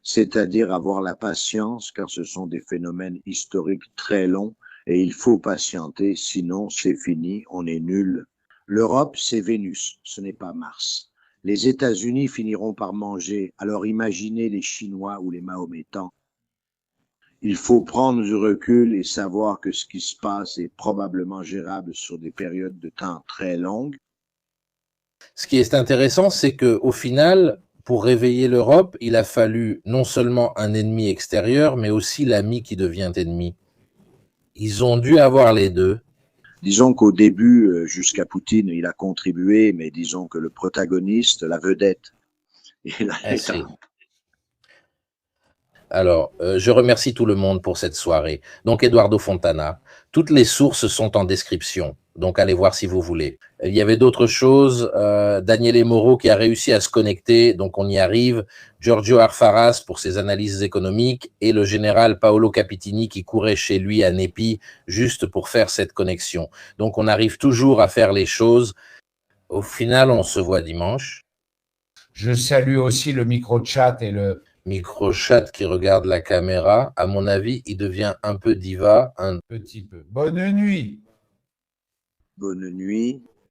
C'est-à-dire avoir la patience, car ce sont des phénomènes historiques très longs, et il faut patienter, sinon c'est fini, on est nul. L'Europe, c'est Vénus, ce n'est pas Mars. Les États-Unis finiront par manger, alors imaginez les Chinois ou les Mahométans. Il faut prendre du recul et savoir que ce qui se passe est probablement gérable sur des périodes de temps très longues. Ce qui est intéressant, c'est qu'au final, pour réveiller l'Europe, il a fallu non seulement un ennemi extérieur, mais aussi l'ami qui devient ennemi. Ils ont dû avoir les deux. Disons qu'au début, jusqu'à Poutine, il a contribué, mais disons que le protagoniste, la vedette, il a été... Alors, je remercie tout le monde pour cette soirée. Donc, Eduardo Fontana, toutes les sources sont en description, donc allez voir si vous voulez. Il y avait d'autres choses, Daniele Moro qui a réussi à se connecter, donc on y arrive, Giorgio Arfaras pour ses analyses économiques, et le général Paolo Capitini qui courait chez lui à Nepi juste pour faire cette connexion. Donc, on arrive toujours à faire les choses. Au final, on se voit dimanche. Je salue aussi le micro-chat et le... Micro-chat qui regarde la caméra, à mon avis, il devient un peu diva. Petit peu. Bonne nuit. Bonne nuit.